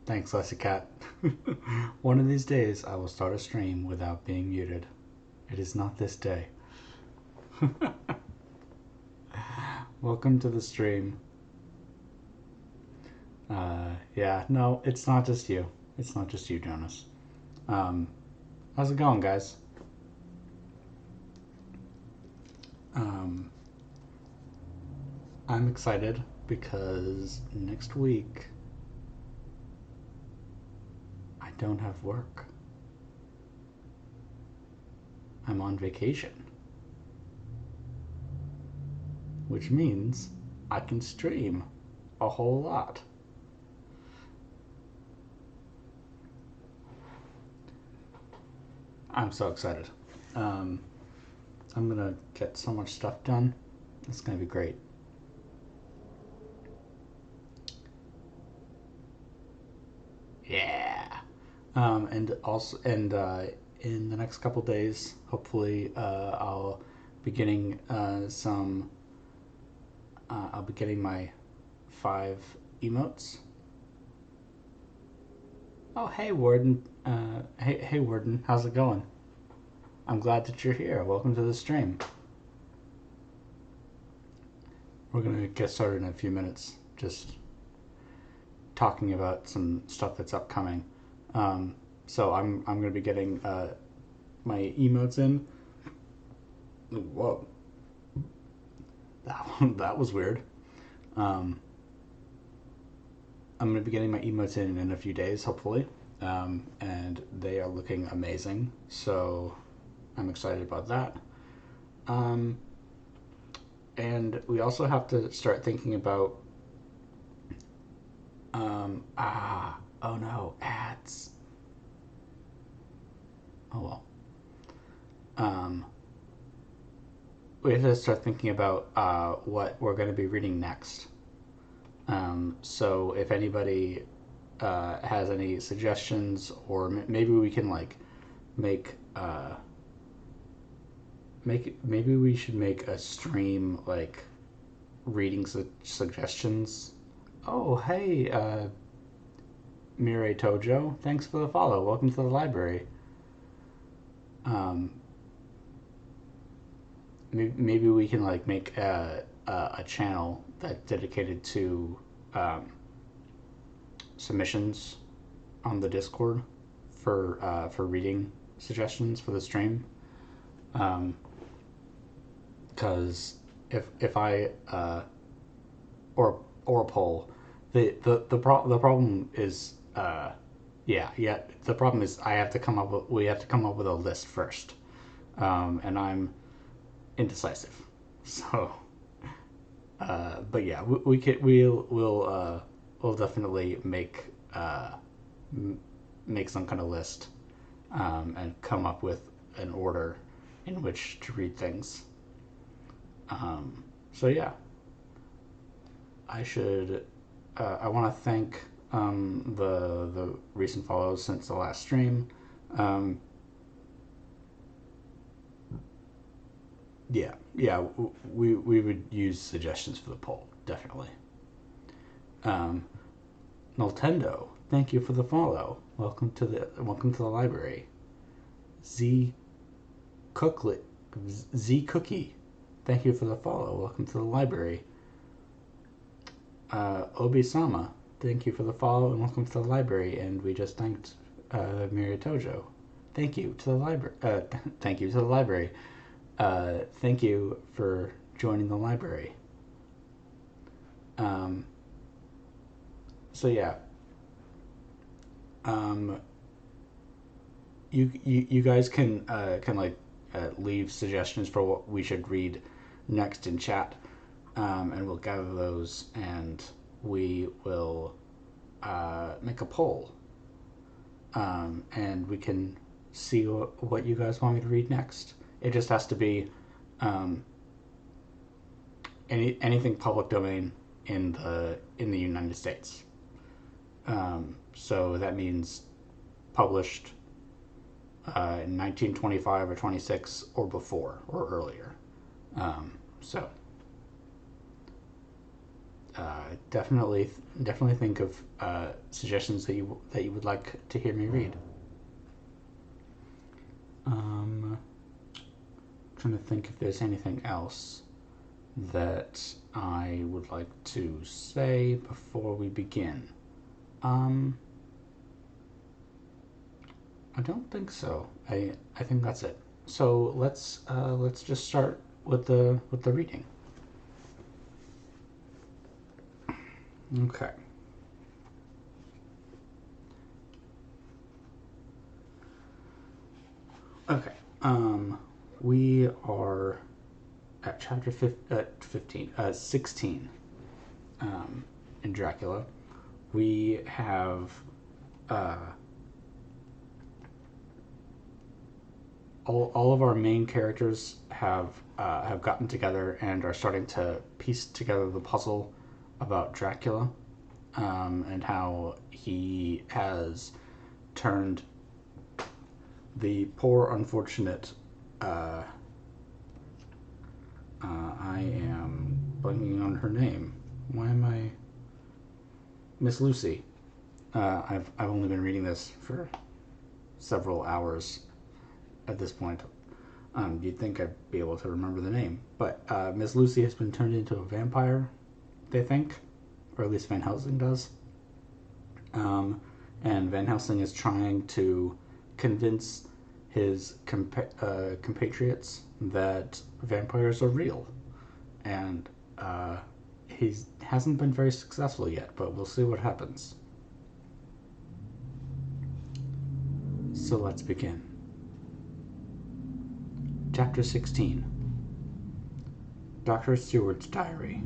Thanks, Leslie Cat. One of these days, I will start a stream without being muted. It is not this day. Welcome to the stream. Yeah, no, it's not just you. It's not just you, Jonas. How's it going, guys? I'm excited because next week I don't have work. I'm on vacation, which means I can stream a whole lot. I'm so excited. I'm gonna get so much stuff done. It's gonna be great. Yeah. And also, in the next couple days, hopefully, I'll be getting some. I'll be getting my 5 emotes. Oh, hey Warden. Hey Warden. How's it going? I'm glad that you're here. Welcome to the stream. We're gonna get started in a few minutes. Just talking about some stuff that's upcoming. So I'm gonna be getting my emotes in. Whoa, that was weird. I'm gonna be getting my emotes in a few days, hopefully, and they are looking amazing. So I'm excited about that. And we also have to start thinking about oh no, ads. Oh well. We have to start thinking about what we're going to be reading next. So if anybody has any suggestions, or maybe we can like make maybe we should make a stream like reading suggestions. Oh hey, Mirai Tojo, thanks for the follow. Welcome to the library. Maybe we can like make a channel that's dedicated to submissions on the Discord for reading suggestions for the stream. Because if I or a poll, the problem is the problem is we have to come up with a list first, and I'm indecisive. So, but yeah, we'll definitely make some kind of list, and come up with an order in which to read things. So yeah, I should. I want to thank the recent follows since the last stream. Yeah, we would use suggestions for the poll, definitely. Nintendo, thank you for the follow. Welcome to the library. Z Cooklet Z Cookie, thank you for the follow. Welcome to the library. Obi-sama, thank you for the follow and welcome to the library. And we just thanked Mirai Tojo. Thank you to the library. Thank you to the library. Thank you for joining the library. So yeah. You guys can like leave suggestions for what we should read next in chat, and we'll gather those and we will make a poll, and we can see what you guys want me to read next. It just has to be anything public domain in the United States. So that means published in 1925 or 26 or before or earlier. So definitely think of suggestions that you would like to hear me read. Trying to think if there's anything else that I would like to say before we begin. I don't think so. I think that's it. So let's just start with the reading. Okay. Okay. We are at chapter 16 in Dracula. We have all of our main characters have gotten together and are starting to piece together the puzzle about Dracula, and how he has turned the poor unfortunate I am blanking on her name. Why am I? Miss Lucy. I've only been reading this for several hours at this point. You'd think I'd be able to remember the name, but Miss Lucy has been turned into a vampire, they think, or at least Van Helsing does. And Van Helsing is trying to convince his compatriots that vampires are real, and he hasn't been very successful yet, but we'll see what happens. So let's begin. Chapter 16. Dr. Stewart's Diary.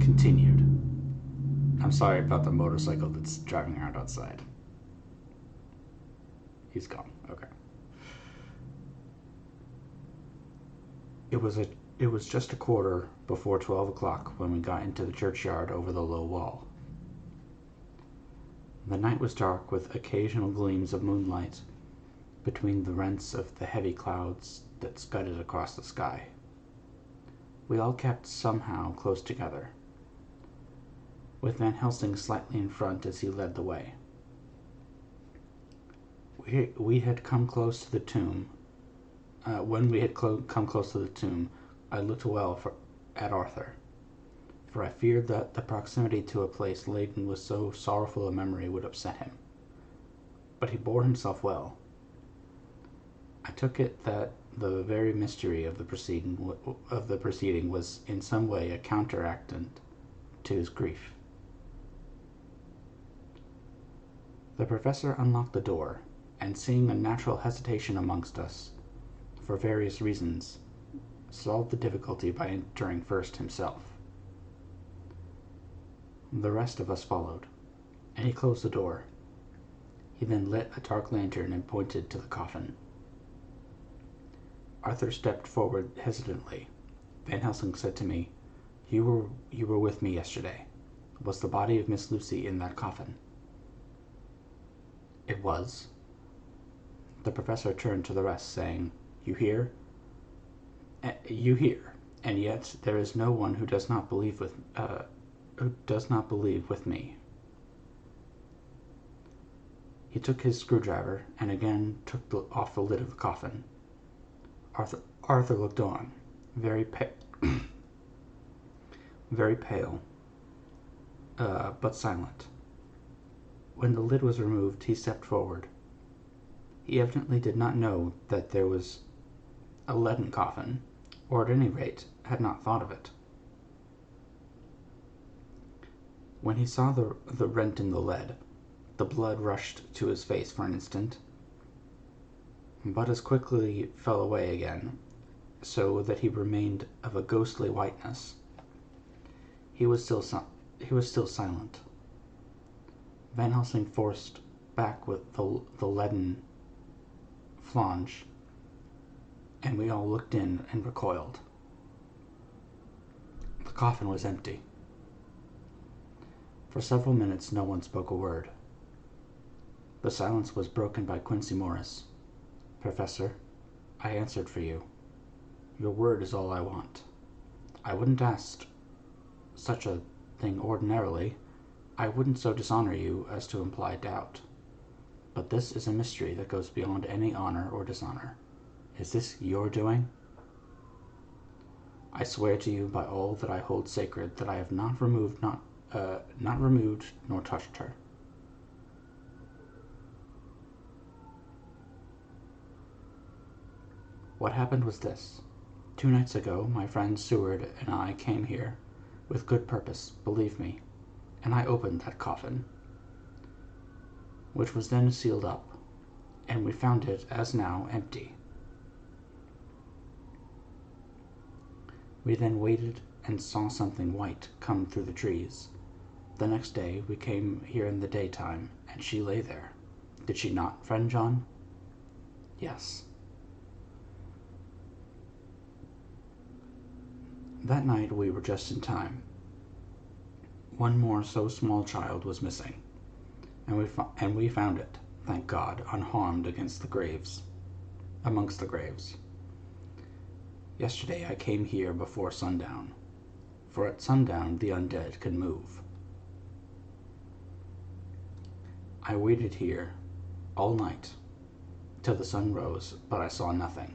Continued. I'm sorry about the motorcycle that's driving around outside. He's gone. Okay. It was just a quarter before 12 o'clock when we got into the churchyard over the low wall. The night was dark with occasional gleams of moonlight between the rents of the heavy clouds that scudded across the sky. We all kept somehow close together, with Van Helsing slightly in front as he led the way. We had come close to the tomb. When we had come close to the tomb, I looked well at Arthur, for I feared that the proximity to a place laden with so sorrowful a memory would upset him. But he bore himself well. I took it that the very mystery of the proceeding was in some way a counteractant to his grief. The professor unlocked the door, and seeing a natural hesitation amongst us, for various reasons, solved the difficulty by entering first himself. The rest of us followed, and he closed the door. He then lit a dark lantern and pointed to the coffin. Arthur stepped forward hesitantly. Van Helsing said to me, You were with me yesterday. Was the body of Miss Lucy in that coffin?" "It was." The professor turned to the rest, saying, You hear, and yet there is no one who does not believe with me." He took his screwdriver and again took off the lid of the coffin. Arthur looked on, very pale, but silent. When the lid was removed, he stepped forward. He evidently did not know that there was a leaden coffin, or at any rate had not thought of it. When he saw the rent in the lead, the blood rushed to his face for an instant, but as quickly fell away again, so that he remained of a ghostly whiteness. He was still silent. Van Helsing forced back with the leaden flange, and we all looked in and recoiled. The coffin was empty. For several minutes no one spoke a word. The silence was broken by Quincy Morris. "Professor, I answered for you. Your word is all I want. I wouldn't ask such a thing ordinarily, I wouldn't so dishonor you as to imply doubt. But this is a mystery that goes beyond any honor or dishonor. Is this your doing? I swear to you by all that I hold sacred that I have not removed nor touched her. What happened was this. 2 nights ago, my friend Seward and I came here, with good purpose, believe me, and I opened that coffin, which was then sealed up, and we found it, as now, empty. We then waited and saw something white come through the trees. The next day we came here in the daytime, and she lay there. Did she not, friend John? Yes. That night we were just in time. One more so small child was missing, and we found it, thank God, unharmed amongst the graves. Yesterday I came here before sundown, for at sundown the undead can move. I waited here all night till the sun rose, but I saw nothing.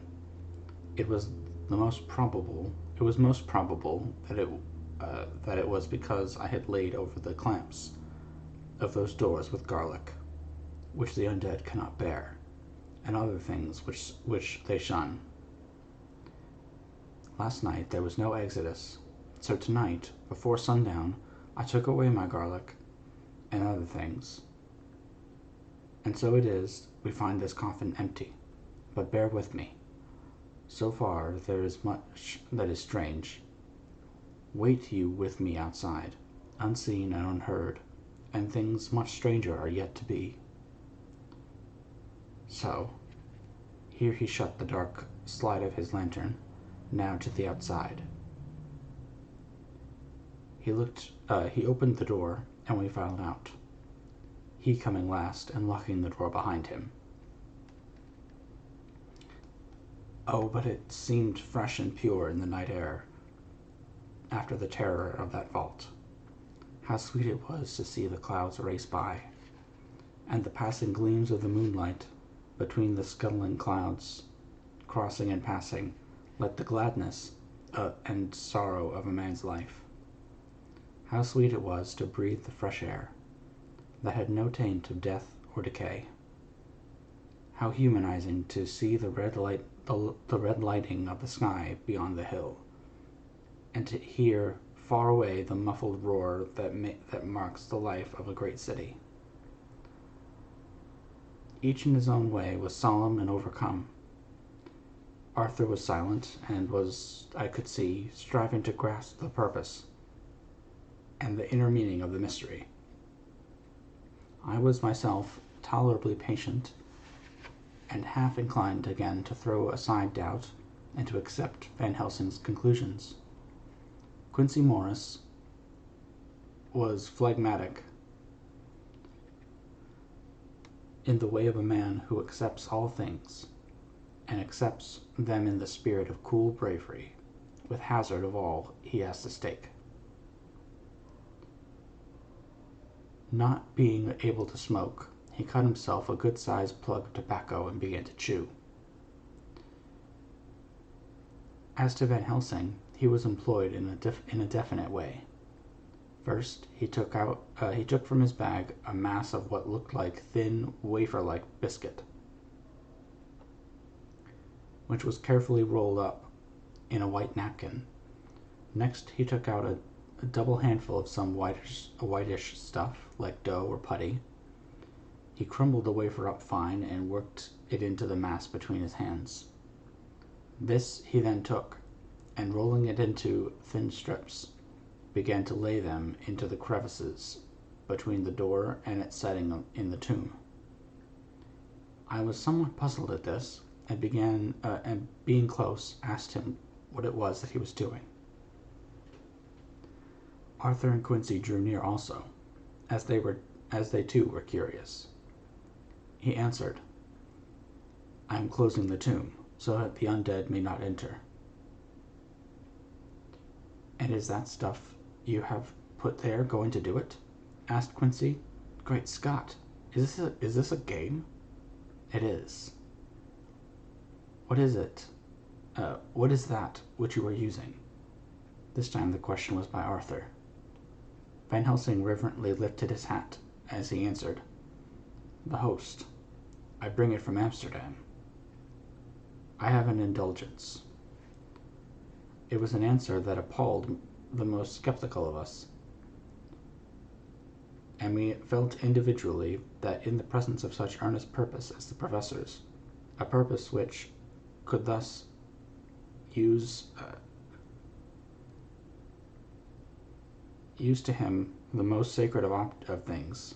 It was most probable that it was because I had laid over the clamps of those doors with garlic, which the undead cannot bear, and other things which they shun. Last night there was no exodus, so tonight, before sundown, I took away my garlic and other things. And so it is, we find this coffin empty. But bear with me. So far there is much that is strange. Wait you with me outside, unseen and unheard, and things much stranger are yet to be. So, here he shut the dark slide of his lantern, now to the outside. He opened the door, and we filed out, he coming last and locking the door behind him. Oh, but it seemed fresh and pure in the night air, after the terror of that vault. How sweet it was to see the clouds race by, and the passing gleams of the moonlight between the scuttling clouds, crossing and passing, like the gladness and sorrow of a man's life. How sweet it was to breathe the fresh air, that had no taint of death or decay. How humanizing to see the red lighting of the sky beyond the hill, and to hear far away the muffled roar that marks the life of a great city. Each in his own way was solemn and overcome. Arthur was silent and was, I could see, striving to grasp the purpose and the inner meaning of the mystery. I was myself tolerably patient and half inclined again to throw aside doubt and to accept Van Helsing's conclusions. Quincy Morris was phlegmatic in the way of a man who accepts all things, and accepts them in the spirit of cool bravery, with hazard of all he has to stake. Not being able to smoke, he cut himself a good-sized plug of tobacco and began to chew. As to Van Helsing, he was employed in a definite way. First, he took from his bag a mass of what looked like thin, wafer-like biscuit, which was carefully rolled up in a white napkin. Next, he took out a double handful of some whitish stuff, like dough or putty. He crumbled the wafer up fine and worked it into the mass between his hands. This he then took, and rolling it into thin strips, began to lay them into the crevices between the door and its setting in the tomb. I was somewhat puzzled at this, and being close, asked him what it was that he was doing. Arthur and Quincy drew near also, as they too were curious. He answered, "I am closing the tomb, so that the undead may not enter." "And is that stuff you have put there going to do it?" asked Quincy. "Great Scott! Is this a game?" "It is." "What is it? What is that which you are using?" This time the question was by Arthur. Van Helsing reverently lifted his hat as he answered, "The host. I bring it from Amsterdam. I have an indulgence." It was an answer that appalled the most skeptical of us, and we felt individually that in the presence of such earnest purpose as the professor's, a purpose which could thus use to him the most sacred of things,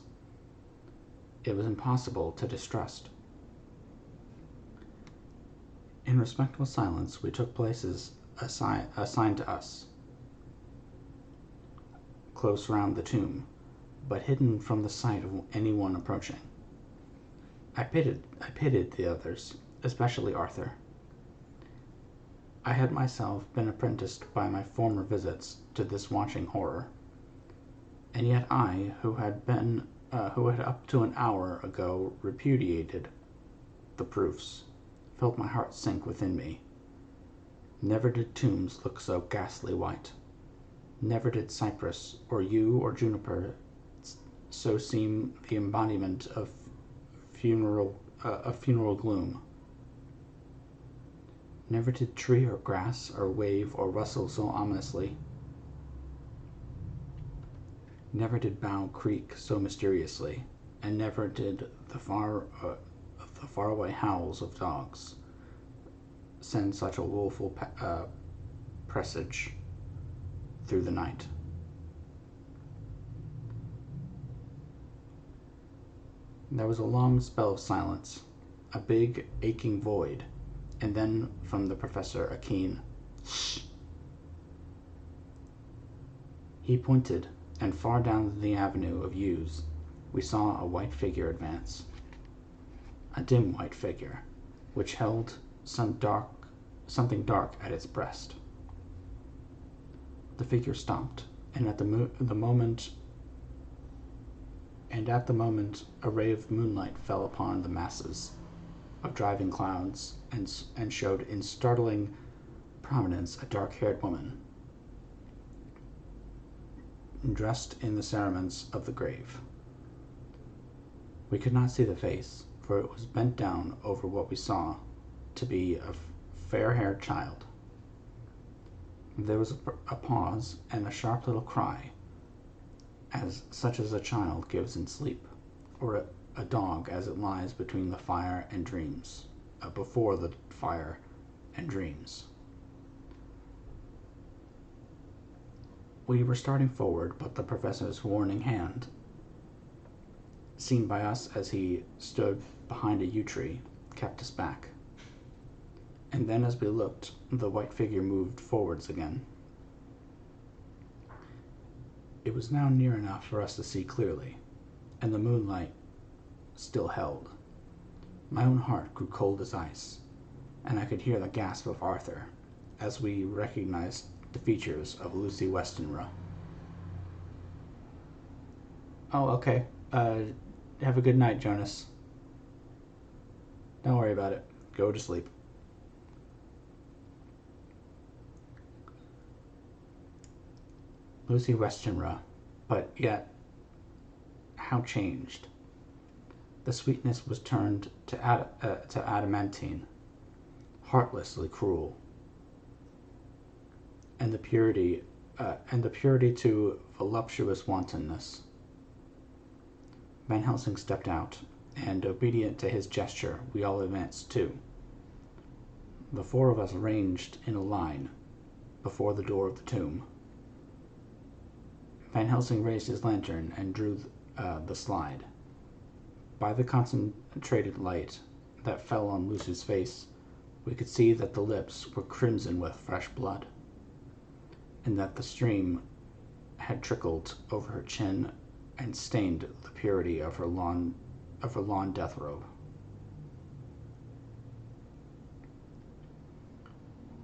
it was impossible to distrust. In respectful silence we took places assigned to us, close round the tomb, but hidden from the sight of anyone approaching. I pitied the others, especially Arthur. I had myself been apprenticed by my former visits to this watching horror, and yet I, who had up to an hour ago repudiated the proofs, felt my heart sink within me. Never did tombs look so ghastly white. Never did cypress, or yew, or juniper so seem the embodiment of funeral gloom. Never did tree or grass or wave or rustle so ominously. Never did bough creak so mysteriously, and never did the faraway howls of dogs send such a woeful presage through the night. There was a long spell of silence, a big, aching void, and then from the professor a keen "Shh." He pointed, and far down the avenue of yews we saw a white figure advance. A dim white figure, which held something dark at its breast. The figure stopped, and at the moment a ray of moonlight fell upon the masses of driving clouds and showed in startling prominence a dark-haired woman, dressed in the cerements of the grave. We could not see the face, for it was bent down over what we saw to be a fair-haired child. There was a pause and a sharp little cry, such as a child gives in sleep, or a dog as it lies between the fire and dreams, before the fire and dreams. We were starting forward, but the professor's warning hand, seen by us as he stood behind a yew tree, kept us back. And then as we looked, the white figure moved forwards again. It was now near enough for us to see clearly, and the moonlight still held. My own heart grew cold as ice, and I could hear the gasp of Arthur as we recognized the features of Lucy Westenra. "Oh, okay. Have a good night, Jonas. Don't worry about it. Go to sleep." Lucy Westenra, but yet how changed. The sweetness was turned to adamantine, heartlessly cruel, and the purity to voluptuous wantonness. Van Helsing stepped out, and obedient to his gesture, we all advanced too. The four of us ranged in a line before the door of the tomb. Van Helsing raised his lantern and drew the slide. By the concentrated light that fell on Lucy's face, we could see that the lips were crimson with fresh blood, and that the stream had trickled over her chin and stained the purity of her lawn death robe.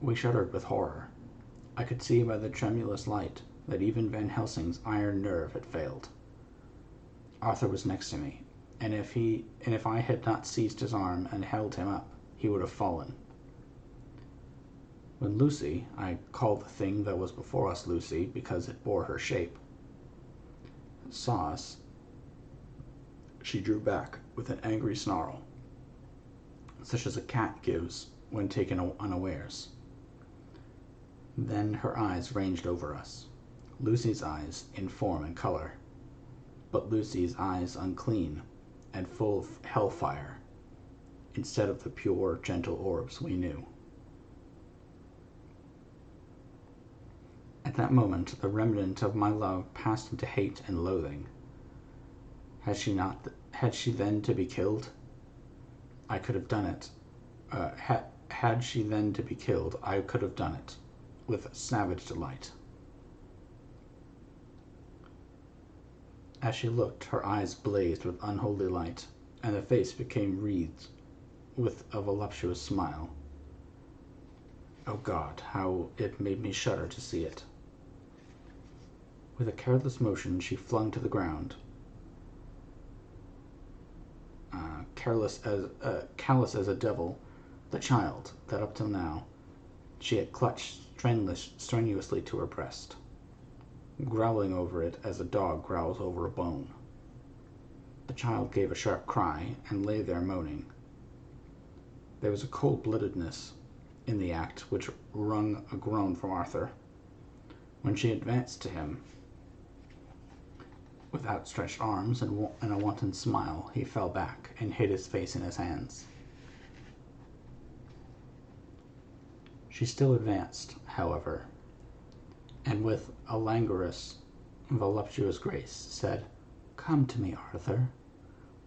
We shuddered with horror. I could see by the tremulous light that even Van Helsing's iron nerve had failed. Arthur was next to me, and if I had not seized his arm and held him up, he would have fallen. When Lucy, I called the thing that was before us Lucy because it bore her shape, saw us, she drew back with an angry snarl, such as a cat gives when taken unawares. Then her eyes ranged over us, Lucy's eyes in form and color, but Lucy's eyes unclean and full of hellfire, instead of the pure, gentle orbs we knew. At that moment, the remnant of my love passed into hate and loathing. Had she then to be killed? I could have done it. Had she then to be killed, I could have done it, with savage delight. As she looked, her eyes blazed with unholy light, and the face became wreathed with a voluptuous smile. Oh God, how it made me shudder to see it. With a careless motion, she flung to the ground, callous as a devil, the child that up till now she had clutched strenuously to her breast, growling over it as a dog growls over a bone. The child gave a sharp cry and lay there moaning. There was a cold-bloodedness in the act which wrung a groan from Arthur. When she advanced to him with outstretched arms and a wanton smile, he fell back and hid his face in his hands. She still advanced, however, and with a languorous, voluptuous grace said, "Come to me, Arthur.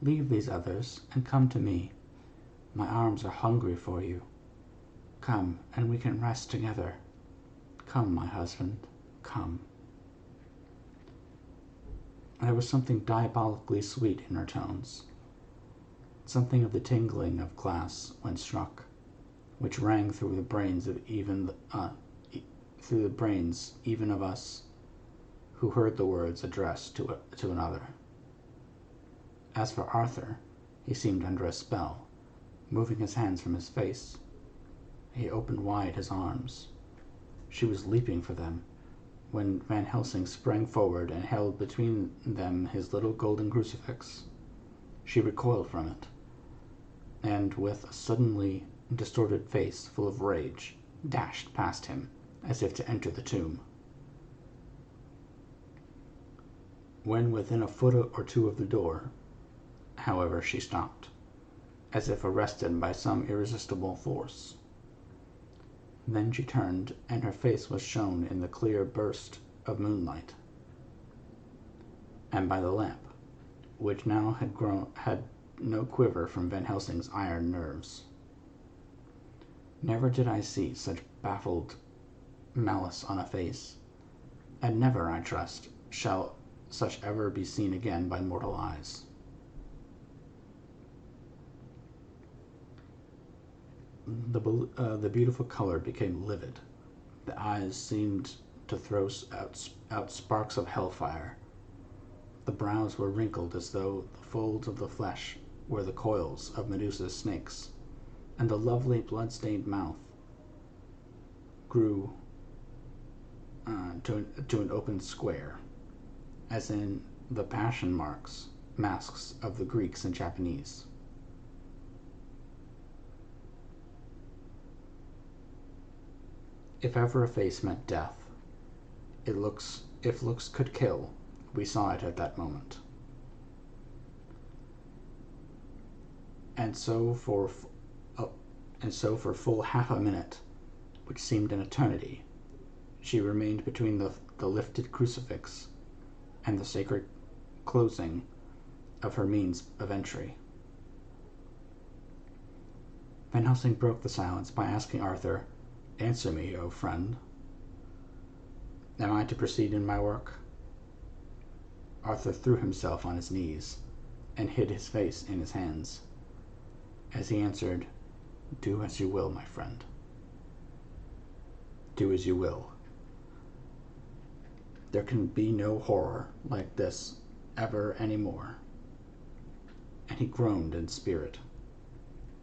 Leave these others and come to me. My arms are hungry for you. Come, and we can rest together. Come, my husband, come." There was something diabolically sweet in her tones, something of the tingling of glass when struck, which rang through the brains even of us who heard the words addressed to another. As for Arthur, he seemed under a spell, moving his hands from his face. He opened wide his arms. She was leaping for them, when Van Helsing sprang forward and held between them his little golden crucifix. She recoiled from it, and with a suddenly distorted face full of rage, dashed past him, as if to enter the tomb. When within a foot or two of the door, however, she stopped, as if arrested by some irresistible force. Then she turned, and her face was shown in the clear burst of moonlight, and by the lamp, which now had no quiver from Van Helsing's iron nerves. Never did I see such baffled malice on a face, and never, I trust, shall such ever be seen again by mortal eyes. The beautiful color became livid. The eyes seemed to throw out sparks of hellfire. The brows were wrinkled as though the folds of the flesh were the coils of Medusa's snakes, and the lovely blood-stained mouth grew to an open square, as in the passion masks of the Greeks and Japanese. If ever a face met death, if looks could kill, we saw it at that moment. And so for full half a minute, which seemed an eternity, she remained between the lifted crucifix and the sacred closing of her means of entry. Van Helsing broke the silence by asking Arthur, "Answer me, O friend. Am I to proceed in my work?" Arthur threw himself on his knees and hid his face in his hands, as he answered, "Do as you will, my friend. Do as you will." There can be no horror like this ever anymore. And he groaned in spirit.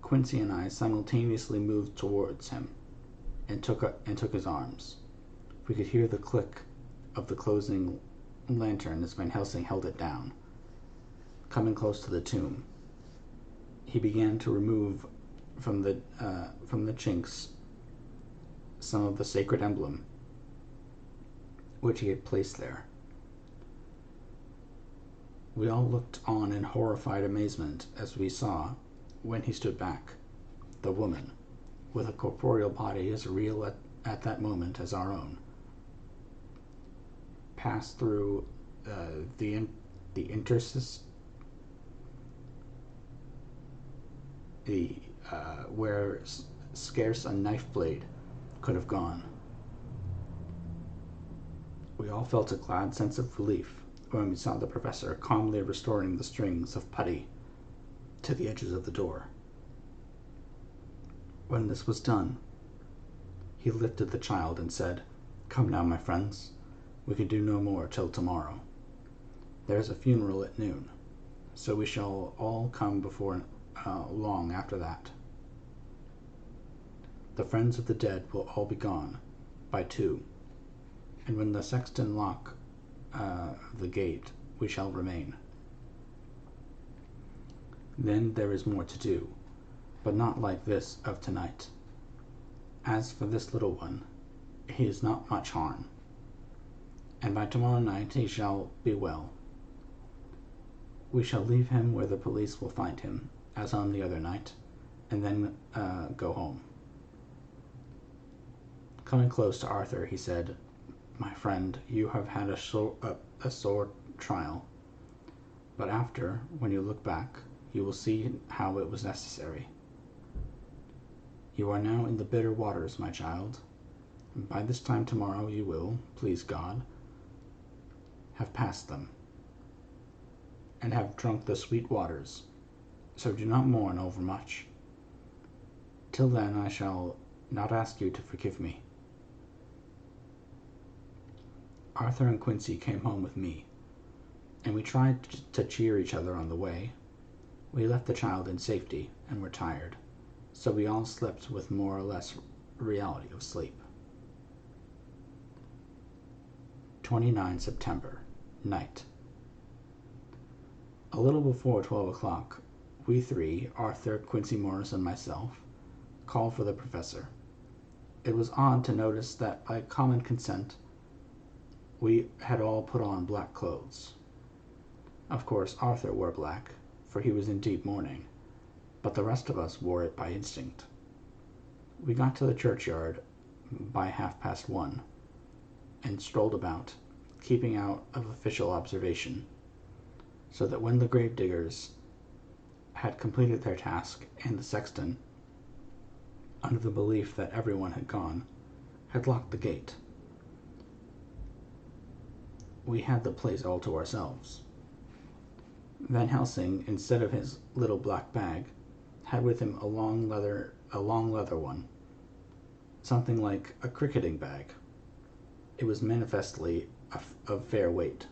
Quincy and I simultaneously moved towards him and took his arms. We could hear the click of the closing lantern as Van Helsing held it down. Coming close to the tomb, he began to remove from the chinks some of the sacred emblem which he had placed there. We all looked on in horrified amazement as we saw, when he stood back, the woman, with a corporeal body as real at that moment as our own, pass through the interstice, where scarce a knife blade could have gone. We all felt a glad sense of relief when we saw the professor calmly restoring the strings of putty to the edges of the door. When this was done, he lifted the child and said, "Come now, my friends. We can do no more till tomorrow. There is a funeral at noon, so we shall all come before long after that. The friends of the dead will all be gone by 2, and when the sexton lock the gate, we shall remain. Then there is more to do, but not like this of tonight. As for this little one, he is not much harm, and by tomorrow night he shall be well. We shall leave him where the police will find him, as on the other night, and then go home." Coming close to Arthur, he said, "My friend, you have had a sore trial, but after, when you look back, you will see how it was necessary. You are now in the bitter waters, my child, and by this time tomorrow you will, please God, have passed them, and have drunk the sweet waters, so do not mourn overmuch. Till then I shall not ask you to forgive me." Arthur and Quincy came home with me, and we tried to cheer each other on the way. We left the child in safety and were tired, so we all slept with more or less reality of sleep. 29 September, night. A little before 12 o'clock, we three, Arthur, Quincy Morris, and myself, called for the professor. It was odd to notice that by common consent we had all put on black clothes. Of course, Arthur wore black, for he was in deep mourning, but the rest of us wore it by instinct. We got to the churchyard by 1:30, and strolled about, keeping out of official observation, so that when the gravediggers had completed their task and the sexton, under the belief that everyone had gone, had locked the gate, we had the place all to ourselves. Van Helsing, instead of his little black bag, had with him a long leather one, something like a cricketing bag. It was manifestly of fair weight.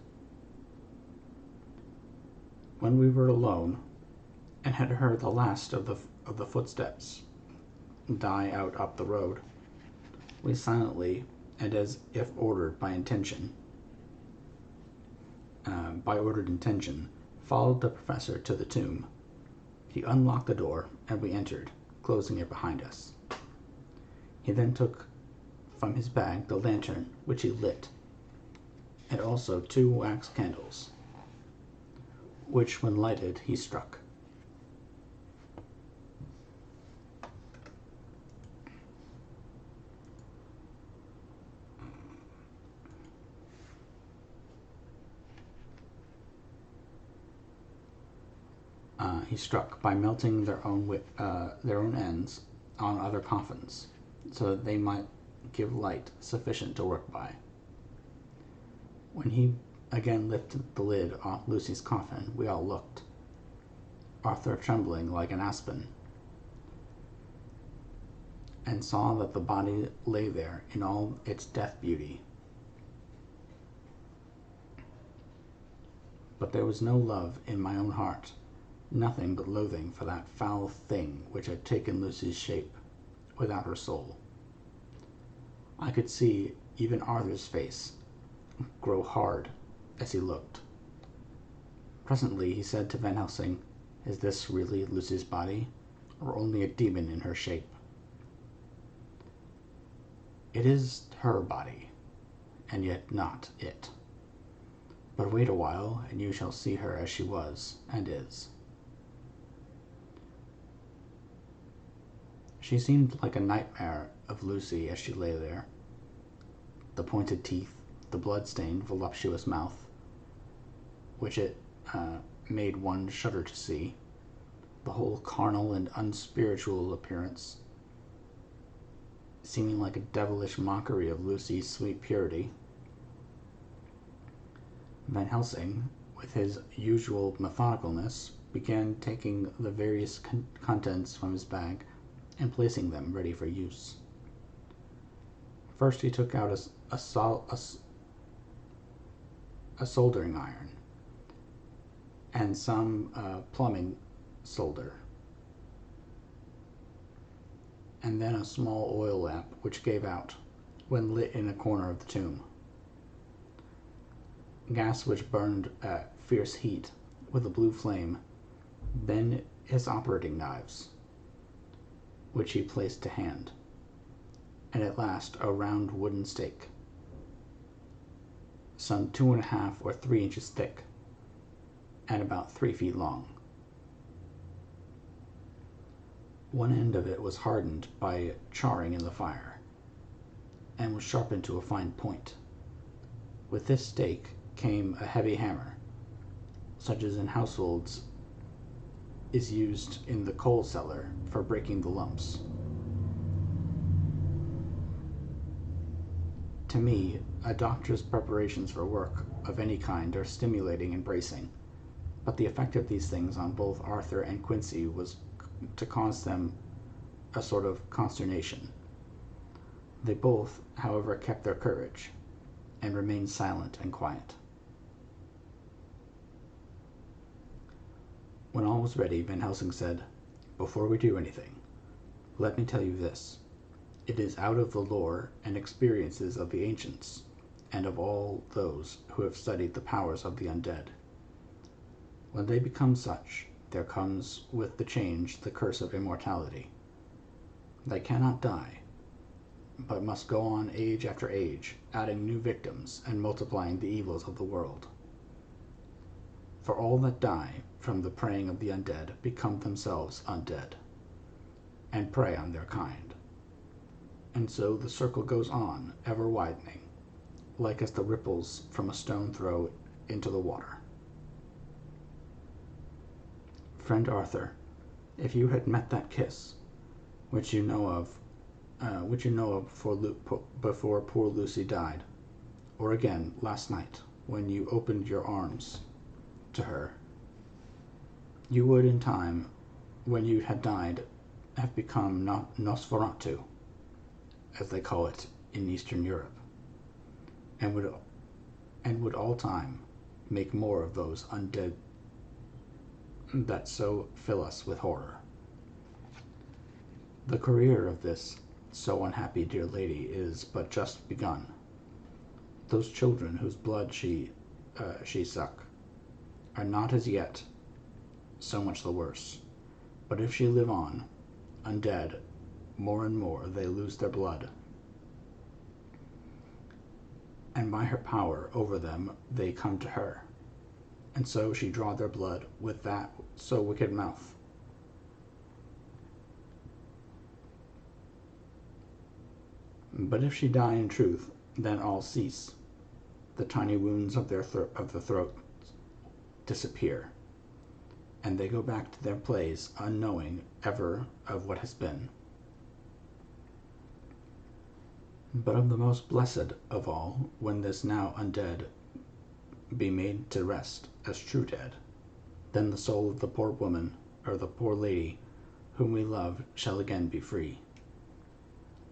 When we were alone, and had heard the last of the footsteps die out up the road, we silently, and as if ordered by ordered intention, followed the professor to the tomb. He unlocked the door, and we entered, closing it behind us. He then took from his bag the lantern, which he lit, and also 2 wax candles, which, when lighted, he struck. He struck by melting their own ends on other coffins, so that they might give light sufficient to work by. When he again lifted the lid off Lucy's coffin, we all looked, Arthur trembling like an aspen, and saw that the body lay there in all its death beauty. But there was no love in my own heart, nothing but loathing for that foul thing which had taken Lucy's shape, without her soul. I could see even Arthur's face grow hard as he looked. Presently he said to Van Helsing, "Is this really Lucy's body, or only a demon in her shape?" "It is her body, and yet not it. But wait a while, and you shall see her as she was and is." She seemed like a nightmare of Lucy as she lay there. The pointed teeth, the blood-stained, voluptuous mouth, which it made one shudder to see, the whole carnal and unspiritual appearance, seeming like a devilish mockery of Lucy's sweet purity. Van Helsing, with his usual methodicalness, began taking the various contents from his bag and placing them ready for use. First he took out a soldering iron and some plumbing solder, and then a small oil lamp which gave out when lit in a corner of the tomb. Gas which burned at fierce heat with a blue flame, then his operating knives, which he placed to hand, and at last a round wooden stake, some 2.5 or 3 inches thick, and about 3 feet long. One end of it was hardened by charring in the fire, and was sharpened to a fine point. With this stake came a heavy hammer, such as in households is used in the coal cellar for breaking the lumps. To me, a doctor's preparations for work of any kind are stimulating and bracing, but the effect of these things on both Arthur and Quincy was to cause them a sort of consternation. They both, however, kept their courage, and remained silent and quiet. When all was ready, Van Helsing said, "Before we do anything, let me tell you this. It is out of the lore and experiences of the ancients, and of all those who have studied the powers of the undead. When they become such, there comes with the change the curse of immortality. They cannot die, but must go on age after age, adding new victims and multiplying the evils of the world. For all that die from the preying of the undead become themselves undead, and prey on their kind. And so the circle goes on, ever widening, like as the ripples from a stone throw into the water. Friend Arthur, if you had met that kiss, which you know of before poor Lucy died, or again last night when you opened your arms to her, you would in time, when you had died, have become Nosferatu, as they call it in Eastern Europe, and would all time make more of those undead that so fill us with horror. The career of this so unhappy dear lady is but just begun. Those children whose blood she suck are not as yet so much the worse, but if she live on, undead, more and more they lose their blood, and by her power over them they come to her, and so she draw their blood with that so wicked mouth. But if she die in truth, then all cease. The tiny wounds of the throat disappear, and they go back to their plays unknowing ever of what has been. But of the most blessed of all, when this now undead be made to rest as true dead, then the soul of the poor woman, or the poor lady, whom we love, shall again be free.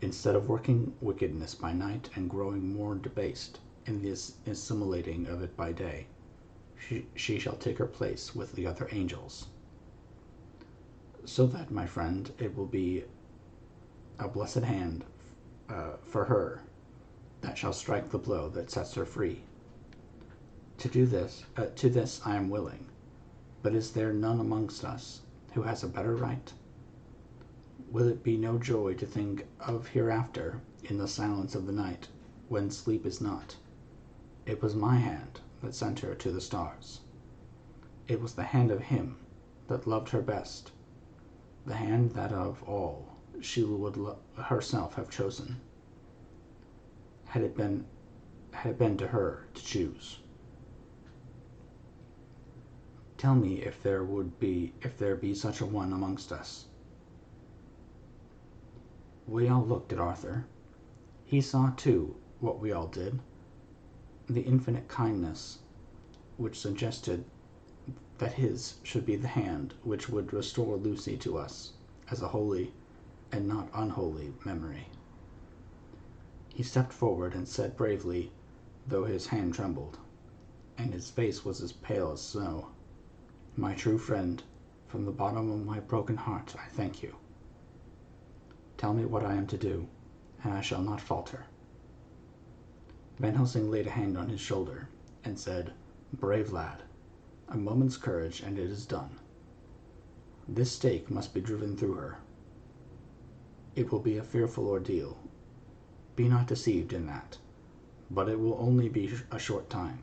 Instead of working wickedness by night and growing more debased in this assimilating of it by day, she shall take her place with the other angels. So that, my friend, it will be a blessed hand for her that shall strike the blow that sets her free. To this I am willing, but is there none amongst us who has a better right? Will it be no joy to think of hereafter in the silence of the night, when sleep is not? It was my hand that sent her to the stars. It was the hand of him that loved her best, the hand that of all she would herself have chosen, had it been to her to choose. Tell me if there be such a one amongst us. We all looked at Arthur. He saw, too, what we all did, the infinite kindness which suggested that his should be the hand which would restore Lucy to us as a holy and not unholy memory. He stepped forward and said bravely, though his hand trembled, and his face was as pale as snow, "My true friend, from the bottom of my broken heart I thank you. Tell me what I am to do, and I shall not falter." Van Helsing laid a hand on his shoulder and said, "Brave lad, a moment's courage and it is done. This stake must be driven through her. It will be a fearful ordeal. Be not deceived in that, but it will only be a short time,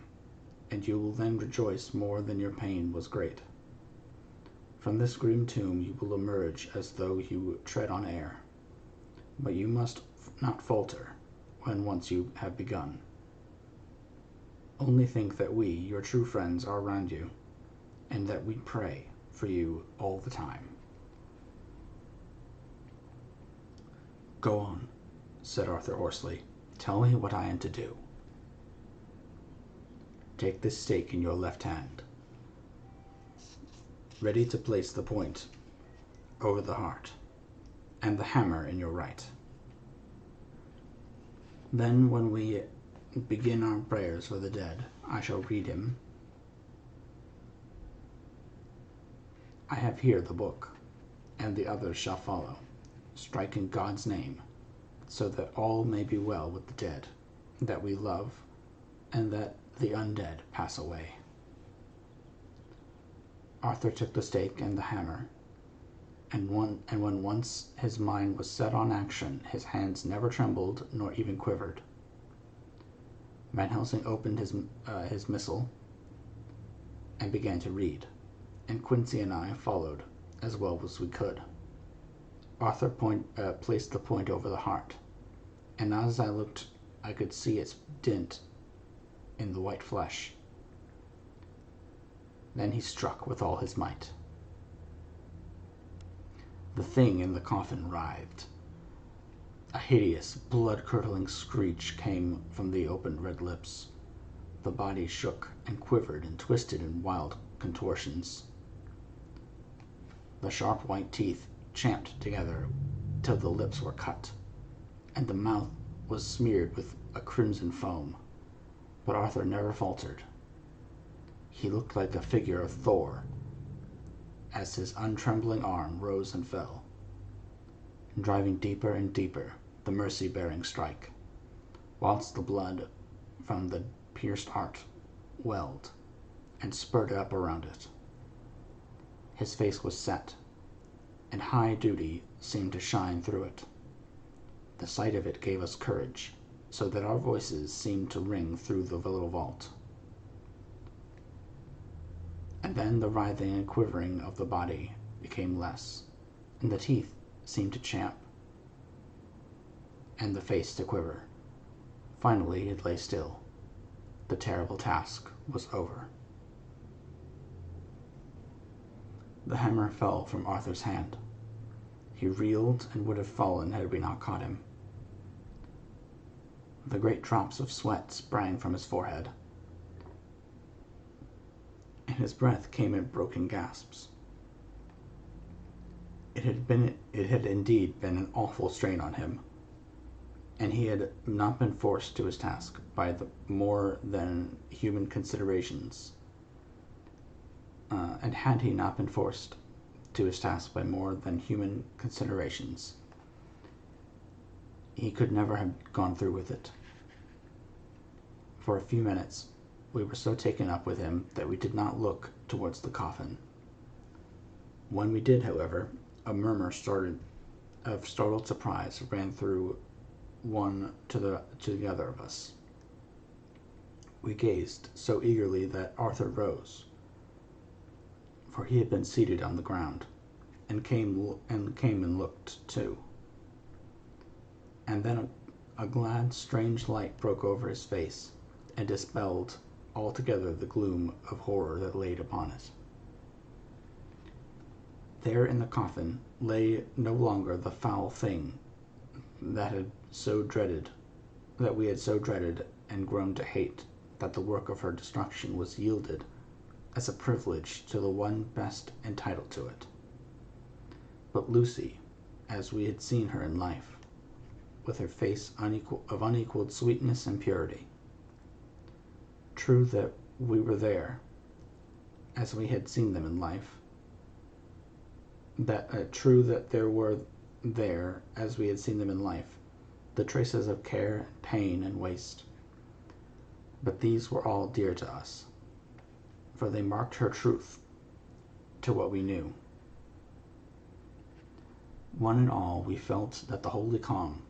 and you will then rejoice more than your pain was great. From this grim tomb you will emerge as though you tread on air, but you must not falter when once you have begun. Only think that we, your true friends, are around you, and that we pray for you all the time." "Go on," said Arthur hoarsely. "Tell me what I am to do." "Take this stake in your left hand, ready to place the point over the heart, and the hammer in your right. Then, when we begin our prayers for the dead, I shall read him. I have here the book, and the others shall follow. Strike in God's name, so that all may be well with the dead, that we love, and that the undead pass away." Arthur took the stake and the hammer, and when once his mind was set on action, his hands never trembled nor even quivered. Van Helsing opened his missal and began to read, and Quincy and I followed as well as we could. Arthur placed the point over the heart, and as I looked, I could see its dint in the white flesh. Then he struck with all his might. The thing in the coffin writhed. A hideous, blood-curdling screech came from the opened red lips. The body shook and quivered and twisted in wild contortions. The sharp white teeth champed together till the lips were cut, and the mouth was smeared with a crimson foam. But Arthur never faltered. He looked like the figure of Thor as his untrembling arm rose and fell, driving deeper and deeper the mercy-bearing strike, whilst the blood from the pierced heart welled and spurted up around it. His face was set, and high duty seemed to shine through it. The sight of it gave us courage, so that our voices seemed to ring through the little vault. And then the writhing and quivering of the body became less, and the teeth seemed to champ, and the face to quiver. Finally it lay still. The terrible task was over. The hammer fell from Arthur's hand. He reeled and would have fallen had we not caught him. The great drops of sweat sprang from his forehead, and his breath came in broken gasps. It had indeed been an awful strain on him, and he had not been forced to his task by the more than human considerations and had he not been forced to his task by more than human considerations, he could never have gone through with it. For a few minutes, we were so taken up with him that we did not look towards the coffin. When we did, however, a murmur of startled surprise ran through one to the other of us. We gazed so eagerly that Arthur rose, for he had been seated on the ground, and came and looked too. And then a glad, strange light broke over his face, and dispelled altogether the gloom of horror that laid upon it. There in the coffin lay no longer the foul thing that we had so dreaded and grown to hate, that the work of her destruction was yielded as a privilege to the one best entitled to it, but Lucy, as we had seen her in life, with her face of unequaled sweetness and purity. True that we were there, as we had seen them in life, true that there were there, as we had seen them in life, the traces of care, pain, and waste. But these were all dear to us, for they marked her truth to what we knew. One and all, we felt that the holy calm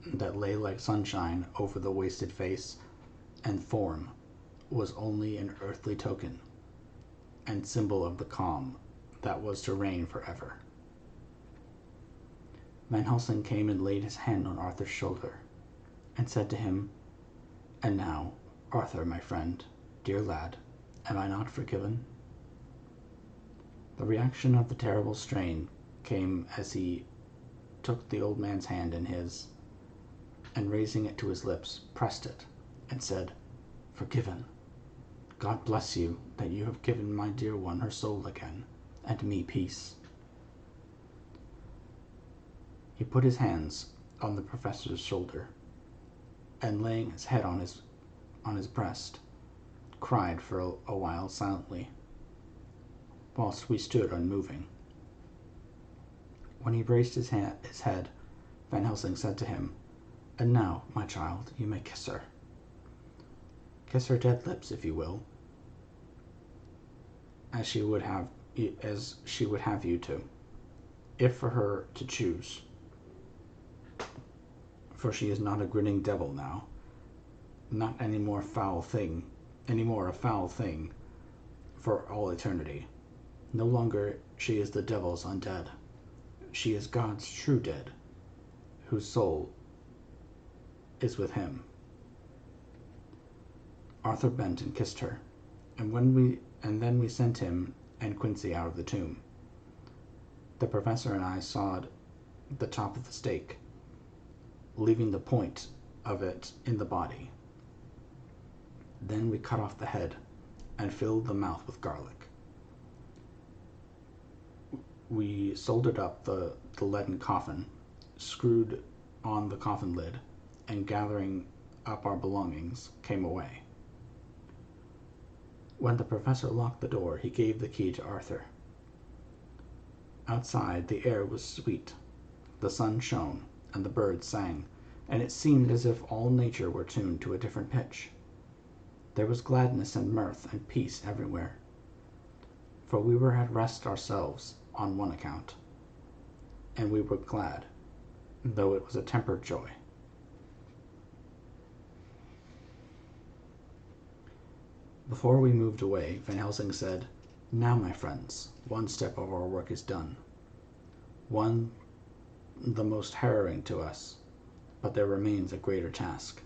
that lay like sunshine over the wasted face and form was only an earthly token and symbol of the calm that was to reign forever. Van Helsing came and laid his hand on Arthur's shoulder, and said to him, "And now, Arthur, my friend, dear lad, am I not forgiven?" The reaction of the terrible strain came as he took the old man's hand in his, and raising it to his lips, pressed it, and said, "Forgiven. God bless you, that you have given my dear one her soul again, and me peace." He put his hands on the professor's shoulder, and laying his head on his breast, cried for a while silently, whilst we stood unmoving. When he raised his head, Van Helsing said to him, "And now, my child, you may kiss her. Kiss her dead lips, if you will, as she would have you to, if for her to choose. For she is not a grinning devil now, not any more a foul thing for all eternity. No longer she is the devil's undead. She is God's true dead, whose soul is with him." Arthur bent and kissed her, and then we sent him and Quincy out of the tomb. The professor and I sawed the top of the stake, leaving the point of it in the body. Then we cut off the head and filled the mouth with garlic. We soldered up the leaden coffin, screwed on the coffin lid, and gathering up our belongings, came away. When the professor locked the door, he gave the key to Arthur. Outside, the air was sweet, the sun shone, and the birds sang, and it seemed as if all nature were tuned to a different pitch. There was gladness and mirth and peace everywhere, for we were at rest ourselves on one account, and we were glad, though it was a tempered joy. Before we moved away, Van Helsing said, "Now, my friends, one step of our work is done. One the most harrowing to us, but there remains a greater task,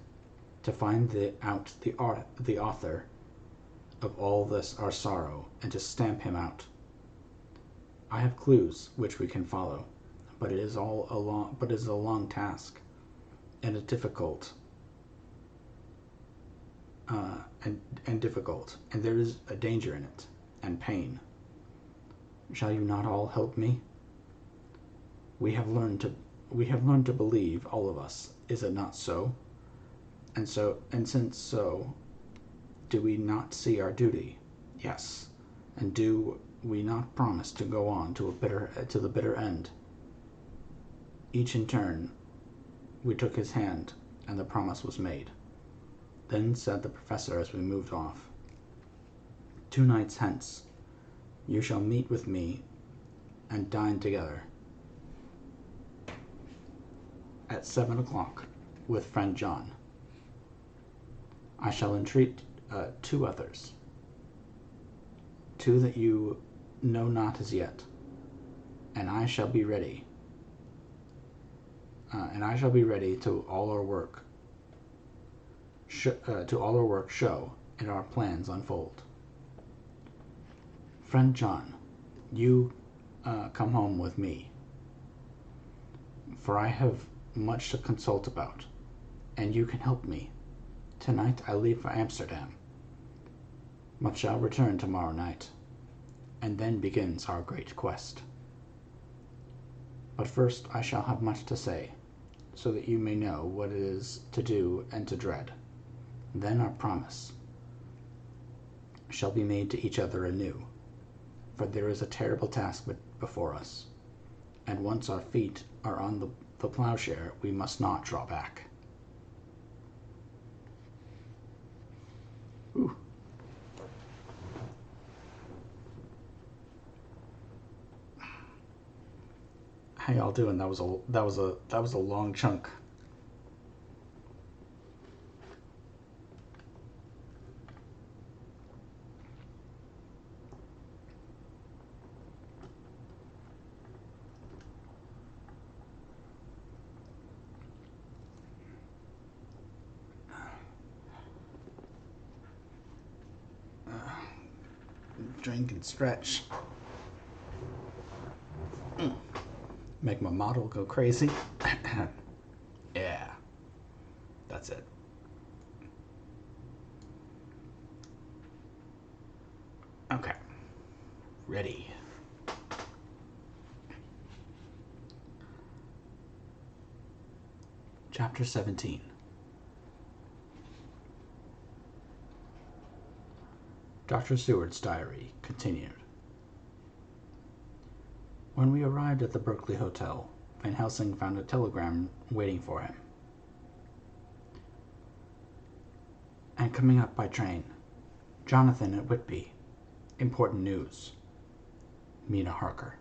to find out the author of all this our sorrow, and to stamp him out. I have clues which we can follow, but it is a long task, and a difficult, and there is a danger in it, and pain. Shall you not all help me? We have learned to believe, all of us, is it not so? And since so, do we not see our duty? Yes, And do we not promise to go on to the bitter end? Each in turn, we took his hand, and the promise was made. Then said the professor as we moved off, 2 nights hence, you shall meet with me and dine together at 7 o'clock with friend John. I shall entreat 2 others, 2 that you know not as yet, and I shall be ready. To all our work show and our plans unfold. Friend John, you come home with me, for I have much to consult about, and you can help me. Tonight I leave for Amsterdam, but shall return tomorrow night, and then begins our great quest. But first I shall have much to say, so that you may know what it is to do and to dread. Then our promise shall be made to each other anew, for there is a terrible task before us, and once our feet are on the plowshare, we must not draw back. Ooh. How y'all doing? That was a long chunk. Drink and stretch. Make my model go crazy. Yeah, that's it. Okay, ready. Chapter 17. Dr. Seward's diary continued. When we arrived at the Berkeley Hotel, Van Helsing found a telegram waiting for him. And coming up by train, Jonathan at Whitby. Important news. Mina Harker.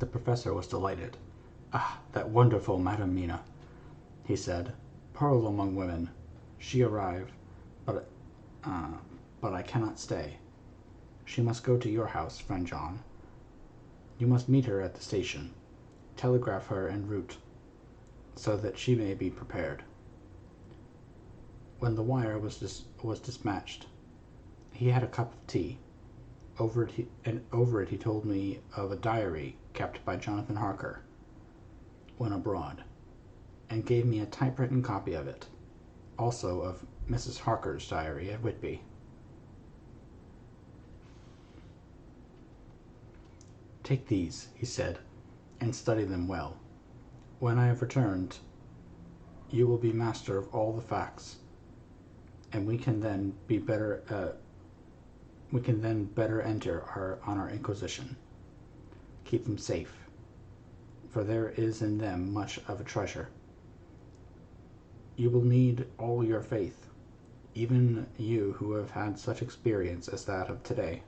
The professor was delighted. Ah, that wonderful Madame Mina, he said. Pearl among women. She arrived, but I cannot stay. She must go to your house, friend John. You must meet her at the station. Telegraph her en route, so that she may be prepared. When the wire was dispatched, he had a cup of tea. Over it he told me of a diary kept by Jonathan Harker when abroad, and gave me a typewritten copy of it, also of Mrs. Harker's diary at Whitby. Take these, he said, and study them well. When I have returned, you will be master of all the facts, and we can then better enter on our inquisition. Keep them safe, for there is in them much of a treasure. You will need all your faith, even you who have had such experience as that of today.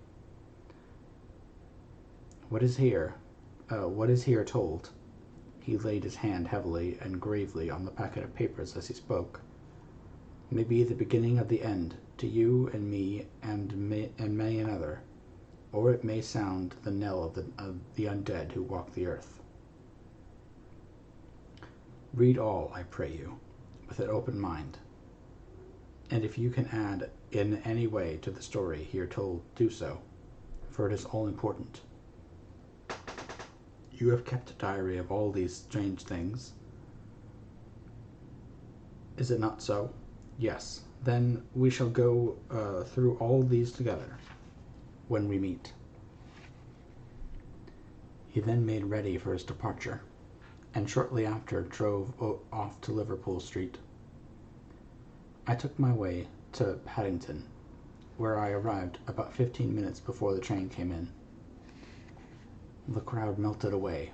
What is here told, he laid his hand heavily and gravely on the packet of papers as he spoke, may be the beginning of the end to you and me and many another, or it may sound the knell of the undead who walk the earth. Read all, I pray you, with an open mind, and if you can add in any way to the story here told, do so, for it is all important. You have kept a diary of all these strange things. Is it not so? Yes. Then we shall go through all these together when we meet. He then made ready for his departure, and shortly after drove off to Liverpool Street. I took my way to Paddington, where I arrived about 15 minutes before the train came in. The crowd melted away,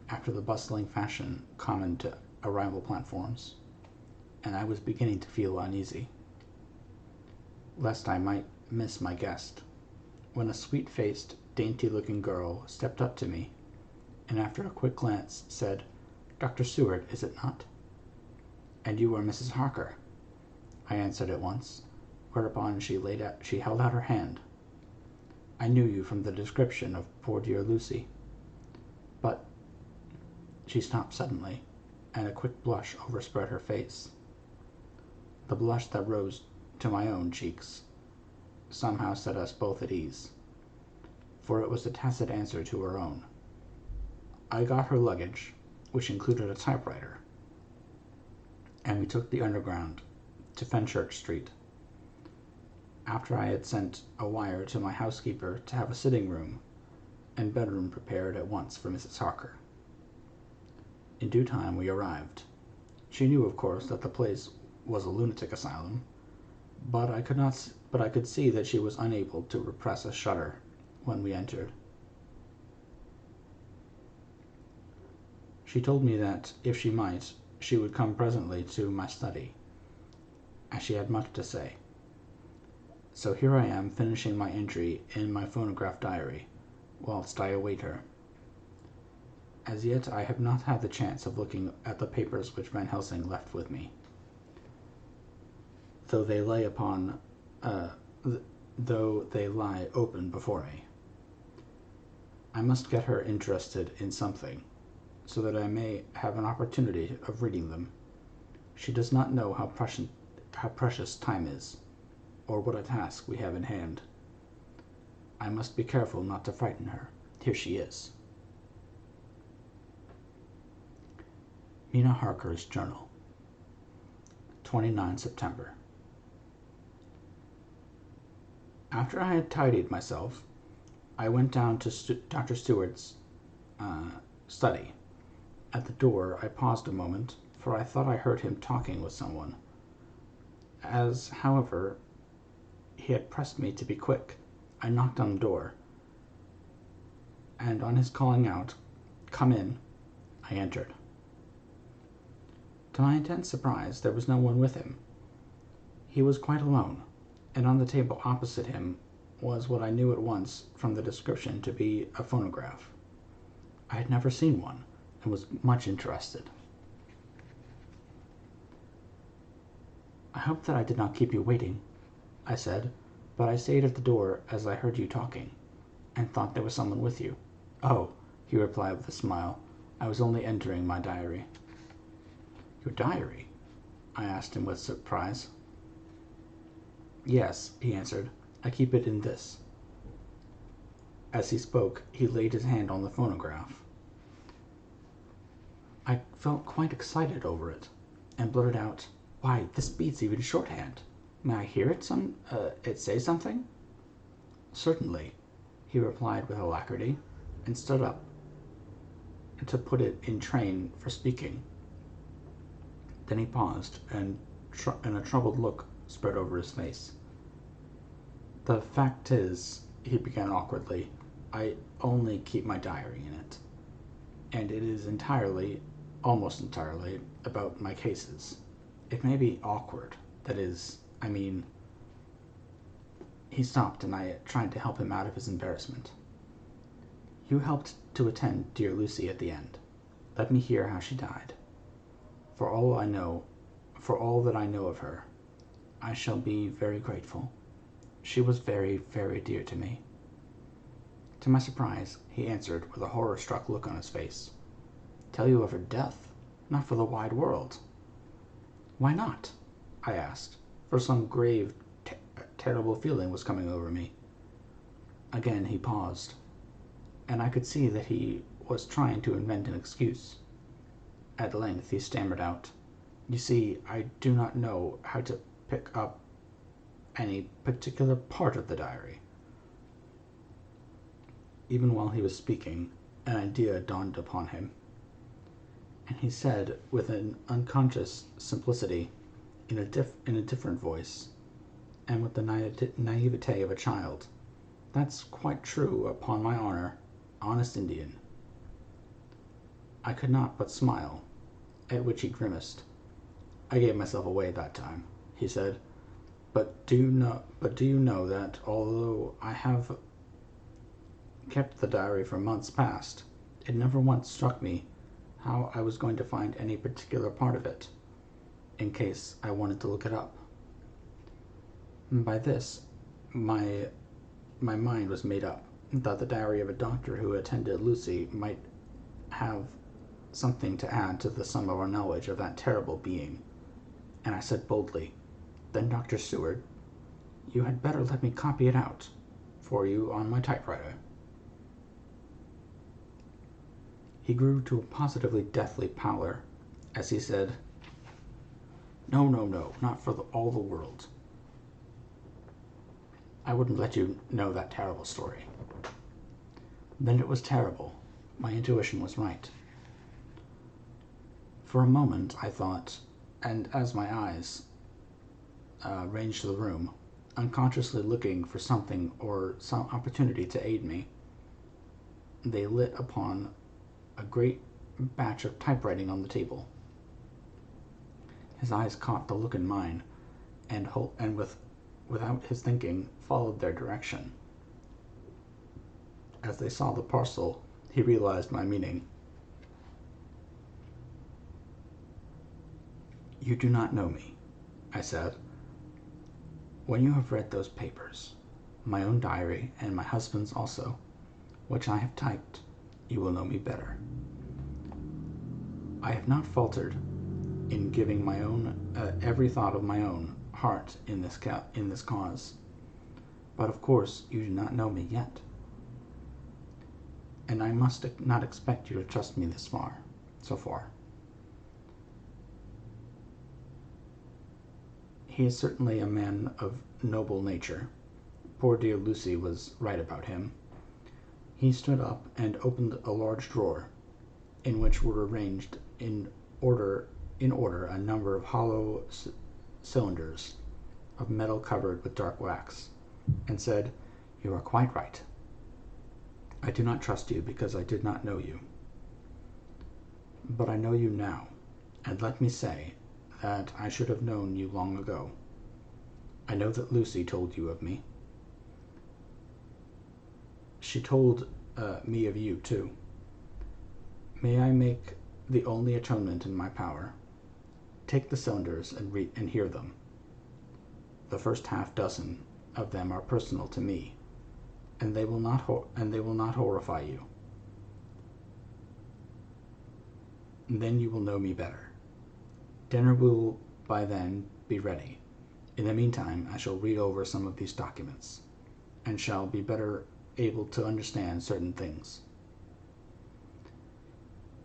after the bustling fashion common to arrival platforms, and I was beginning to feel uneasy, lest I might miss my guest, when a sweet-faced, dainty-looking girl stepped up to me, and after a quick glance said, "Dr. Seward, is it not?" "And you are Mrs. Harker," I answered at once, whereupon she held out her hand. "I knew you from the description of poor dear Lucy. But—" She stopped suddenly, and a quick blush overspread her face. The blush that rose to my own cheeks somehow set us both at ease, for it was a tacit answer to her own. I got her luggage, which included a typewriter, and we took the Underground to Fenchurch Street. After I had sent a wire to my housekeeper to have a sitting room and bedroom prepared at once for Mrs. Harker. In due time we arrived. She knew, of course, that the place was a lunatic asylum, but I could see that she was unable to repress a shudder when we entered. She told me that, if she might, she would come presently to my study, as she had much to say. So here I am finishing my entry in my phonograph diary, whilst I await her. As yet I have not had the chance of looking at the papers which Van Helsing left with me, though they lie open before me. I must get her interested in something, so that I may have an opportunity of reading them. She does not know how precious time is, or what a task we have in hand. I must be careful not to frighten her. Here she is. Mina Harker's Journal, 29 September. After I had tidied myself, I went down to Dr. Seward's study. At the door, I paused a moment, for I thought I heard him talking with someone. As, however, he had pressed me to be quick, I knocked on the door, and on his calling out, "Come in," I entered. To my intense surprise, there was no one with him. He was quite alone, and on the table opposite him was what I knew at once from the description to be a phonograph. I had never seen one, and was much interested. "I hope that I did not keep you waiting," I said, "but I stayed at the door as I heard you talking, and thought there was someone with you." "Oh," he replied with a smile, "I was only entering my diary." "Your diary?" I asked him with surprise. "Yes," he answered, "I keep it in this." As he spoke, he laid his hand on the phonograph. I felt quite excited over it, and blurted out, "Why, this beats even shorthand. May I hear it say something?" "Certainly," he replied with alacrity, and stood up to put it in train for speaking. Then he paused, and a troubled look spread over his face. "The fact is," he began awkwardly, "I only keep my diary in it, and it is almost entirely, about my cases. It may be awkward, that is, I mean—" He stopped, and I tried to help him out of his embarrassment. "You helped to attend dear Lucy at the end. Let me hear how she died. For all that I know of her, I shall be very grateful. She was very, very dear to me." To my surprise, he answered with a horror-struck look on his face, "Tell you of her death? Not for the wide world." "Why not?" I asked, for some grave, terrible feeling was coming over me. Again he paused, and I could see that he was trying to invent an excuse. At length he stammered out, "You see, I do not know how to pick up any particular part of the diary." Even while he was speaking, an idea dawned upon him, and he said, with an unconscious simplicity, in a different voice, and with the naivete of a child. That's quite true, upon my honor, honest Indian. I could not but smile, at which he grimaced. I gave myself away that time, he said. But do you know that although I have kept the diary for months past, it never once struck me how I was going to find any particular part of it, in case I wanted to look it up. By this, my mind was made up that the diary of a doctor who attended Lucy might have something to add to the sum of our knowledge of that terrible being, and I said boldly, "Then, Dr. Seward, you had better let me copy it out for you on my typewriter." He grew to a positively deathly pallor as he said, "No, not for all the world. I wouldn't let you know that terrible story." Then it was terrible. My intuition was right. For a moment I thought, and as my eyes ranged the room, unconsciously looking for something or some opportunity to aid me, they lit upon a great batch of typewriting on the table. His eyes caught the look in mine, and without his thinking, followed their direction. As they saw the parcel, he realized my meaning. "You do not know me," I said. "When you have read those papers, my own diary and my husband's also, which I have typed, you will know me better. I have not faltered in giving my own every thought of my own heart in this cause, but of course you do not know me yet, and I must not expect you to trust me so far. He is certainly a man of noble nature. Poor dear Lucy was right about him." He stood up and opened a large drawer, in which were arranged in order a number of hollow cylinders of metal covered with dark wax, and said, "You are quite right. I do not trust you because I did not know you. But I know you now, and let me say that I should have known you long ago. I know that Lucy told you of me. She told me of you, too. May I make the only atonement in my power? Take the cylinders and hear them. The first half dozen of them are personal to me, and they will not horrify you. Then you will know me better. Dinner will by then be ready. In the meantime, I shall read over some of these documents, and shall be better able to understand certain things."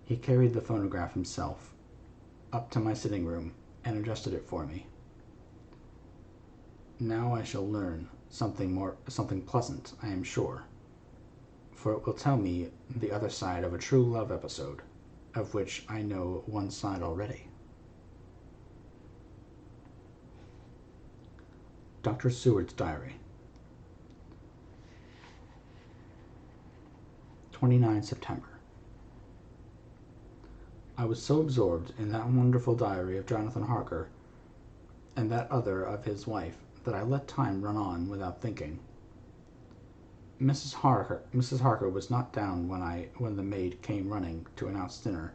He carried the phonograph himself up to my sitting room and adjusted it for me. Now I shall learn something pleasant, I am sure, for it will tell me the other side of a true love episode, of which I know one side already. Dr. Seward's Diary. 29 September. I was so absorbed in that wonderful diary of Jonathan Harker and that other of his wife that I let time run on without thinking. Mrs. Harker was not down when the maid came running to announce dinner,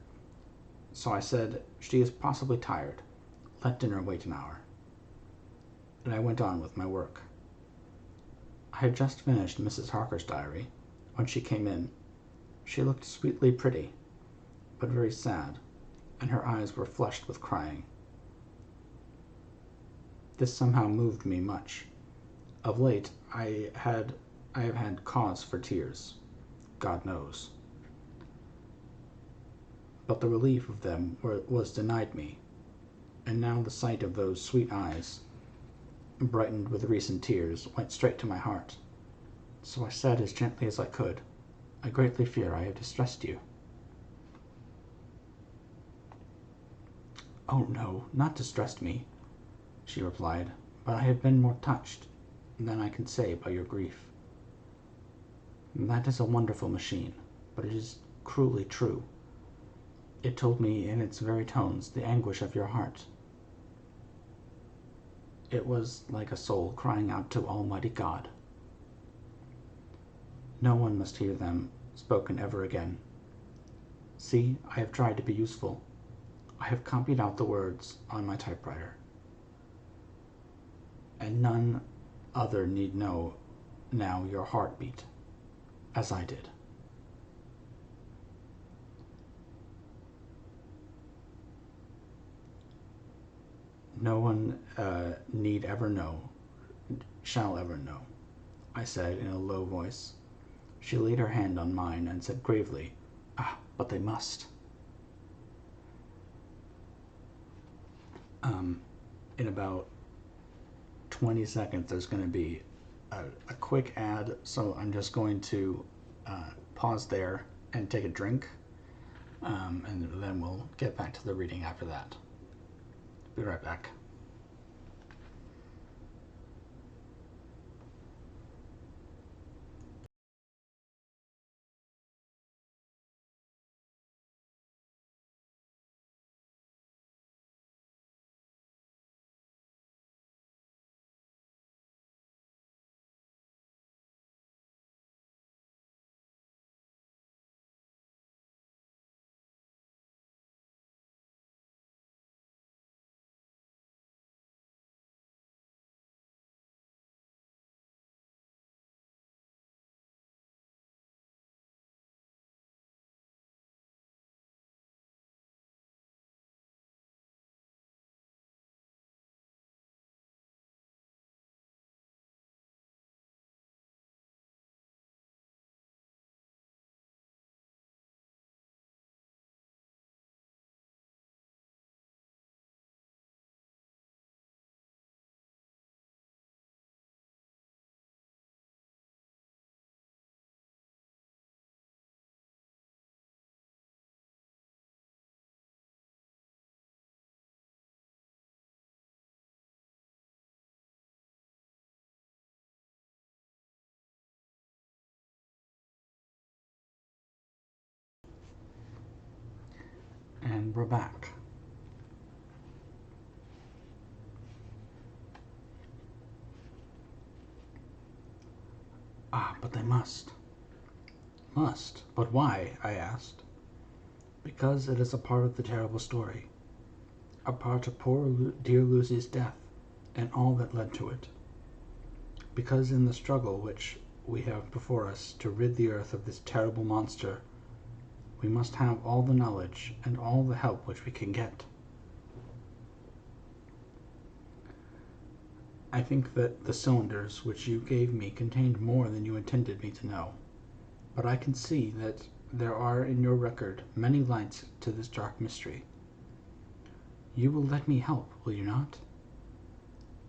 so I said, "She is possibly tired. Let dinner wait an hour." And I went on with my work. I had just finished Mrs. Harker's diary when she came in. She looked sweetly pretty, but very sad, and her eyes were flushed with crying. This somehow moved me much. Of late I have had cause for tears, God knows. But the relief of them was denied me, and now the sight of those sweet eyes, brightened with recent tears, went straight to my heart. So I said as gently as I could, "I greatly fear I have distressed you." "Oh no, not distressed me," she replied, but I have been more touched than I can say by your grief. That is a wonderful machine, but it is cruelly true. It told me in its very tones the anguish of your heart. It was like a soul crying out to Almighty God. No one must hear them spoken ever again. See, I have tried to be useful. I have copied out the words on my typewriter. And none other need know now your heartbeat, as I did. No one need ever know, shall ever know, I said in a low voice. She laid her hand on mine and said gravely, but they must. In about 20 seconds, there's going to be a quick ad, so I'm just going to pause there and take a drink, and then we'll get back to the reading after that. Be right back. And we're back. But they must. Must? But why? I asked. Because it is a part of the terrible story. A part of poor dear Lucy's death, and all that led to it. Because in the struggle which we have before us to rid the earth of this terrible monster, we must have all the knowledge and all the help which we can get. I think that the cylinders which you gave me contained more than you intended me to know, but I can see that there are in your record many lights to this dark mystery. You will let me help, will you not?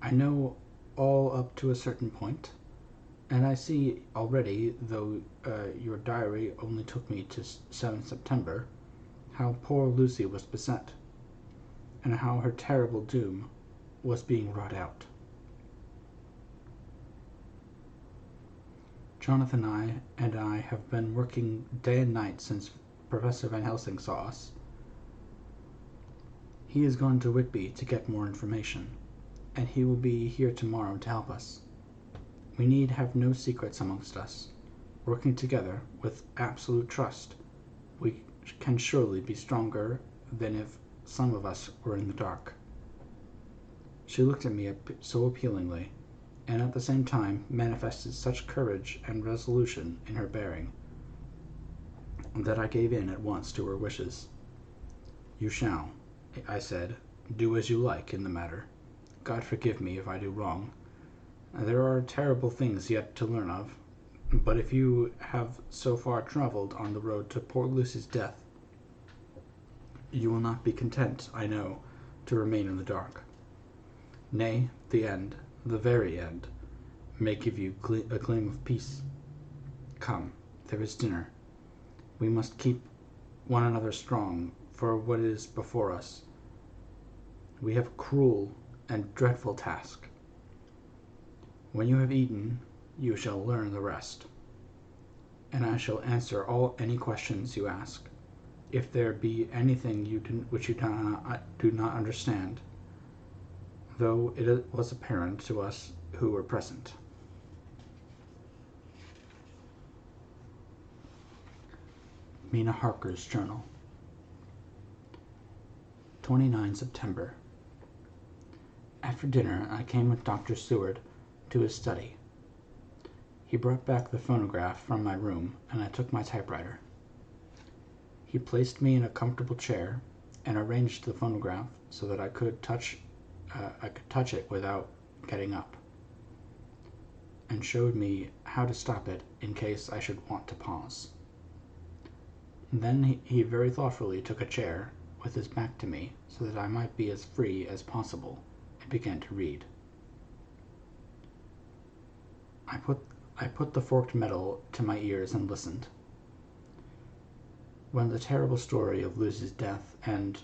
I know all up to a certain point, and I see already, though your diary only took me to 7 September, how poor Lucy was beset, and how her terrible doom was being wrought out. Jonathan and I have been working day and night since Professor Van Helsing saw us. He has gone to Whitby to get more information, and he will be here tomorrow to help us. We need have no secrets amongst us. Working together with absolute trust, we can surely be stronger than if some of us were in the dark. She looked at me so appealingly, and at the same time manifested such courage and resolution in her bearing, that I gave in at once to her wishes. You shall, I said, do as you like in the matter. God forgive me if I do wrong. There are terrible things yet to learn of, but if you have so far travelled on the road to poor Lucy's death, you will not be content, I know, to remain in the dark. Nay, the end, the very end, may give you a gleam of peace. Come, there is dinner. We must keep one another strong for what is before us. We have a cruel and dreadful task. When you have eaten, you shall learn the rest, and I shall answer any questions you ask. If there be anything which you do not understand, though it was apparent to us who were present. Mina Harker's Journal. 29 September. After dinner, I came with Dr. Seward to his study. He brought back the phonograph from my room, and I took my typewriter. He placed me in a comfortable chair and arranged the phonograph so that I could touch it without getting up, and showed me how to stop it in case I should want to pause. Then he very thoughtfully took a chair with his back to me so that I might be as free as possible, and began to read. I put the forked metal to my ears and listened. When the terrible story of Lucy's death and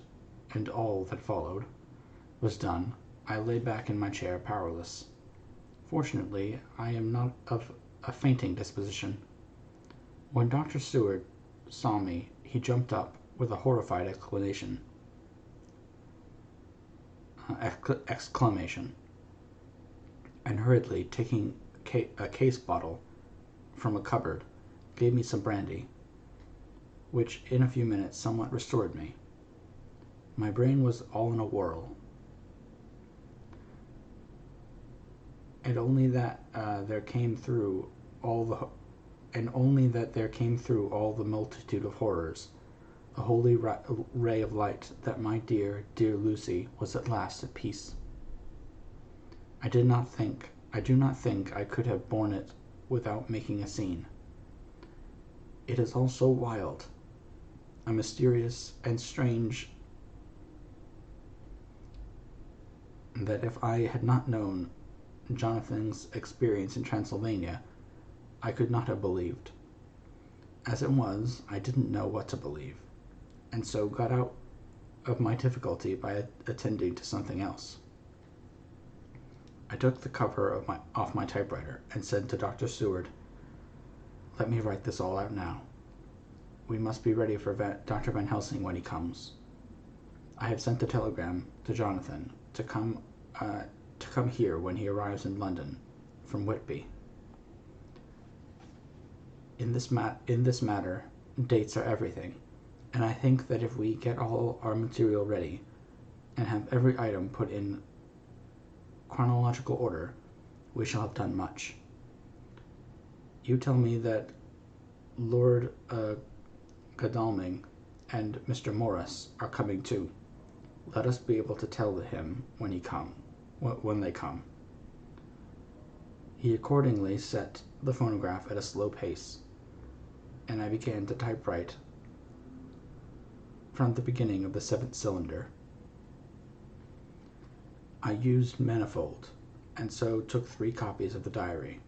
all that followed was done, I lay back in my chair powerless. Fortunately, I am not of a fainting disposition. When Dr. Seward saw me, he jumped up with a horrified exclamation, and hurriedly taking a case bottle from a cupboard, gave me some brandy, which in a few minutes somewhat restored me. My brain was all in a whirl, and only that there came through all the multitude of horrors, a holy ray of light that my dear, dear Lucy was at last at peace. I do not think I could have borne it without making a scene. It is all so wild, a mysterious and strange, that if I had not known Jonathan's experience in Transylvania, I could not have believed. As it was, I didn't know what to believe, and so got out of my difficulty by attending to something else. I took the cover off my typewriter and said to Dr. Seward, "Let me write this all out now. We must be ready for Dr. Van Helsing when he comes. I have sent a telegram to Jonathan to come here when he arrives in London from Whitby. In this matter, dates are everything, and I think that if we get all our material ready and have every item put in chronological order, we shall have done much. You tell me that Lord Godalming and Mr. Morris are coming too. Let us be able to tell him when they come." He accordingly set the phonograph at a slow pace, and I began to typewrite from the beginning of the 7th cylinder. I used manifold, and so took 3 copies of the diary,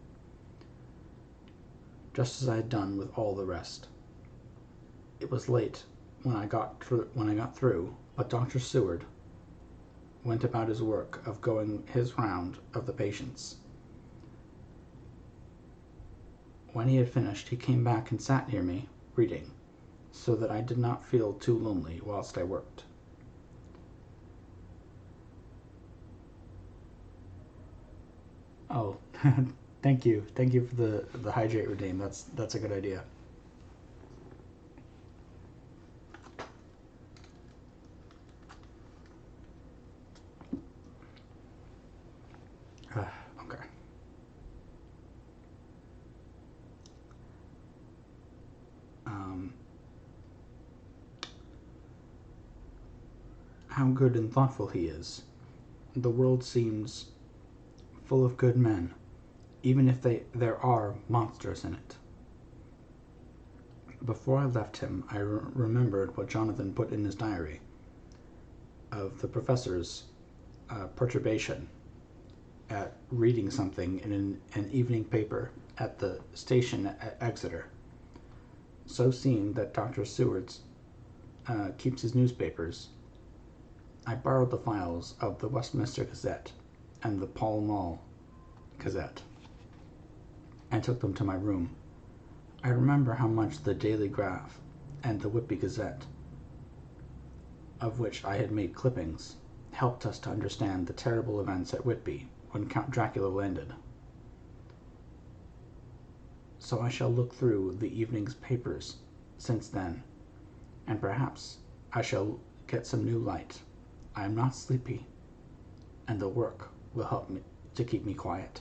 just as I had done with all the rest. It was late when I got through, but Dr. Seward went about his work of going his round of the patients. When he had finished, he came back and sat near me, reading, so that I did not feel too lonely whilst I worked. Oh, thank you for the hydrate redeem. That's a good idea. Okay. How good and thoughtful he is. The world seems full of good men, even if there are monsters in it. Before I left him, I remembered what Jonathan put in his diary of the professor's perturbation at reading something in an evening paper at the station at Exeter. So seeing that Dr. Seward keeps his newspapers, I borrowed the files of the Westminster Gazette and the Pall Mall Gazette. and took them to my room. I remember how much the Daily Graph and the Whitby Gazette, of which I had made clippings, helped us to understand the terrible events at Whitby when Count Dracula landed. So I shall look through the evening's papers since then, and perhaps I shall get some new light. I am not sleepy, and the work will help me to keep me quiet.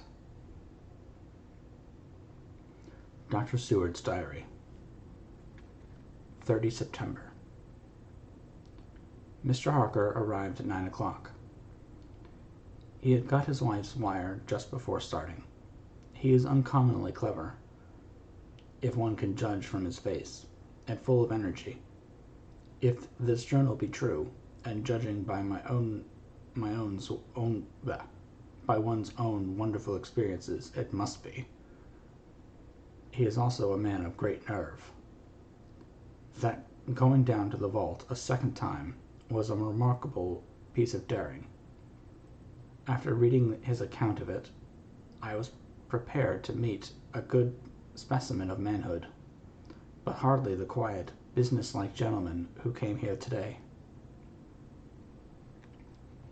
Dr. Seward's Diary, 30 September. Mr. Harker arrived at 9 o'clock. He had got his wife's wire just before starting. He is uncommonly clever, if one can judge from his face, and full of energy. If this journal be true, and judging by by one's own wonderful experiences, it must be. He is also a man of great nerve. That going down to the vault a second time was a remarkable piece of daring. After reading his account of it, I was prepared to meet a good specimen of manhood, but hardly the quiet, businesslike gentleman who came here today.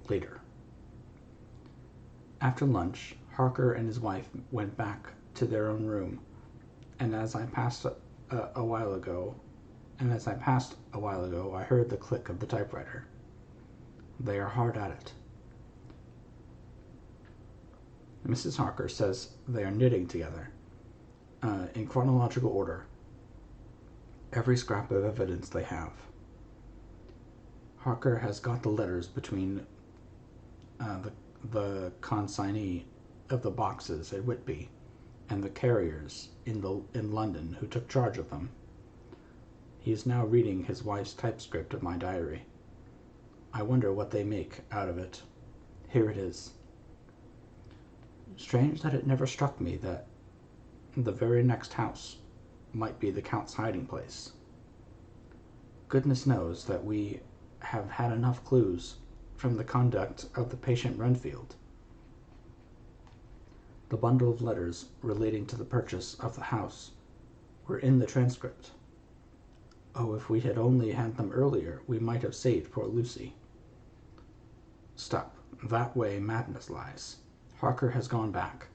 Later. After lunch, Harker and his wife went back to their own room, and as I passed a while ago, I heard the click of the typewriter. They are hard at it. Mrs. Harker says they are knitting together, in chronological order, every scrap of evidence they have. Harker has got the letters between the consignee of the boxes at Whitby and the carriers in London who took charge of them. He is now reading his wife's typescript of my diary. I wonder what they make out of it. Here it is. Strange that it never struck me that the very next house might be the Count's hiding place. Goodness knows that we have had enough clues from the conduct of the patient Renfield. The bundle of letters relating to the purchase of the house were in the transcript. Oh, if we had only had them earlier, we might have saved poor Lucy. Stop. That way madness lies. Harker has gone back,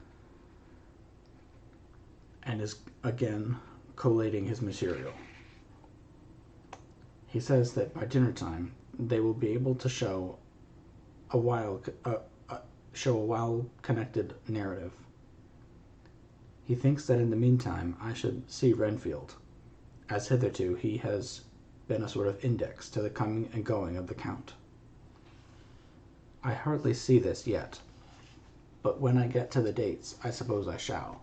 and is again collating his material. He says that by dinner time they will be able to show a well-connected narrative. He thinks that in the meantime I should see Renfield, as hitherto he has been a sort of index to the coming and going of the Count. I hardly see this yet, but when I get to the dates, I suppose I shall.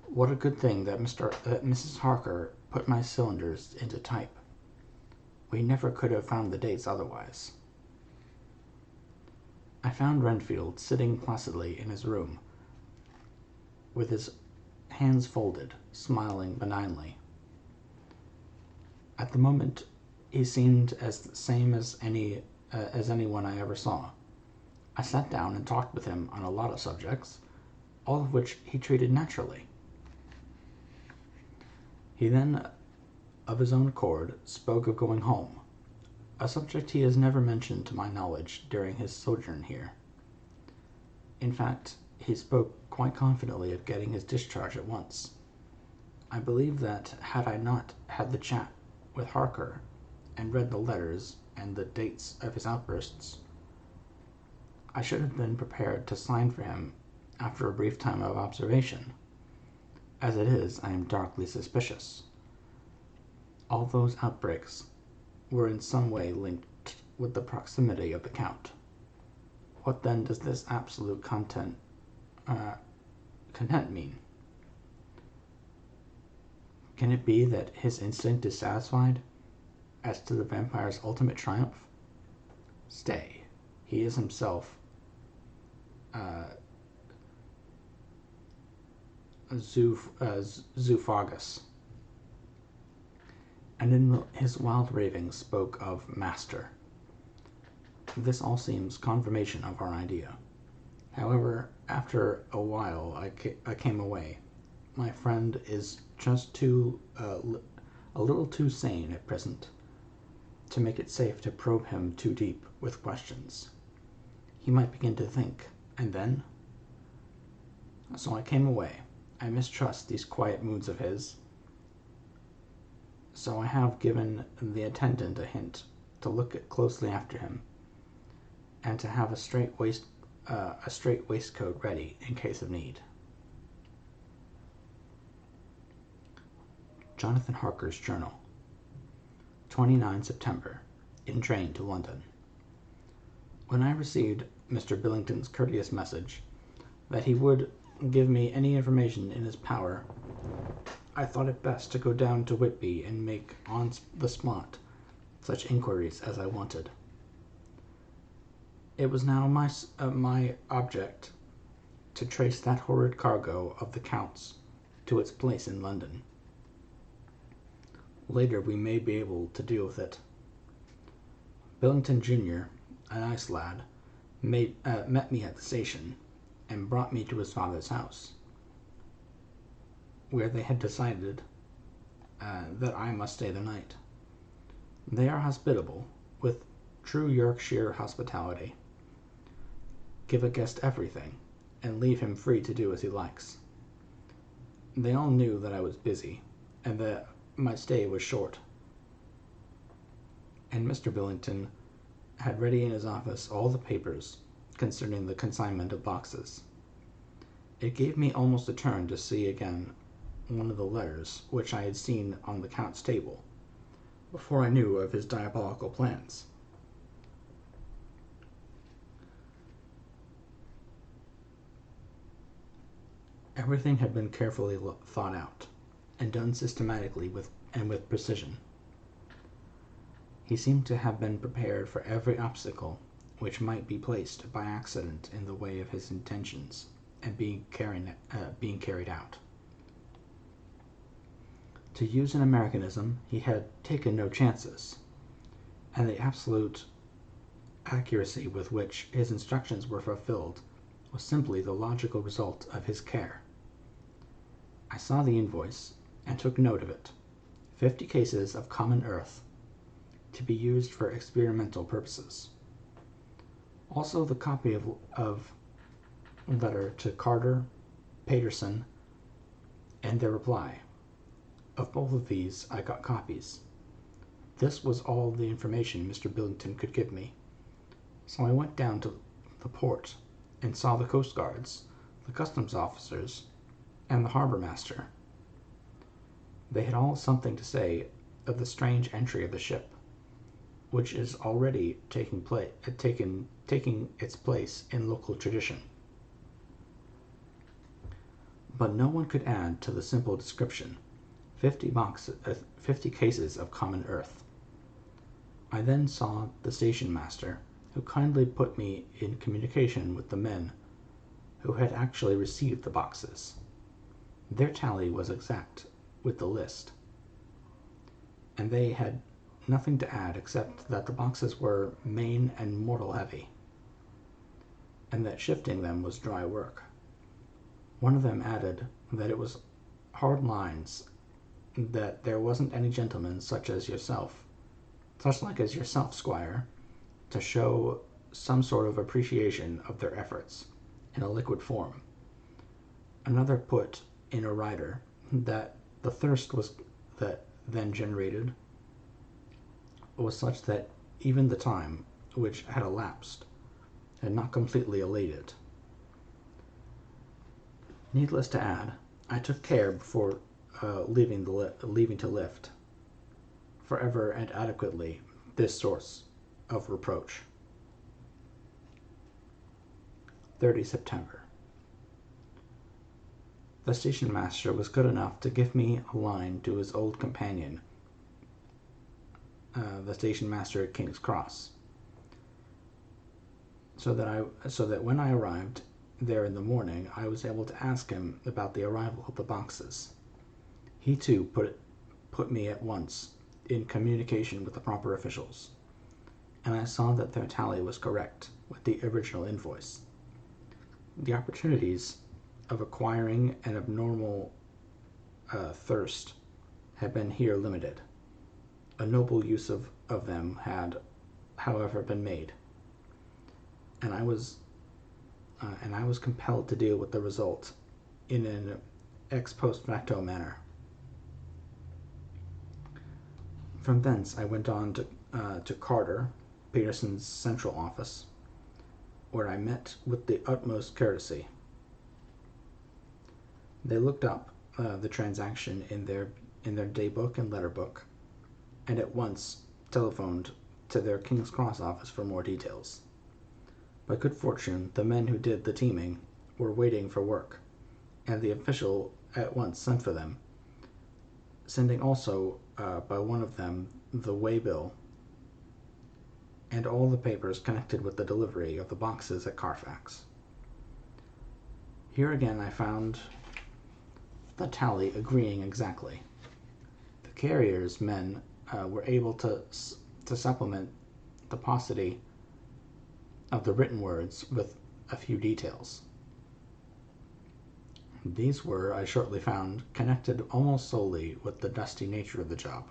What a good thing that Mrs. Harker put my cylinders into type. We never could have found the dates otherwise. I found Renfield sitting placidly in his room, with his hands folded, smiling benignly. At the moment, he seemed as the same as anyone I ever saw. I sat down and talked with him on a lot of subjects, all of which he treated naturally. He then, of his own accord, spoke of going home, a subject he has never mentioned to my knowledge during his sojourn here. In fact, he spoke quite confidently of getting his discharge at once. I believe that had I not had the chat with Harker and read the letters and the dates of his outbursts, I should have been prepared to sign for him after a brief time of observation. As it is, I am darkly suspicious. All those outbreaks were in some way linked with the proximity of the Count. What then does this absolute content mean? Can it be that his instinct is satisfied as to the vampire's ultimate triumph? Stay, he is himself Zoophagous, and in his wild ravings spoke of master. This all seems confirmation of our idea. However, After a while, I came away. My friend is just a little too sane at present to make it safe to probe him too deep with questions. He might begin to think, and then? So I came away. I mistrust these quiet moods of his. So I have given the attendant a hint to look closely after him, and to have a straight waistcoat ready in case of need. Jonathan Harker's Journal, 29 September, in train to London. When I received Mr. Billington's courteous message that he would give me any information in his power, I thought it best to go down to Whitby and make on the spot such inquiries as I wanted. It was now my object to trace that horrid cargo of the Count's to its place in London. Later we may be able to deal with it. Billington Jr., a nice lad, met me at the station and brought me to his father's house, where they had decided that I must stay the night. They are hospitable, with true Yorkshire hospitality. Give a guest everything, and leave him free to do as he likes. They all knew that I was busy, and that my stay was short. And Mr. Billington had ready in his office all the papers concerning the consignment of boxes. It gave me almost a turn to see again one of the letters which I had seen on the Count's table, before I knew of his diabolical plans. Everything had been carefully thought out, and done systematically with precision. He seemed to have been prepared for every obstacle which might be placed by accident in the way of his intentions and being carried out. To use an Americanism, he had taken no chances, and the absolute accuracy with which his instructions were fulfilled was simply the logical result of his care. I saw the invoice and took note of it. 50 cases of common earth, to be used for experimental purposes. Also the copy of letter to Carter, Paterson, and their reply. Of both of these I got copies. This was all the information Mr. Billington could give me. So I went down to the port and saw the coast guards, the customs officers, and the harbor master. They had all something to say of the strange entry of the ship, which is already taking its place in local tradition. But no one could add to the simple description, 50 cases of common earth. I then saw the station master, who kindly put me in communication with the men who had actually received the boxes. Their tally was exact with the list, and they had nothing to add except that the boxes were main and mortal heavy, and that shifting them was dry work. One of them added that it was hard lines, that there wasn't any gentleman such like as yourself, Squire, to show some sort of appreciation of their efforts in a liquid form. Another put in a rider that the thirst that then generated was such that even the time which had elapsed had not completely allayed it. Needless to add, I took care before leaving to lift forever and adequately this source of reproach. 30 September. The station master was good enough to give me a line to his old companion, the station master at King's Cross, so that when I arrived there in the morning, I was able to ask him about the arrival of the boxes. He too put me at once in communication with the proper officials, and I saw that their tally was correct with the original invoice. The opportunities of acquiring an abnormal thirst had been here limited. A noble use of them had, however, been made, and I was compelled to deal with the result in an ex post facto manner. From thence I went on to Carter, Peterson's central office, where I met with the utmost courtesy. They looked up the transaction in their daybook and letterbook, and at once telephoned to their King's Cross office for more details. By good fortune, the men who did the teaming were waiting for work, and the official at once sent for them, sending also by one of them the waybill and all the papers connected with the delivery of the boxes at Carfax. Here again I found the tally agreeing exactly. The carrier's men were able to supplement the paucity of the written words with a few details. These were, I shortly found, connected almost solely with the dusty nature of the job,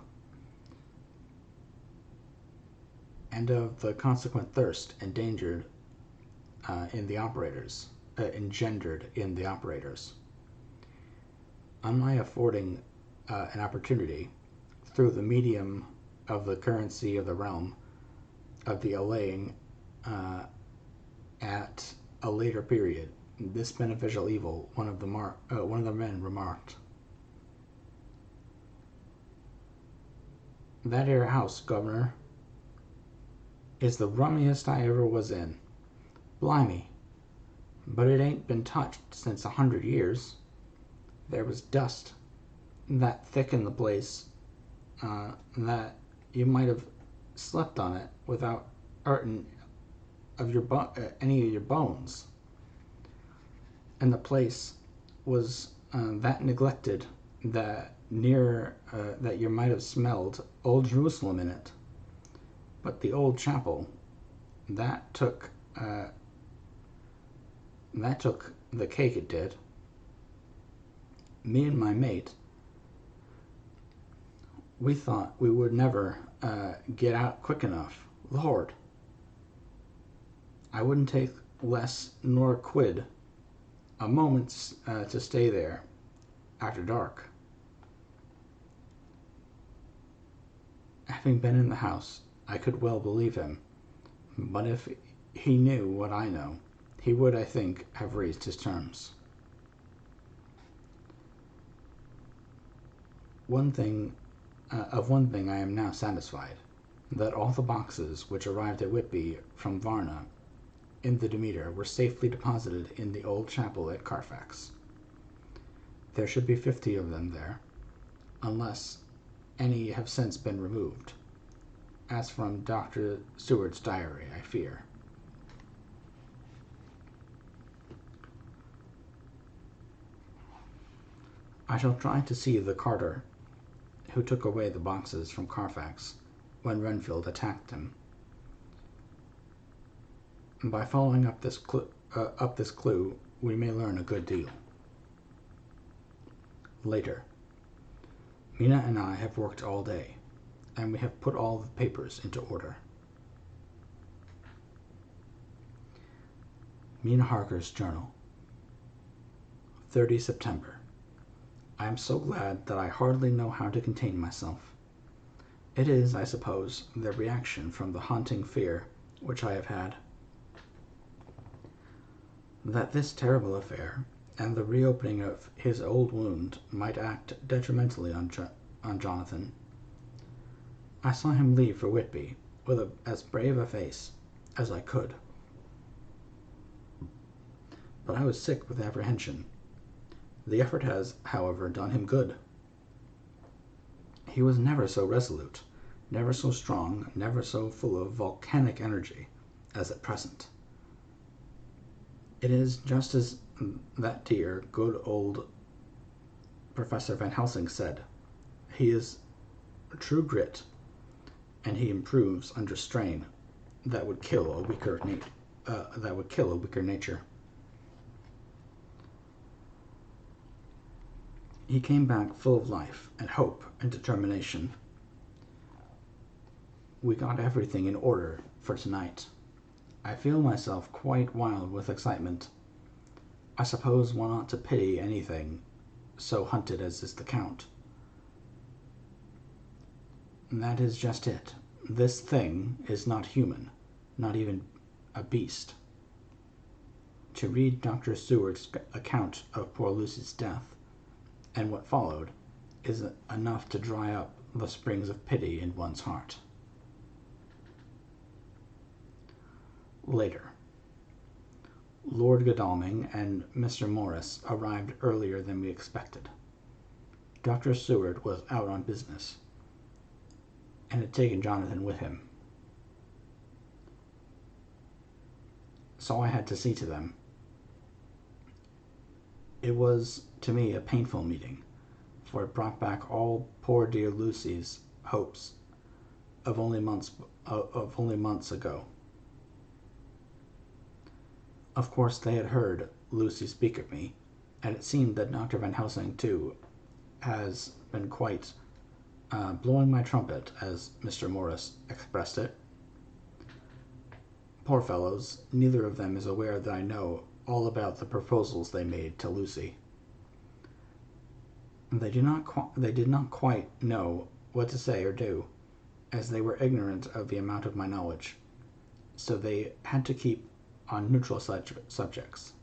and of the consequent thirst engendered in the operators. On my affording an opportunity, through the medium of the currency of the realm, of the allaying at a later period this beneficial evil, one of the men remarked, "That 'ere house, governor, is the rummiest I ever was in. Blimey, but it ain't been touched since 100 years. There was dust that thick in the place that you might have slept on it without hurting of any of your bones. And the place was that neglected that that you might have smelled old Jerusalem in it. But the old chapel, that took the cake, it did. Me and my mate, we thought we would never get out quick enough. Lord, I wouldn't take less nor a quid a moment to stay there after dark." Having been in the house, I could well believe him, but if he knew what I know, he would, I think, have raised his terms. Of one thing I am now satisfied, that all the boxes which arrived at Whitby from Varna in the Demeter were safely deposited in the old chapel at Carfax. There should be 50 of them there, unless any have since been removed, as from Dr. Seward's diary, I fear. I shall try to see the carter who took away the boxes from Carfax when Renfield attacked him. By following up this clue, we may learn a good deal. Later. Mina and I have worked all day, and we have put all the papers into order. Mina Harker's journal. 30 September. I am so glad that I hardly know how to contain myself. It is, I suppose, the reaction from the haunting fear which I have had, that this terrible affair and the reopening of his old wound might act detrimentally on Jonathan. I saw him leave for Whitby with as brave a face as I could, but I was sick with apprehension. The effort has, however, done him good. He was never so resolute, never so strong, never so full of volcanic energy as at present. It is just as that dear, good old Professor Van Helsing said. He is true grit, and he improves under strain that would kill a weaker nature. He came back full of life and hope and determination. We got everything in order for tonight. I feel myself quite wild with excitement. I suppose one ought to pity anything so hunted as is the Count. And that is just it. This thing is not human, not even a beast. To read Dr. Seward's account of poor Lucy's death, and what followed, is enough to dry up the springs of pity in one's heart. Later. Lord Godalming and Mr. Morris arrived earlier than we expected. Dr. Seward was out on business, and had taken Jonathan with him. So I had to see to them. It was, to me, a painful meeting, for it brought back all poor dear Lucy's hopes of only months ago. Of course, they had heard Lucy speak of me, and it seemed that Dr. Van Helsing, too, has been quite blowing my trumpet, as Mr. Morris expressed it. Poor fellows, neither of them is aware that I know all about the proposals they made to Lucy. They did not quite know what to say or do, as they were ignorant of the amount of my knowledge, so they had to keep on neutral subjects.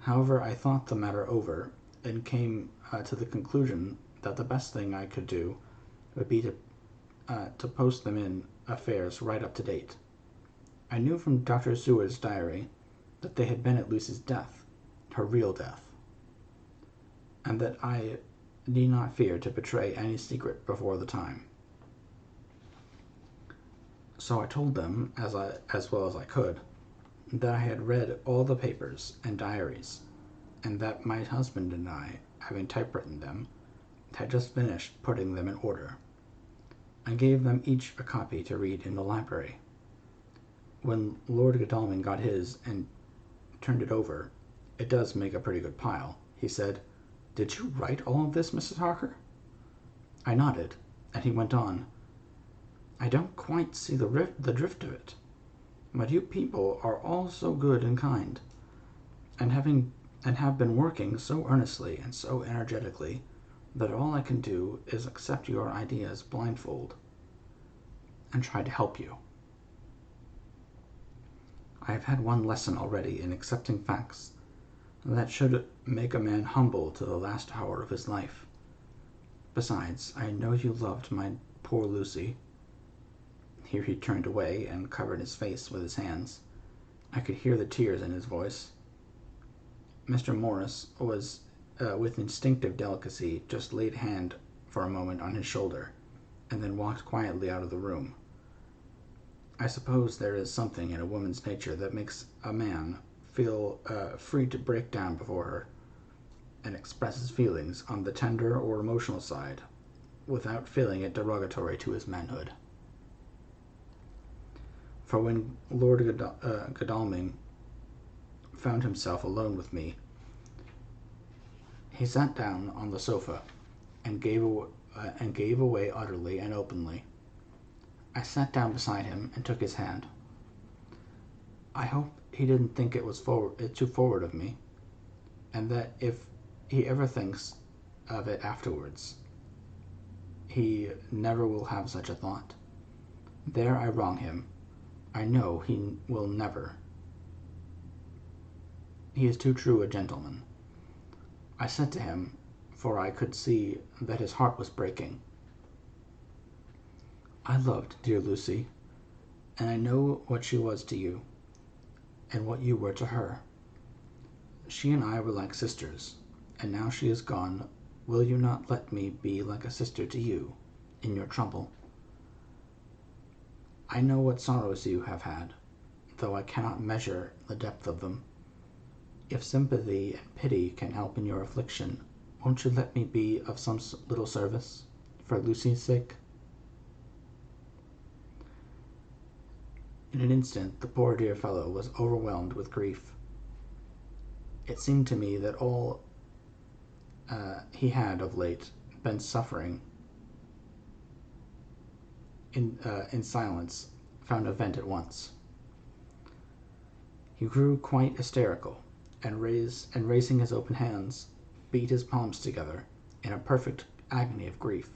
However, I thought the matter over, and came to the conclusion that the best thing I could do would be to post them in affairs right up to date. I knew from Dr. Seward's diary that they had been at Lucy's death, her real death, and that I need not fear to betray any secret before the time. So I told them, as well as I could, that I had read all the papers and diaries, and that my husband and I, having typewritten them, had just finished putting them in order. I gave them each a copy to read in the library. When Lord Godalming got his and turned it over, "It does make a pretty good pile," he said. "Did you write all of this, Mrs. Harker?" I nodded, and he went on. "I don't quite see the drift of it, but you people are all so good and kind, and have been working so earnestly and so energetically, that all I can do is accept your ideas blindfold and try to help you. I have had one lesson already in accepting facts that should make a man humble to the last hour of his life. Besides, I know you loved my poor Lucy." Here he turned away and covered his face with his hands. I could hear the tears in his voice. Mr. Morris was, with instinctive delicacy, just laid hand for a moment on his shoulder, and then walked quietly out of the room. I suppose there is something in a woman's nature that makes a man feel free to break down before her, and express his feelings on the tender or emotional side, without feeling it derogatory to his manhood. For when Lord Godalming found himself alone with me, he sat down on the sofa and gave away utterly and openly. I sat down beside him and took his hand. I hope he didn't think it was too forward of me, and that if he ever thinks of it afterwards, he never will have such a thought. There I wrong him. I know he will never. He is too true a gentleman. I said to him, for I could see that his heart was breaking, "I loved dear Lucy, and I know what she was to you, and what you were to her. She and I were like sisters, and now she is gone, will you not let me be like a sister to you in your trouble? I know what sorrows you have had, though I cannot measure the depth of them. If sympathy and pity can help in your affliction, won't you let me be of some little service, for Lucy's sake?" In an instant the poor dear fellow was overwhelmed with grief. It seemed to me that all he had, of late, been suffering in silence, found a vent at once. He grew quite hysterical, and raising his open hands, beat his palms together in a perfect agony of grief.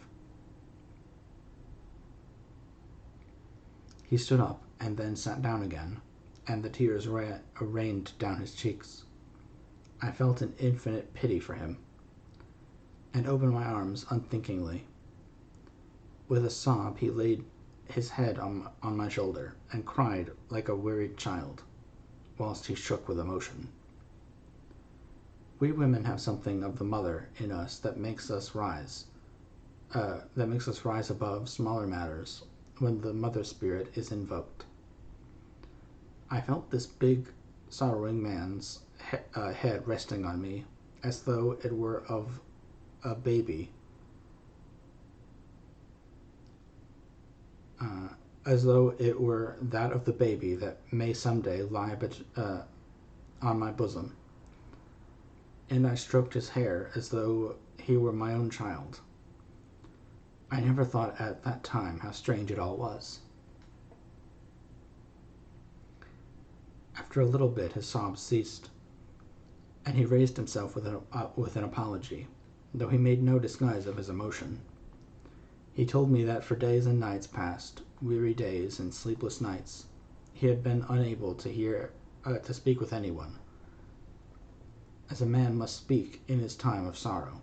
He stood up and then sat down again, and the tears rained down his cheeks. I felt an infinite pity for him, and opened my arms unthinkingly. With a sob he laid his head on my shoulder and cried like a wearied child, whilst he shook with emotion. We women have something of the mother in us that makes us rise above smaller matters when the mother spirit is invoked. I felt this big, sorrowing man's head resting on me, as though it were of a baby, as though it were that of the baby that may someday lie on my bosom, and I stroked his hair as though he were my own child. I never thought at that time how strange it all was. After a little bit his sobs ceased, and he raised himself with an apology, though he made no disguise of his emotion. He told me that for days and nights past, weary days and sleepless nights, he had been unable to speak with anyone, as a man must speak in his time of sorrow.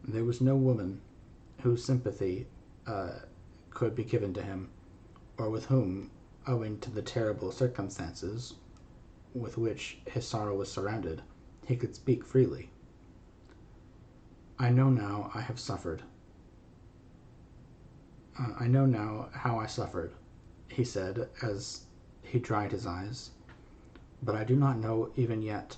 There was no woman whose sympathy could be given to him, or with whom, owing to the terrible circumstances with which his sorrow was surrounded, he could speak freely. I know now I have suffered. I know now how I suffered, he said as he dried his eyes, but I do not know even yet,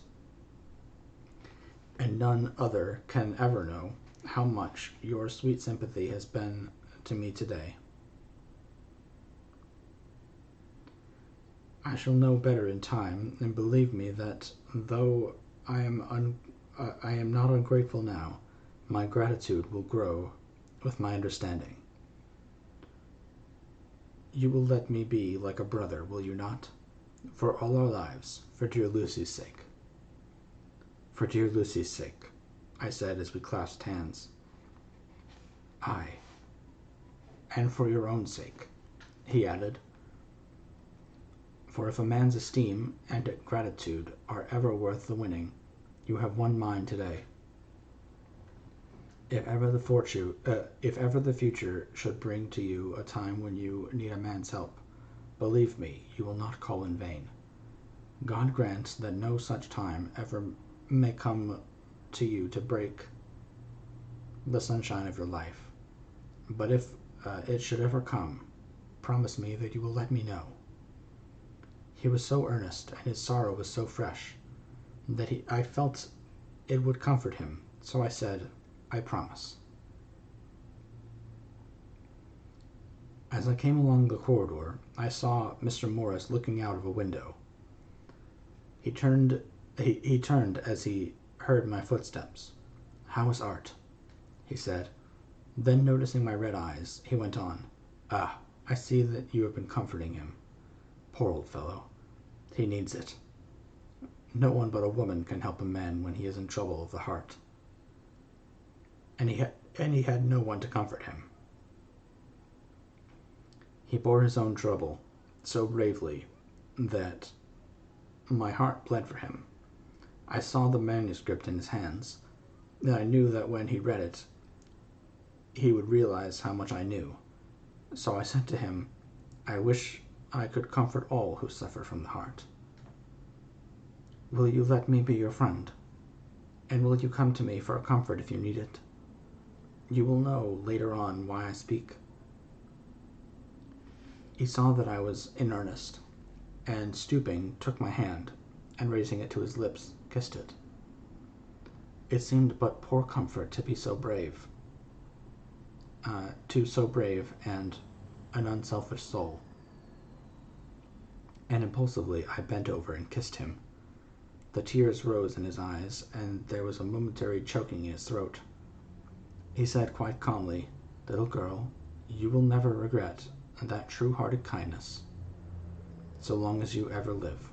and none other can ever know, how much your sweet sympathy has been to me today. I shall know better in time, and believe me that though I am not ungrateful now, my gratitude will grow with my understanding. You will let me be like a brother, will you not? For all our lives, for dear Lucy's sake. For dear Lucy's sake, I said as we clasped hands. Aye, and for your own sake, he added. For if a man's esteem and gratitude are ever worth the winning, you have won mine today. If ever the future should bring to you a time when you need a man's help, believe me, you will not call in vain. God grant that no such time ever may come to you to break the sunshine of your life. But if it should ever come, promise me that you will let me know. He was so earnest, and his sorrow was so fresh, that I felt it would comfort him, so I said, I promise. As I came along the corridor, I saw Mr. Morris looking out of a window. He turned as he heard my footsteps. How is Art? He said. Then, noticing my red eyes, he went on. Ah, I see that you have been comforting him. Poor old fellow. He needs it. No one but a woman can help a man when he is in trouble of the heart. And he had no one to comfort him. He bore his own trouble so bravely that my heart bled for him. I saw the manuscript in his hands, and I knew that when he read it, he would realize how much I knew. So I said to him, I wish I could comfort all who suffer from the heart. Will you let me be your friend? And will you come to me for a comfort if you need it? You will know later on why I speak. He saw that I was in earnest, and stooping, took my hand, and raising it to his lips, kissed it. It seemed but poor comfort to be so brave, to so brave and an unselfish soul. And impulsively I bent over and kissed him, The tears rose in his eyes, and there was a momentary choking in his throat. He said quite calmly, "Little girl, you will never regret that true-hearted kindness, so long as you ever live."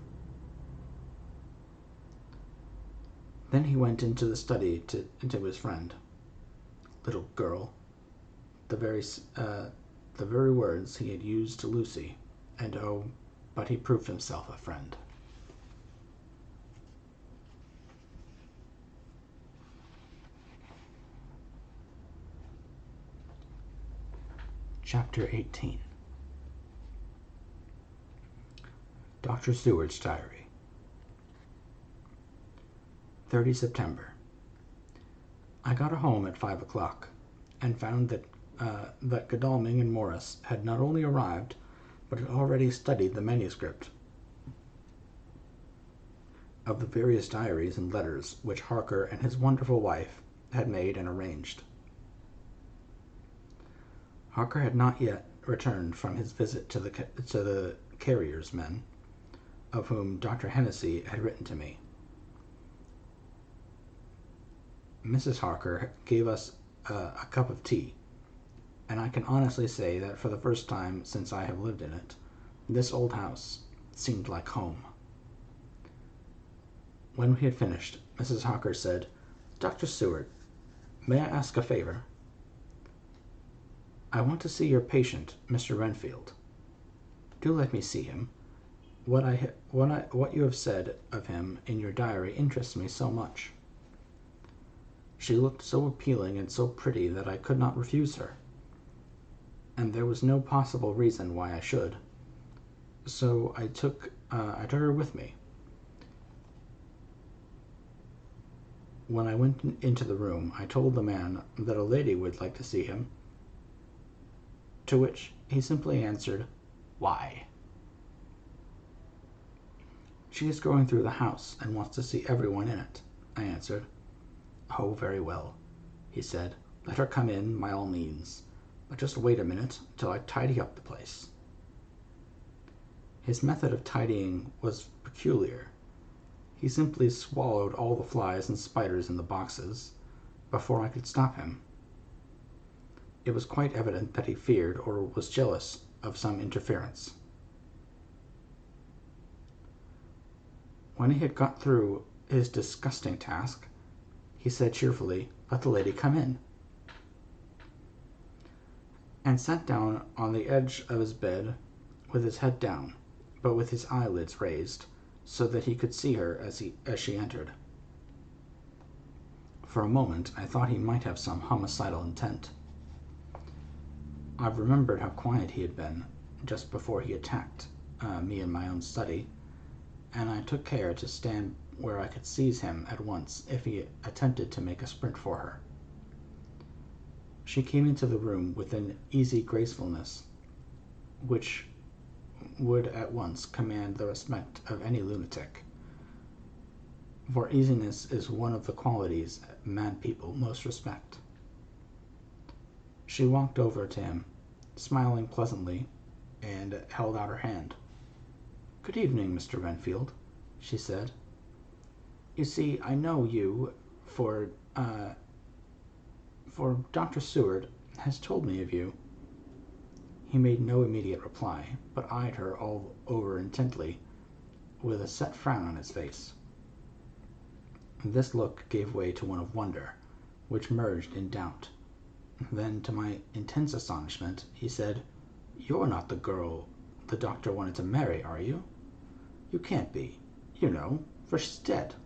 Then he went into the study to his friend. Little girl, the very words he had used to Lucy, and oh, but he proved himself a friend. Chapter 18. Dr. Seward's Diary. 30 September. I got home at 5 o'clock, and found that Godalming and Morris had not only arrived, but had already studied the manuscript of the various diaries and letters which Harker and his wonderful wife had made and arranged. Harker had not yet returned from his visit to the carrier's men, of whom Dr. Hennessy had written to me. Mrs. Harker gave us a cup of tea, and I can honestly say that for the first time since I have lived in it, this old house seemed like home. When we had finished, Mrs. Harker said, "Dr. Seward, may I ask a favor? I want to see your patient, Mr. Renfield. Do let me see him. What you have said of him in your diary interests me so much." She looked so appealing and so pretty that I could not refuse her, and there was no possible reason why I should. So I took her with me. When I went into the room, I told the man that a lady would like to see him, to which he simply answered, "Why?" "She is going through the house and wants to see everyone in it," I answered. "Oh, very well," he said. "Let her come in, by all means. But just wait a minute till I tidy up the place." His method of tidying was peculiar. He simply swallowed all the flies and spiders in the boxes before I could stop him. It was quite evident that he feared or was jealous of some interference. When he had got through his disgusting task, he said cheerfully, "Let the lady come in," and sat down on the edge of his bed with his head down, but with his eyelids raised, so that he could see her as she entered. For a moment I thought he might have some homicidal intent. I remembered how quiet he had been just before he attacked me in my own study, and I took care to stand where I could seize him at once if he attempted to make a sprint for her. She came into the room with an easy gracefulness which would at once command the respect of any lunatic, for easiness is one of the qualities mad people most respect. She walked over to him, smiling pleasantly, and held out her hand. "Good evening, Mr. Renfield," she said. "You see, I know you, for Dr. Seward has told me of you." He made no immediate reply, but eyed her all over intently, with a set frown on his face. This look gave way to one of wonder, which merged in doubt. Then, to my intense astonishment, he said, "You're not the girl the doctor wanted to marry, are you? You can't be, you know, for she's dead."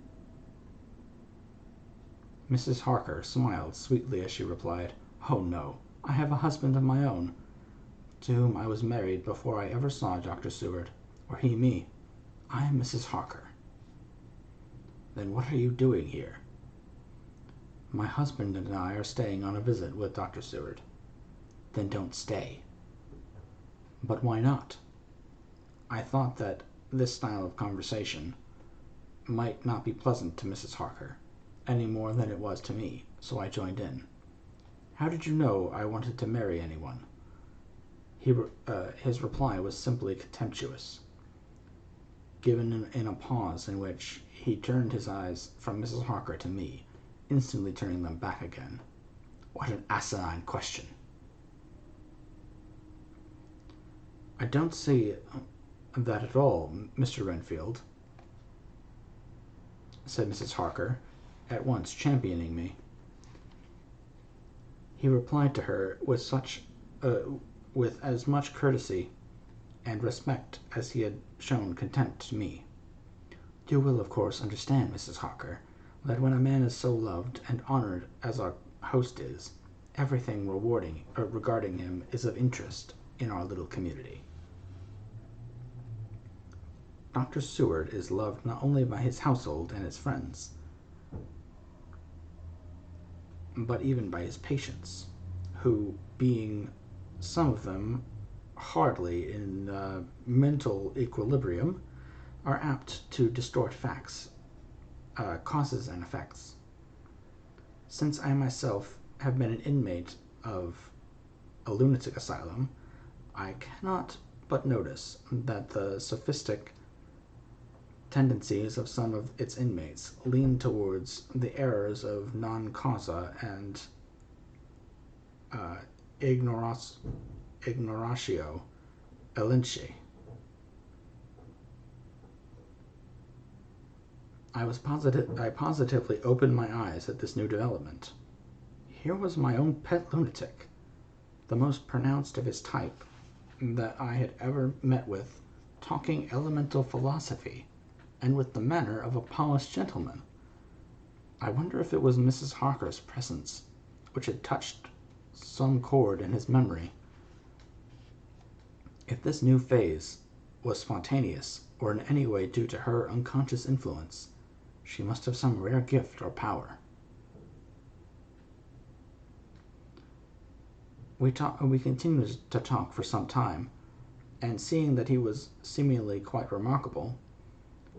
Mrs. Harker smiled sweetly as she replied, "Oh, no, I have a husband of my own, to whom I was married before I ever saw Dr. Seward, or he me. I am Mrs. Harker." "Then what are you doing here?" "My husband and I are staying on a visit with Dr. Seward." "Then don't stay." "But why not?" I thought that this style of conversation might not be pleasant to Mrs. Harker, any more than it was to me, so I joined in. "How did you know I wanted to marry anyone?" His reply was simply contemptuous, given in a pause in which He turned his eyes from Mrs. Harker to me, instantly turning them back again. What an asinine question. I don't see that at all, Mr. Renfield, said Mrs. Harker, at once championing me. He replied to her with as much courtesy and respect as he had shown contempt to me. You will, of course, understand, Mrs. Harker, that when a man is so loved and honored as our host is, everything regarding him is of interest in our little community. Dr. Seward is loved not only by his household and his friends, but even by his patients, who, being some of them hardly in mental equilibrium, are apt to distort facts, causes and effects. Since I myself have been an inmate of a lunatic asylum, I cannot but notice that the sophistic tendencies of some of its inmates lean towards the errors of non causa and ignoratio elenchi. I positively opened my eyes at this new development. Here was my own pet lunatic, the most pronounced of his type that I had ever met with, talking elemental philosophy, and with the manner of a polished gentleman. I wonder if it was Mrs. Harker's presence which had touched some chord in his memory. If this new phase was spontaneous or in any way due to her unconscious influence, she must have some rare gift or power. We continued to talk for some time, and seeing that he was seemingly quite remarkable,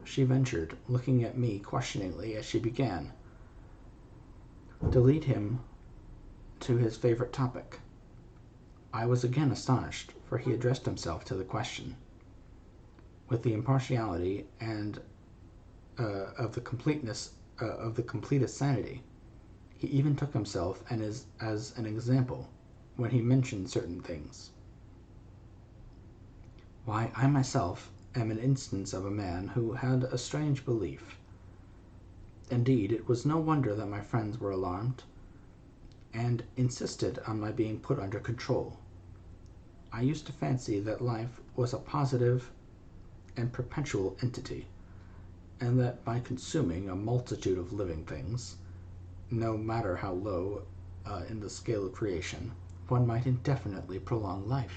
she ventured, looking at me questioningly as she began, to lead him to his favorite topic. I was again astonished, for he addressed himself to the question with the impartiality and of the completest sanity. He even took himself as an example when he mentioned certain things. Why, I myself am an instance of a man who had a strange belief. Indeed, it was no wonder that my friends were alarmed, and insisted on my being put under control. I used to fancy that life was a positive and perpetual entity, and that by consuming a multitude of living things, no matter how low in the scale of creation, one might indefinitely prolong life.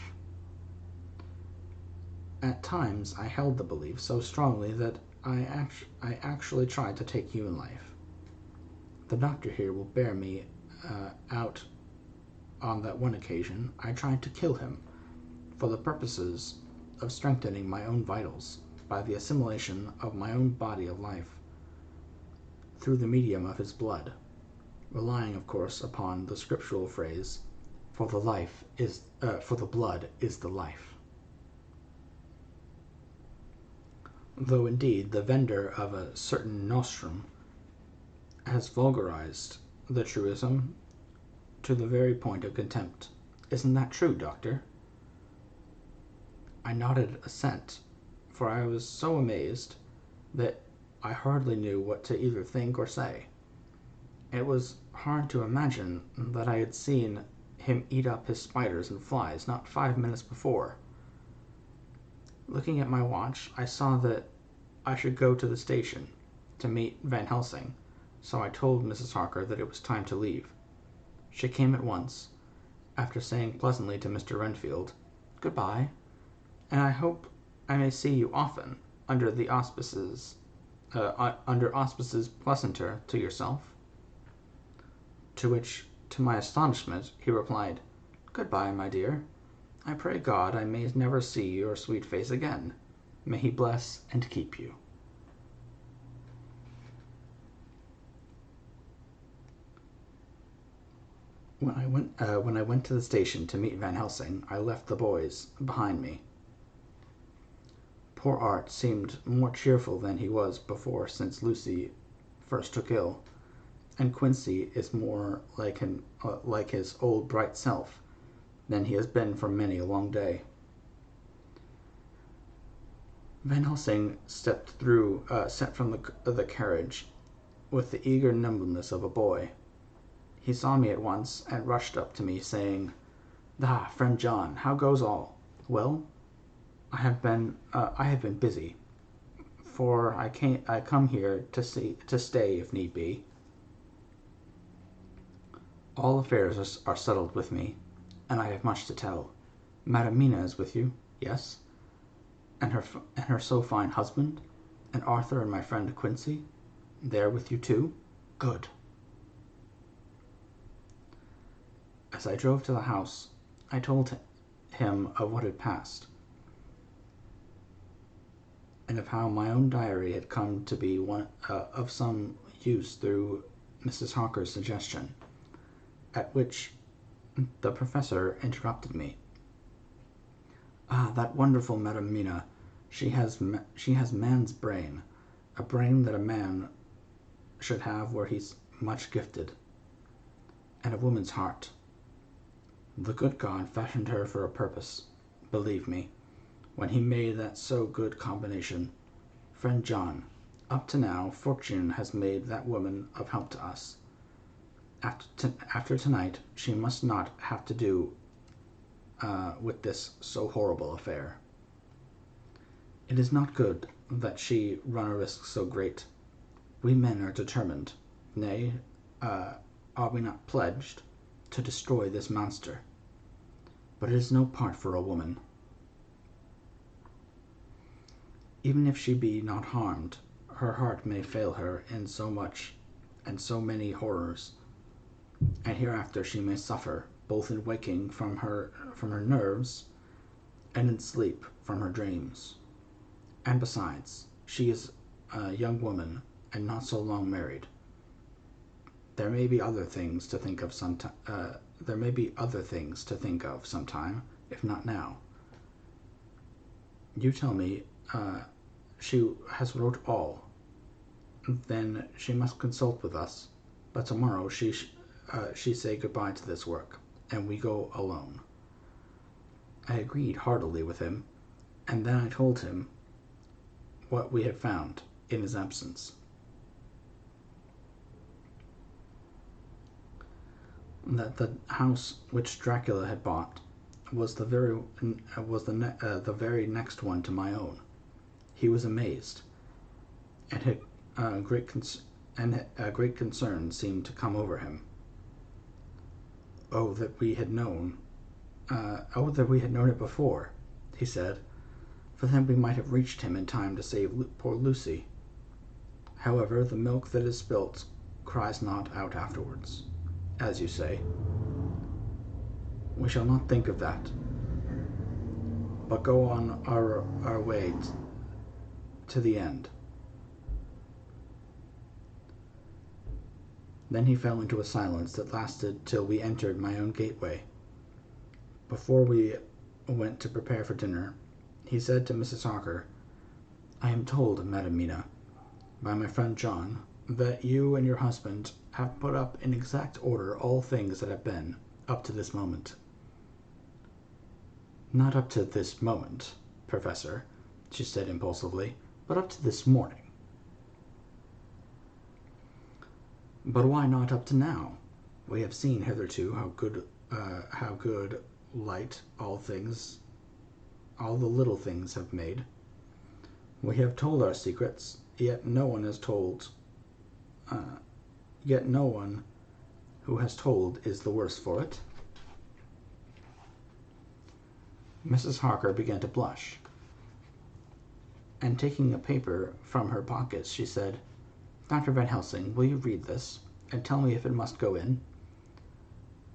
At times I held the belief so strongly that I actually tried to take human life. The doctor here will bear me out. On that one occasion, I tried to kill him for the purposes of strengthening my own vitals by the assimilation of my own body of life through the medium of his blood, relying, of course, upon the scriptural phrase, for the blood is the life. Though indeed the vendor of a certain nostrum has vulgarized the truism to the very point of contempt. Isn't that true, Doctor? I nodded assent, for I was so amazed that I hardly knew what to either think or say. It was hard to imagine that I had seen him eat up his spiders and flies not 5 minutes before. Looking at my watch, I saw that I should go to the station to meet Van Helsing, so I told Mrs. Harker that it was time to leave. She came at once, after saying pleasantly to Mr. Renfield, "Goodbye, and I hope I may see you often under auspices pleasanter to yourself." To which, to my astonishment, he replied, "Goodbye, my dear. I pray God I may never see your sweet face again. May he bless and keep you." When I went to the station to meet Van Helsing, I left the boys behind me. Poor Art seemed more cheerful than he was before since Lucy first took ill, and Quincy is more like his old bright self than he has been for many a long day. Van Helsing stepped from the carriage with the eager nimbleness of a boy. He saw me at once and rushed up to me, saying, "Ah, friend John, how goes all? Well, I have been busy, for I come here to stay if need be. All affairs are settled with me, and I have much to tell. Madam Mina is with you, yes, and her so fine husband, and Arthur and my friend Quincy, they are with you too. Good." As I drove to the house, I told him of what had passed, and of how my own diary had come to be of some use through Mrs. Harker's suggestion, at which the professor interrupted me. "Ah, that wonderful Madam Mina, she has man's brain, a brain that a man should have where he's much gifted, and a woman's heart. The good God fashioned her for a purpose, believe me, when he made that so good combination. Friend John, up to now, fortune has made that woman of help to us. After tonight, she must not have to do with this so horrible affair. It is not good that she run a risk so great. We men are determined, nay, are we not pledged, to destroy this monster? But it is no part for a woman. Even if she be not harmed, her heart may fail her in so much and so many horrors, and hereafter she may suffer, both in waking from her nerves, and in sleep from her dreams. And besides, she is a young woman, and not so long married. There may be other things to think of sometime, if not now. You tell me, she has wrote all. Then she must consult with us, but tomorrow she say goodbye to this work, and we go alone." I agreed heartily with him, and then I told him what we had found in his absence. That the house which Dracula had bought was the very next one to my own. He was amazed, and had a great concern seemed to come over him. Oh, that we had known it before," he said, "for then we might have reached him in time to save poor Lucy. However, the milk that is spilt cries not out afterwards, as you say. We shall not think of that, but go on our way to the end." Then he fell into a silence that lasted till we entered my own gateway. Before we went to prepare for dinner, he said to Mrs. Harker, "I am told, Madam Mina, by my friend John, that you and your husband have put up in exact order all things that have been, up to this moment." "Not up to this moment, Professor," she said impulsively, "but up to this morning." "But why not up to now? We have seen hitherto how good light all the little things have made. We have told our secrets, yet no one who has told is the worse for it." Mrs. Harker began to blush, and taking a paper from her pocket, she said, "Dr. Van Helsing, will you read this, and tell me if it must go in?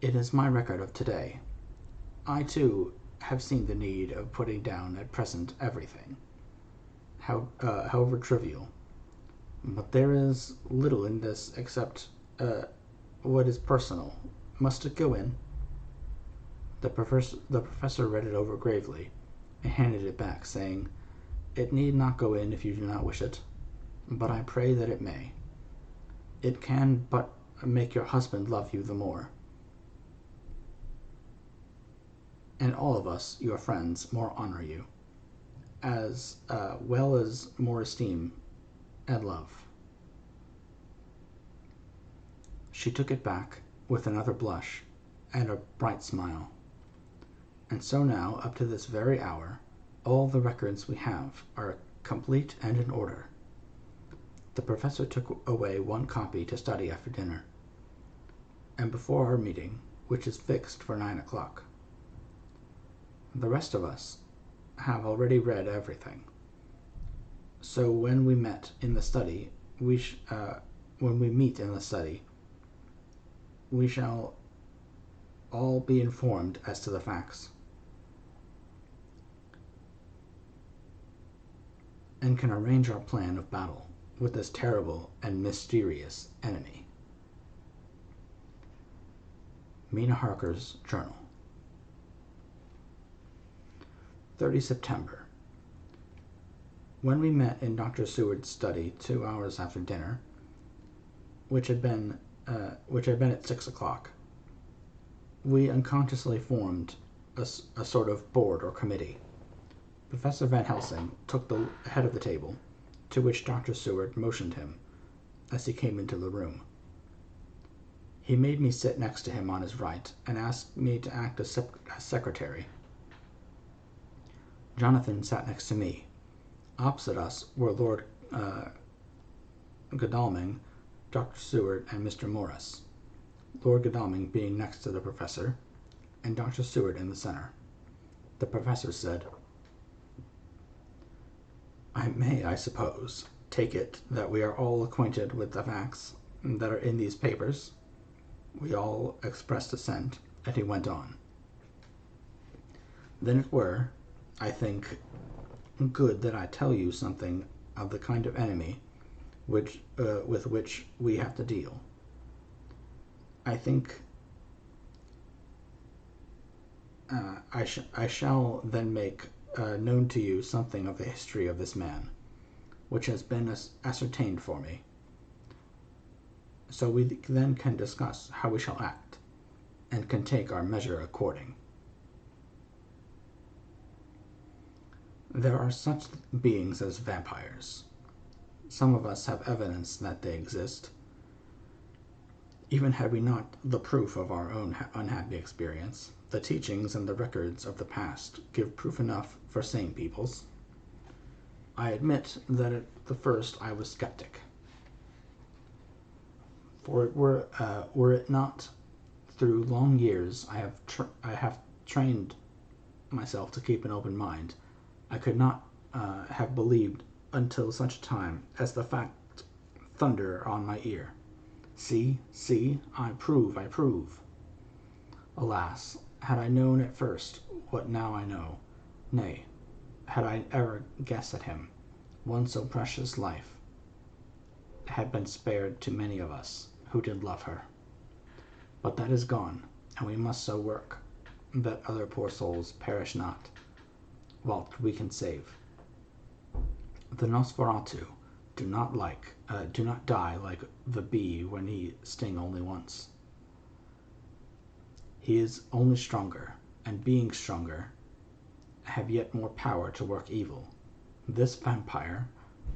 It is my record of today. I, too, have seen the need of putting down at present everything, however trivial. But there is little in this except what is personal. Must it go in?" The professor read it over gravely, and handed it back, saying, It need not go in if you do not wish it, but I pray that it may. It can but make your husband love you the more, and all of us, your friends, more honor you, as well as more esteem and love. She took it back with another blush and a bright smile. And so now, up to this very hour, all the records we have are complete and in order. The professor took away one copy to study after dinner, and before our meeting, which is fixed for 9 o'clock. The rest of us have already read everything. So when we meet in the study, we shall all be informed as to the facts, and can arrange our plan of battle with this terrible and mysterious enemy. Mina Harker's Journal. 30 September. When we met in Dr. Seward's study 2 hours after dinner, which had been at 6 o'clock, we unconsciously formed a sort of board or committee. Professor Van Helsing took the head of the table, to which Dr. Seward motioned him as he came into the room. He made me sit next to him on his right and asked me to act as secretary. Jonathan sat next to me. Opposite us were Lord Godalming, Dr. Seward, and Mr. Morris, Lord Godalming being next to the professor, and Dr. Seward in the center. The professor said, "I may, I suppose, take it that we are all acquainted with the facts that are in these papers." We all expressed assent, and he went on. "Then it were, I think, good that I tell you something of the kind of enemy with which we have to deal. I think I shall then make known to you something of the history of this man, which has been ascertained for me. So we then can discuss how we shall act, and can take our measure according. There are such beings as vampires. Some of us have evidence that they exist. Even had we not the proof of our own unhappy experience, the teachings and the records of the past give proof enough for sane peoples. I admit that at the first I was skeptic. For were it not through long years I have trained myself to keep an open mind, I could not have believed until such a time as the fact thunder on my ear. See, I prove. Alas, had I known at first what now I know, nay, had I ever guessed at him, one so precious life had been spared to many of us who did love her. But that is gone, and we must so work that other poor souls perish not, whilst we can save. The Nosferatu do not die like the bee when he sting only once. He is only stronger, and being stronger, have yet more power to work evil. This vampire,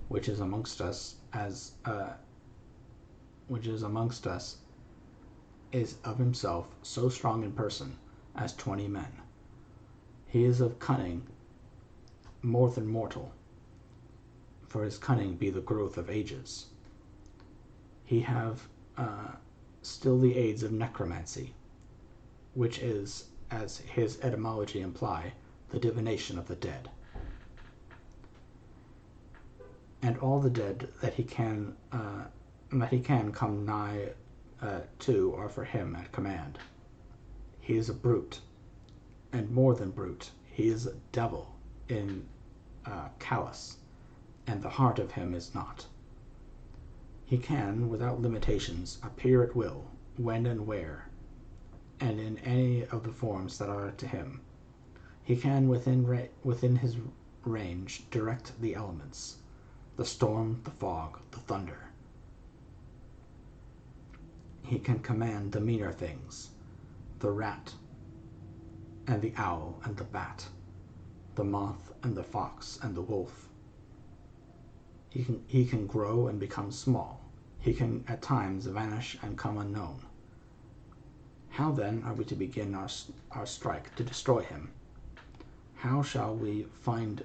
which is amongst us, is of himself so strong in person as 20 men. He is of cunning more than mortal, for his cunning be the growth of ages. He have still the aids of necromancy, which is, as his etymology imply, the divination of the dead. And all the dead that he can come nigh to are for him at command. He is a brute, and more than brute, he is a devil in callous, and the heart of him is not. He can, without limitations, appear at will, when and where, and in any of the forms that are to him. He can, within his range direct the elements, the storm, the fog, the thunder. He can command the meaner things, the rat and the owl and the bat, the moth and the fox and the wolf. He can grow and become small. He can at times vanish and come unknown. How then are we to begin our strike to destroy him? How shall we find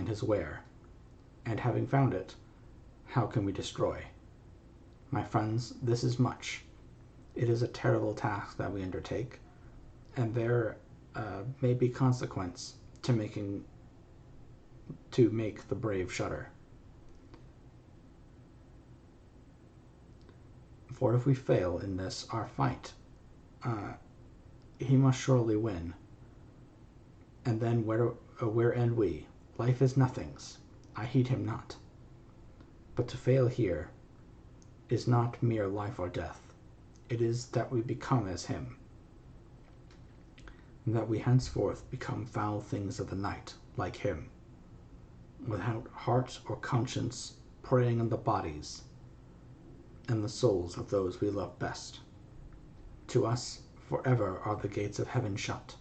his where? And having found it, how can we destroy? My friends, this is much. It is a terrible task that we undertake, and there may be consequence to make the brave shudder. For if we fail in this our fight, he must surely win. And then where end we? Life is nothing's. I heed him not. But to fail here is not mere life or death. It is that we become as him, and that we henceforth become foul things of the night, like him, without heart or conscience, preying on the bodies and the souls of those we love best. To us forever are the gates of heaven shut,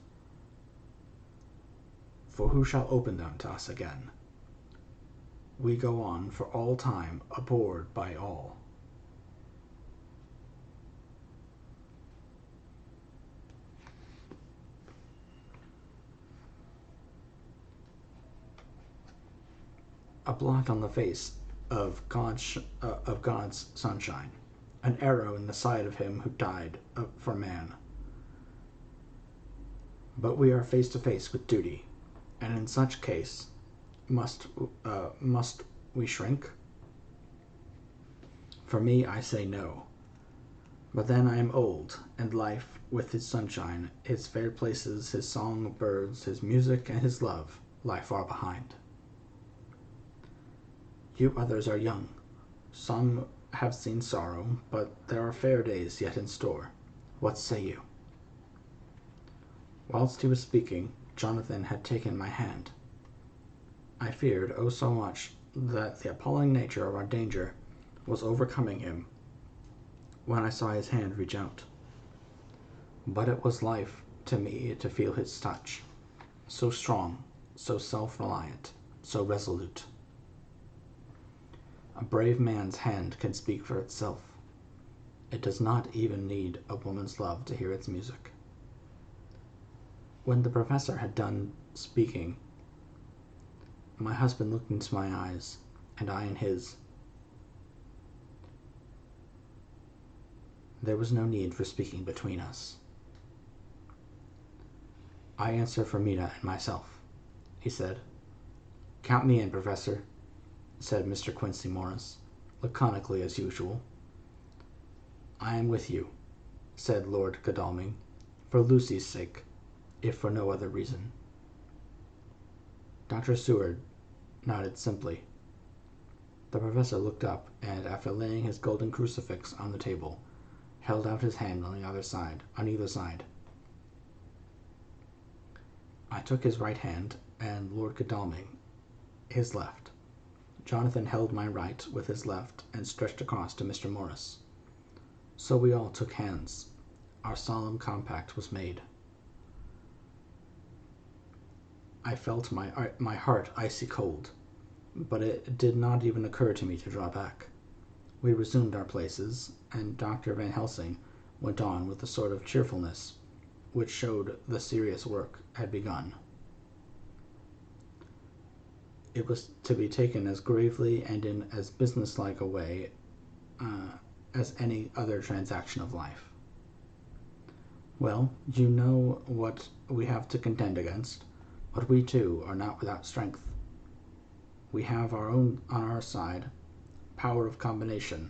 for who shall open them to us again? We go on for all time, abhorred by all. A blot on the face of God's sunshine, an arrow in the side of him who died for man. But we are face to face with duty, and in such case, must we shrink? For me, I say no. But then I am old, and life, with its sunshine, its fair places, his song of birds, his music, and his love, lie far behind. You others are young. Some have seen sorrow, but there are fair days yet in store. What say you? Whilst he was speaking, Jonathan had taken my hand. I feared, oh so much, that the appalling nature of our danger was overcoming him when I saw his hand reach out. But it was life to me to feel his touch, so strong, so self-reliant, so resolute. A brave man's hand can speak for itself. It does not even need a woman's love to hear its music. When the professor had done speaking, my husband looked into my eyes, and I in his. There was no need for speaking between us. I answer for Mina and myself, he said. Count me in, Professor, said Mr. Quincy Morris, laconically as usual. I am with you, said Lord Godalming, for Lucy's sake, if for no other reason. Dr. Seward nodded simply. The professor looked up, and after laying his golden crucifix on the table, held out his hand on either side. I took his right hand, and Lord Godalming his left. Jonathan held my right with his left and stretched across to Mr. Morris. So we all took hands. Our solemn compact was made. I felt my heart icy cold, but it did not even occur to me to draw back. We resumed our places, and Dr. Van Helsing went on with a sort of cheerfulness which showed the serious work had begun. It was to be taken as gravely and in as businesslike a way as any other transaction of life. Well, you know what we have to contend against, but we too are not without strength. We have on our side power of combination,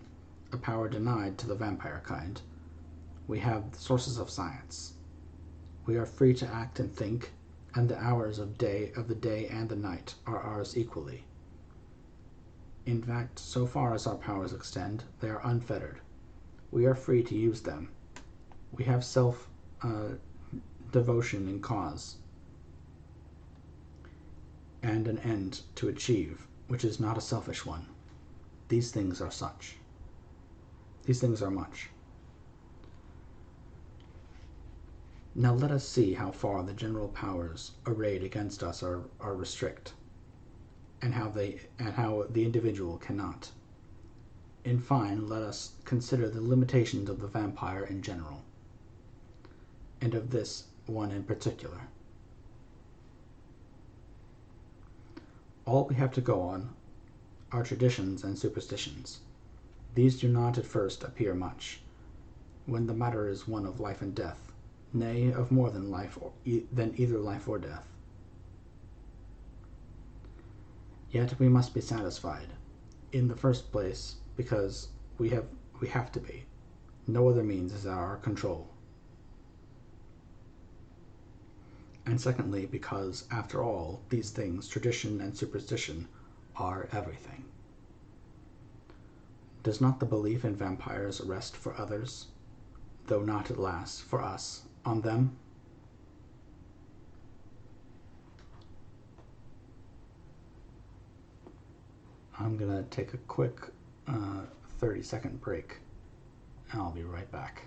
a power denied to the vampire kind. We have the sources of science. We are free to act and think, and the hours of the day and the night are ours equally. In fact, so far as our powers extend, they are unfettered. We are free to use them. We have self-devotion in cause. and an end to achieve, which is not a selfish one. These things are such. These things are much. Now let us see how far the general powers arrayed against us are restrict, and how the individual cannot. In fine, let us consider the limitations of the vampire in general, and of this one in particular. All we have to go on are traditions and superstitions. These do not at first appear much, when the matter is one of life and death, nay, of more than than either life or death. Yet we must be satisfied, in the first place, because we have to be. No other means is at our control. And secondly, because, after all, these things, tradition and superstition, are everything. Does not the belief in vampires rest for others, though not at last for us, on them? I'm going to take a quick 30-second break, and I'll be right back.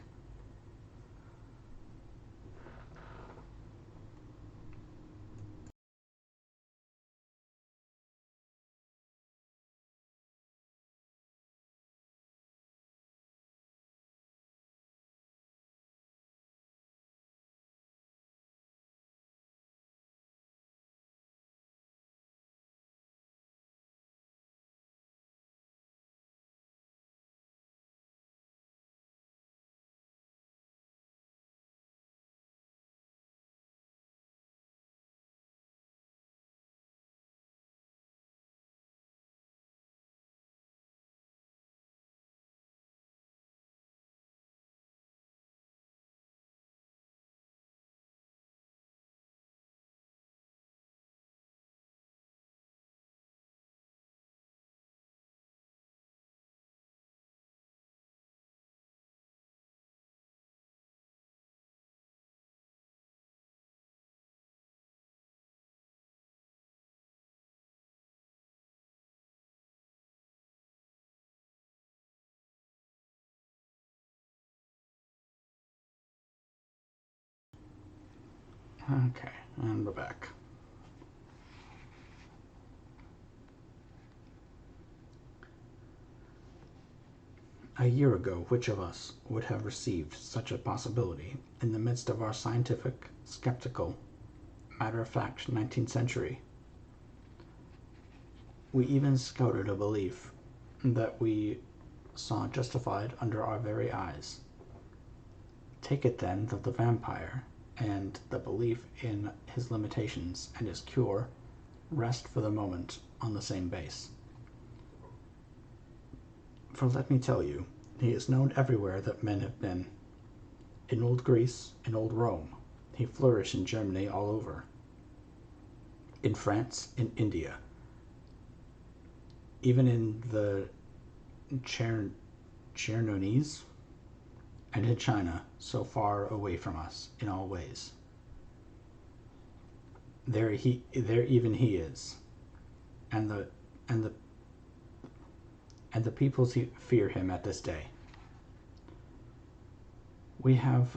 Okay, and we're back. A year ago, which of us would have received such a possibility in the midst of our scientific, skeptical, matter-of-fact 19th century? We even scouted a belief that we saw justified under our very eyes. Take it then that the vampire and the belief in his limitations and his cure rest for the moment on the same base. For let me tell you, he is known everywhere that men have been. In old Greece, in old Rome, he flourished in Germany all over. In France, in India, even in the Chernonese, and in China, so far away from us in all ways. There even he is, and the peoples fear him at this day. We have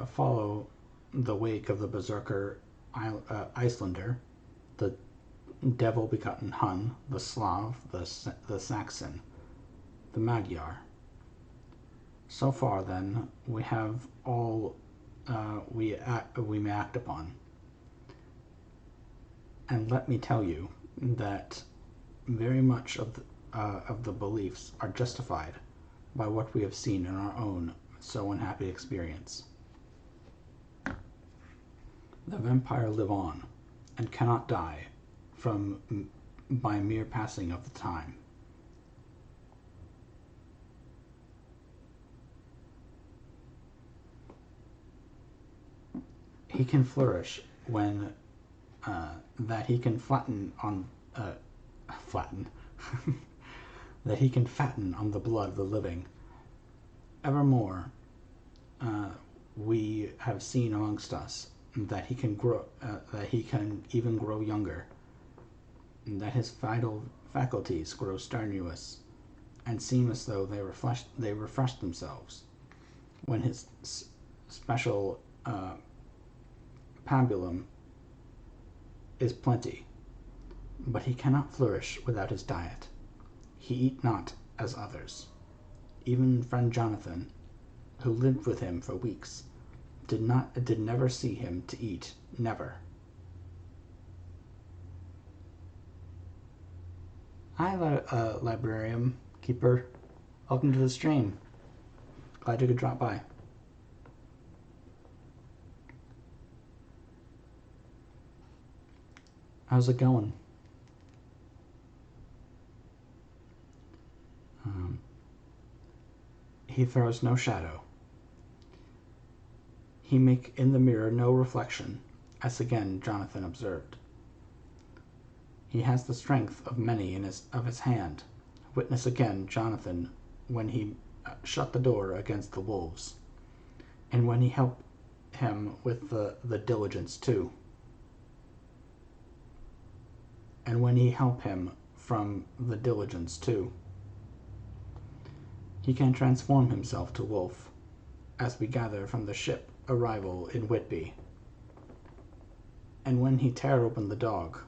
follow the wake of the berserker Icelander, the devil-begotten Hun, the Slav, the Saxon, the Magyar. So far, then, we have all we may act upon. And let me tell you that very much of the beliefs are justified by what we have seen in our own so unhappy experience. The vampire live on, and cannot die by mere passing of the time. He can flourish when that he can flatten that he can fatten on the blood of the living. Evermore, we have seen amongst us that he can grow, that he can even grow younger, and that his vital faculties grow strenuous and seem as though they refresh themselves when his special pabulum is plenty. But he cannot flourish without his diet. He eat not as others. Even friend Jonathan, who lived with him for weeks, did never see him to eat, never. Hi, librarian keeper. Welcome to the stream. Glad you could drop by. How's it going? He throws no shadow. He make in the mirror no reflection, as again Jonathan observed. He has the strength of many of his hand. Witness again Jonathan when he shut the door against the wolves, and when he helped him with the diligence too, and when he helped him from the diligence too. He can transform himself to wolf, as we gather from the ship arrival in Whitby. And when he tear open the dog,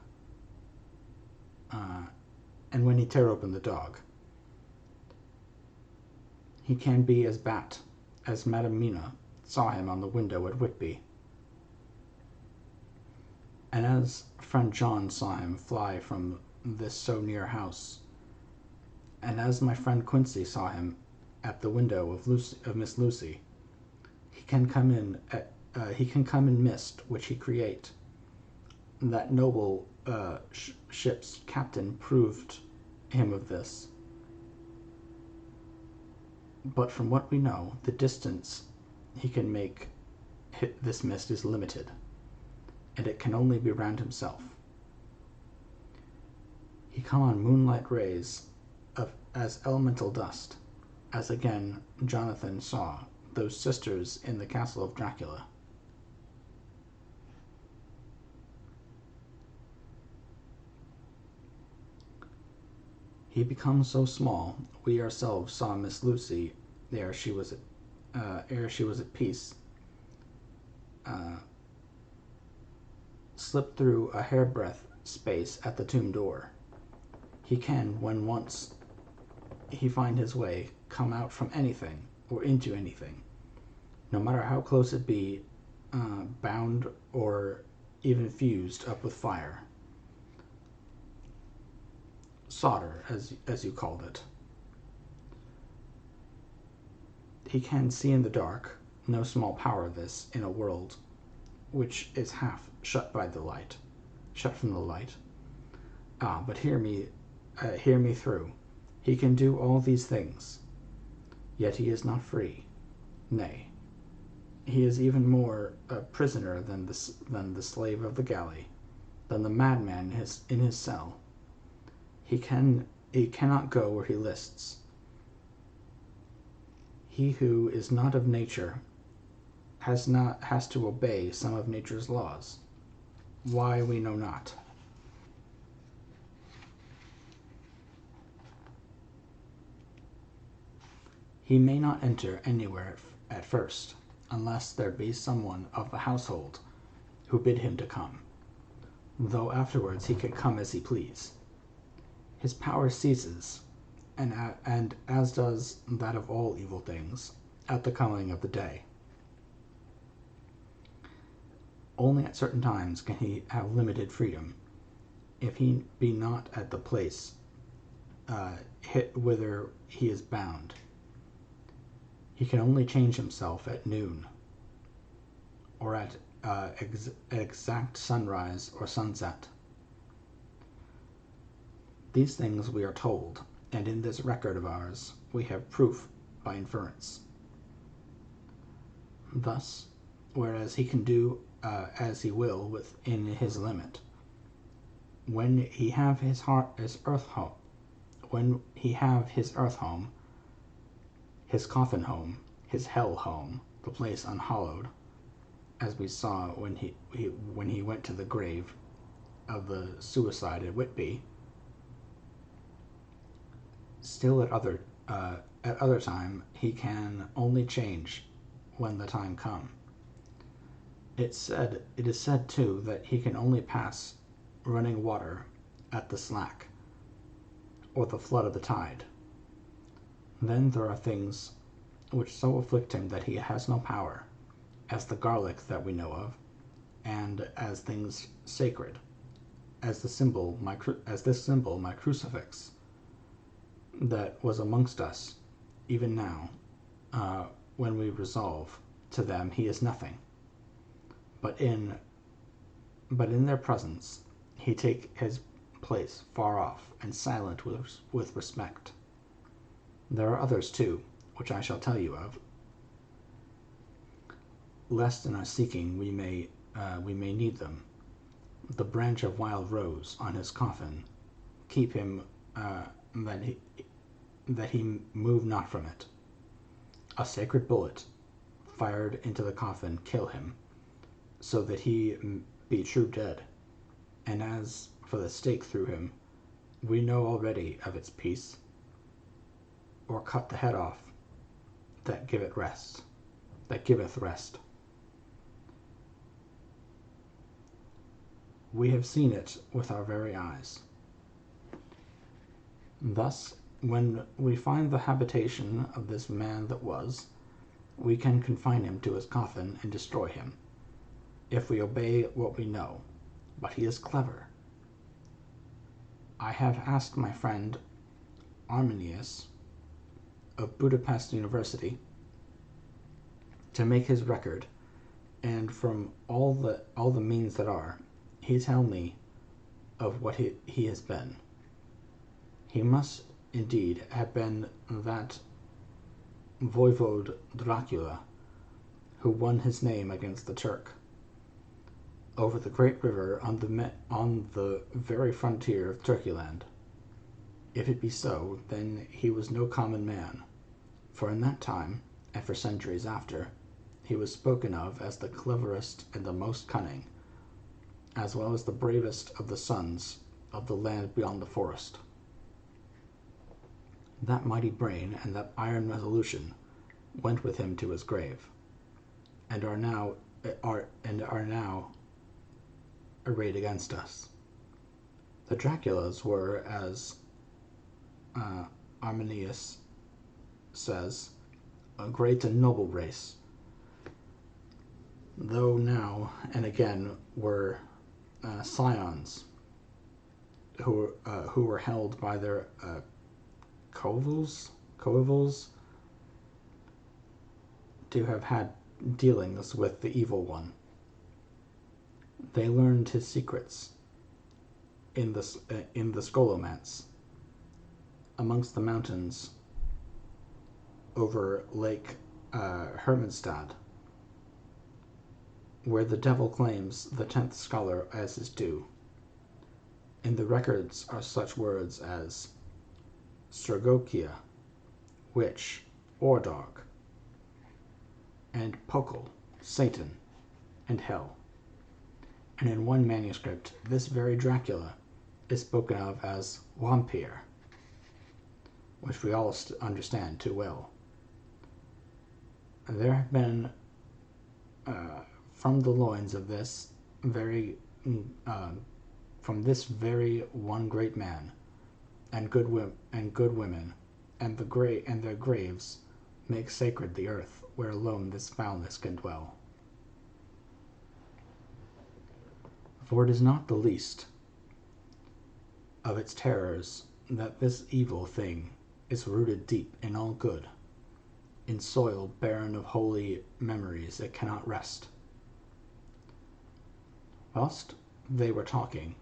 he can be as Bat, as Madame Mina saw him on the window at Whitby, and as friend John saw him fly from this so near house, and as my friend Quincy saw him at the window of Miss Lucy. He can come in mist which he create. That noble ship's captain proved him of this. But from what we know, the distance he can make this mist is limited, and it can only be round himself. He come on moonlight rays as elemental dust, as again Jonathan saw those sisters in the castle of Dracula. He becomes so small, we ourselves saw Miss Lucy ere she was at peace, slip through a hairbreadth space at the tomb door. He can, when once he find his way, come out from anything or into anything, no matter how close it be, bound or even fused up with fire. Solder, as you called it. He can see in the dark, no small power this in a world which is half shut from the light. But hear me through. He can do all these things, yet he is not free. Nay, he is even more a prisoner than the slave of the galley, than the madman in his cell. He cannot go where he lists. He who is not of nature has to obey some of nature's laws. Why, we know not. He may not enter anywhere at first, unless there be someone of the household who bid him to come, though afterwards he can come as he please. His power ceases, and as does that of all evil things, at the coming of the day. Only at certain times can he have limited freedom, if he be not at the place whither he is bound. He can only change himself at noon, or at exact sunrise or sunset. These things we are told, and in this record of ours we have proof by inference. Thus, whereas he can do as he will within his limit, when he have his earth home, his coffin home, his hell home, the place unhallowed, as we saw when he went to the grave of the suicide at Whitby, Still at other time, he can only change when the time come. It is said too that he can only pass running water at the slack, or the flood of the tide. Then there are things which so afflict him that he has no power, as the garlic that we know of, and as things sacred, as this symbol, my crucifix, that was amongst us, even now, when we resolve to them he is nothing. But in their presence he take his place far off and silent with respect. There are others too, which I shall tell you of, lest in our seeking we may need them. The branch of wild rose on his coffin keep him that he move not from it. A sacred bullet fired into the coffin kill him, so that he be true dead. And as for the stake through him, we know already of its peace, or cut the head off, that giveth rest. We have seen it with our very eyes. Thus, when we find the habitation of this man that was, we can confine him to his coffin and destroy him, if we obey what we know. But he is clever. I have asked my friend Arminius of Budapest University to make his record, and from all the means that are, he tell me of what he has been. He must indeed have been that voivode Dracula who won his name against the Turk over the great river on the very frontier of Turkeyland. If it be so, then he was no common man, for in that time, and for centuries after, he was spoken of as the cleverest and the most cunning, as well as the bravest of the sons of the land beyond the forest. That mighty brain and that iron resolution went with him to his grave, and are now arrayed against us. The Draculas were, as Arminius says, a great and noble race, though now and again were scions who were held by their coevals to have had dealings with the evil one. They learned his secrets in the Scholomance amongst the mountains over Lake Hermanstad, where the devil claims the 10th scholar as his due. In the records are such words as Strgokia, witch, or dog, and Pokel, Satan, and hell. And in one manuscript, this very Dracula is spoken of as Wampir, which we all understand too well. There have been, from the loins of this very one great man, and good women, and their graves make sacred the earth where alone this foulness can dwell. For it is not the least of its terrors that this evil thing is rooted deep in all good. In soil barren of holy memories it cannot rest. Whilst they were talking,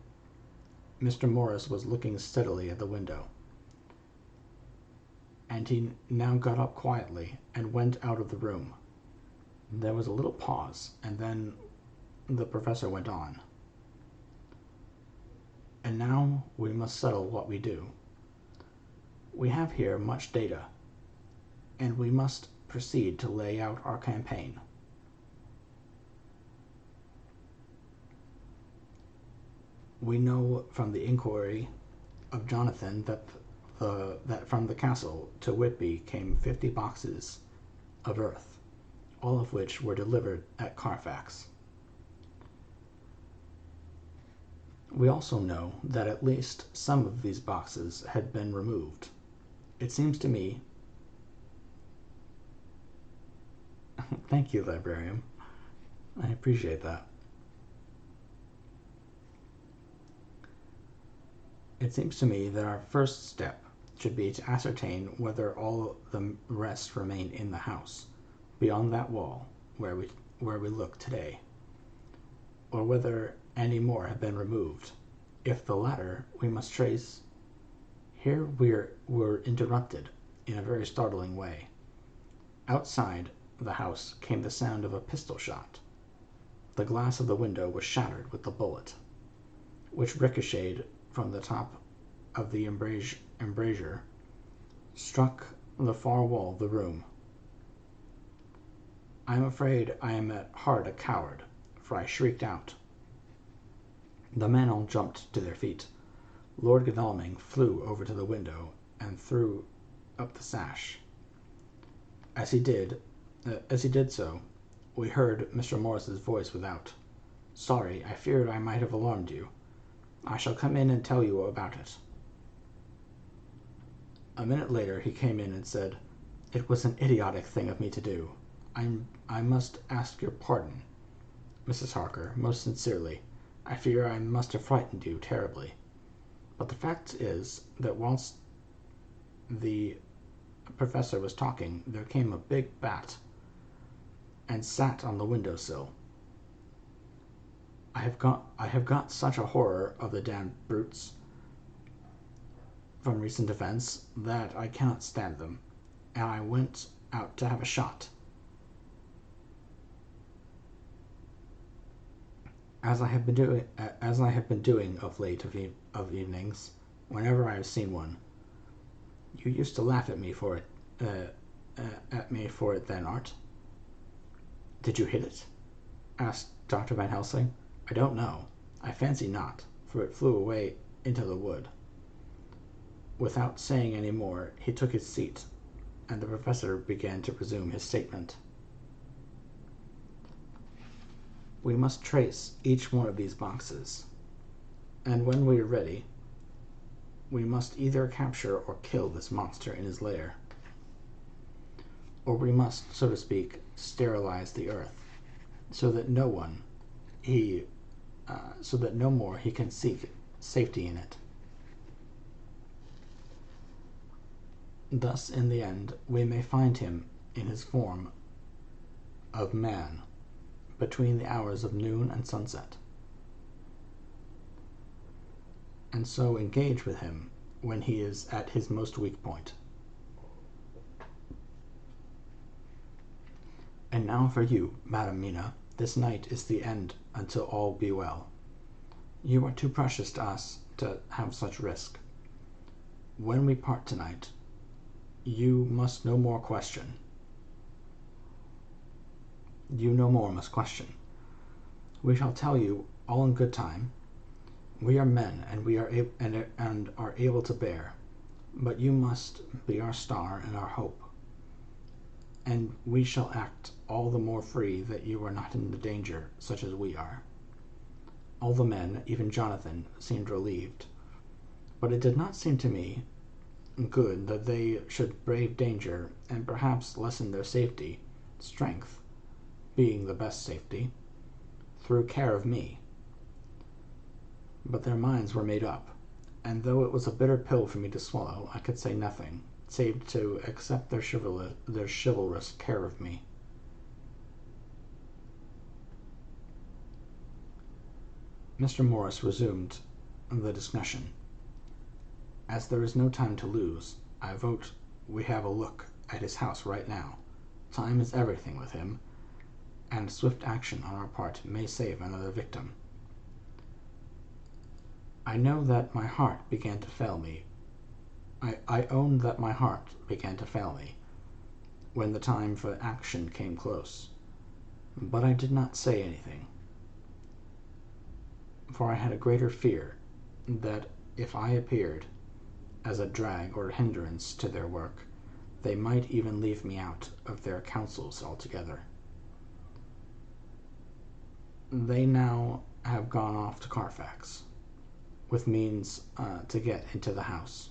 Mr. Morris was looking steadily at the window, and he now got up quietly and went out of the room. There was a little pause, and then the professor went on. And now we must settle what we do. We have here much data, and we must proceed to lay out our campaign. We know from the inquiry of Jonathan that that from the castle to Whitby came 50 boxes of earth, all of which were delivered at Carfax. We also know that at least some of these boxes had been removed. It seems to me... Thank you, Librarian. I appreciate that. It seems to me that our first step should be to ascertain whether all the rest remain in the house, beyond that wall where we look today, or whether any more have been removed. If the latter, we must trace... Here we're interrupted in a very startling way. Outside the house came the sound of a pistol shot. The glass of the window was shattered with the bullet, which ricocheted from the top of the embrasure, struck the far wall of the room. I am afraid I am at heart a coward, for I shrieked out. The men all jumped to their feet. Lord Godalming flew over to the window and threw up the sash. As he did so, we heard Mr. Morris's voice without. "Sorry, I feared I might have alarmed you. I shall come in and tell you about it." A minute later he came in and said, "It was an idiotic thing of me to do. I must ask your pardon, Mrs. Harker, most sincerely. I fear I must have frightened you terribly. But the fact is that whilst the professor was talking, there came a big bat and sat on the window sill. I have got such a horror of the damned brutes from recent events that I cannot stand them, and I went out to have a shot. As I have been doing of late of evenings, whenever I have seen one. You used to laugh at me for it then, Art." "Did you hit it?" asked Dr. Van Helsing. "I don't know. I fancy not, for it flew away into the wood." Without saying any more, he took his seat, and the professor began to resume his statement. "We must trace each one of these boxes, and when we are ready, we must either capture or kill this monster in his lair, or we must, so to speak, sterilize the earth, so that no more he can seek safety in it. Thus, in the end, we may find him in his form of man between the hours of noon and sunset, and so engage with him when he is at his most weak point. And now for you, Madam Mina, this night is the end until all be well. You are too precious to us to have such risk. When we part tonight, you must no more question. You no more must question. We shall tell you all in good time. We are men, and we are able to bear, but you must be our star and our hope, and we shall act all the more free that you are not in the danger such as we are." All the men, even Jonathan, seemed relieved, but it did not seem to me good that they should brave danger and perhaps lessen their strength being the best safety, through care of me. But their minds were made up, and though it was a bitter pill for me to swallow, I could say nothing, save to accept their chivalrous care of me. Mr. Morris resumed the discussion. "As there is no time to lose, I vote we have a look at his house right now. Time is everything with him, and swift action on our part may save another victim. I know that my heart began to fail me. I own that my heart began to fail me when the time for action came close, but I did not say anything, for I had a greater fear that if I appeared, as a drag or hindrance to their work. They might even leave me out of their councils altogether. They now have gone off to Carfax, with means to get into the house.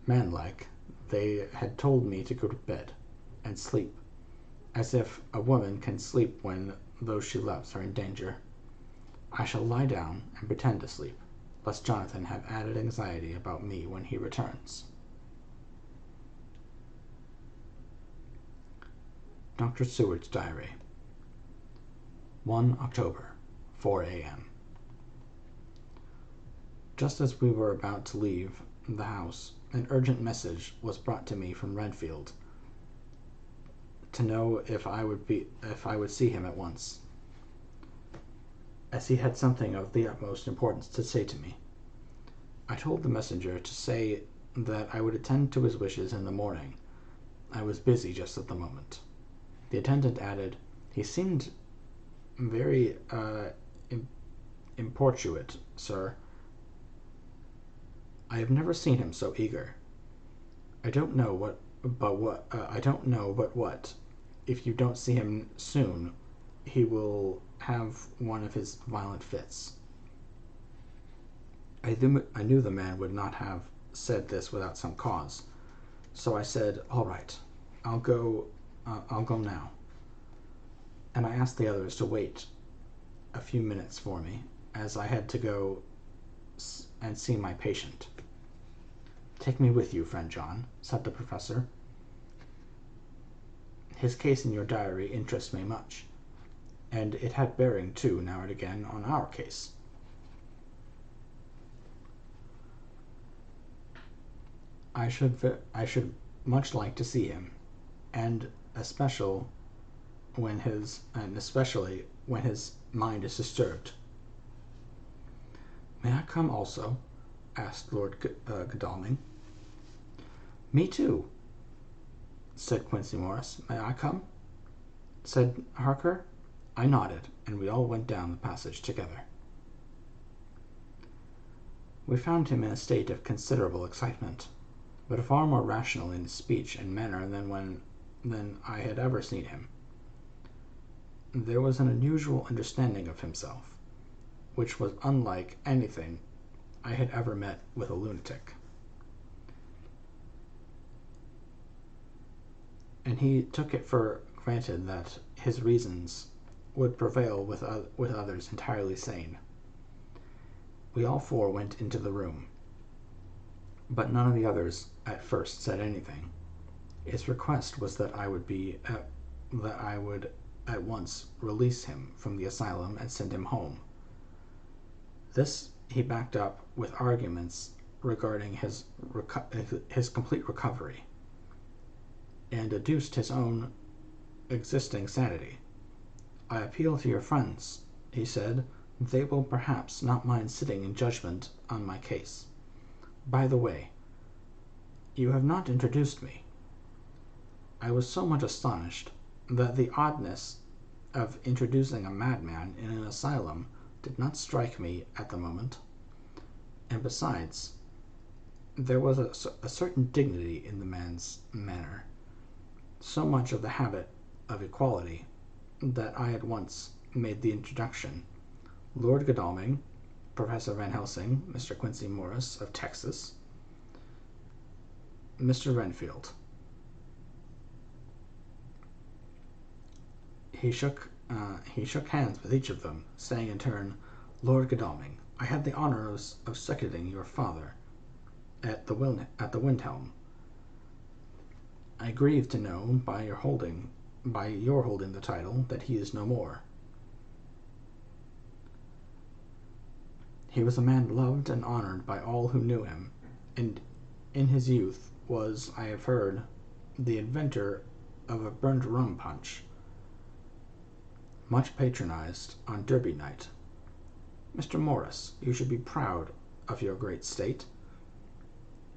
Manlike, they had told me to go to bed and sleep, as if a woman can sleep when those she loves are in danger. I shall lie down and pretend to sleep, lest Jonathan have added anxiety about me when he returns. Dr. Seward's Diary. 1 October, 4 a.m. Just as we were about to leave the house, an urgent message was brought to me from Redfield to know if I would see him at once, as he had something of the utmost importance to say to me. I told the messenger to say that I would attend to his wishes in the morning. I was busy just at the moment. The attendant added, "He seemed very importunate, sir. I have never seen him so eager. I don't know but what, if you don't see him soon, he will have one of his violent fits." I knew the man would not have said this without some cause, so I said, "All right, I'll go now," and I asked the others to wait a few minutes for me, as I had to go and see my patient. "Take me with you, friend John," said the professor. "His case in your diary interests me much, and it had bearing, too, now and again, on our case." I should much like to see him, and especially when his mind is disturbed. "May I come also?" asked Lord Godalming. "Me too," said Quincey Morris. "May I come?" said Harker. I nodded, and we all went down the passage together. We found him in a state of considerable excitement, but far more rational in his speech and manner than I had ever seen him. There was an unusual understanding of himself, which was unlike anything I had ever met with a lunatic. And he took it for granted that his reasons would prevail with others entirely sane. We all four went into the room, but none of the others at first said anything. His request was that I would at once release him from the asylum and send him home. This he backed up with arguments regarding his complete recovery, and adduced his own existing sanity. "I appeal to your friends," he said. "They will perhaps not mind sitting in judgment on my case. By the way, you have not introduced me." I was so much astonished that the oddness of introducing a madman in an asylum did not strike me at the moment, and besides, there was a certain dignity in the man's manner, so much of the habit of equality, that I at once made the introduction. Lord Godalming, Professor Van Helsing, Mr. Quincey Morris of Texas, Mr. Renfield. He shook hands with each of them, saying in turn, "Lord Godalming, I had the honor of seconding your father at the Windhelm. I grieve to know by your holding the title that he is no more. He was a man loved and honored by all who knew him, and in his youth was, I have heard, the inventor of a burnt rum punch, much patronized on Derby night. Mr. Morris, you should be proud of your great state.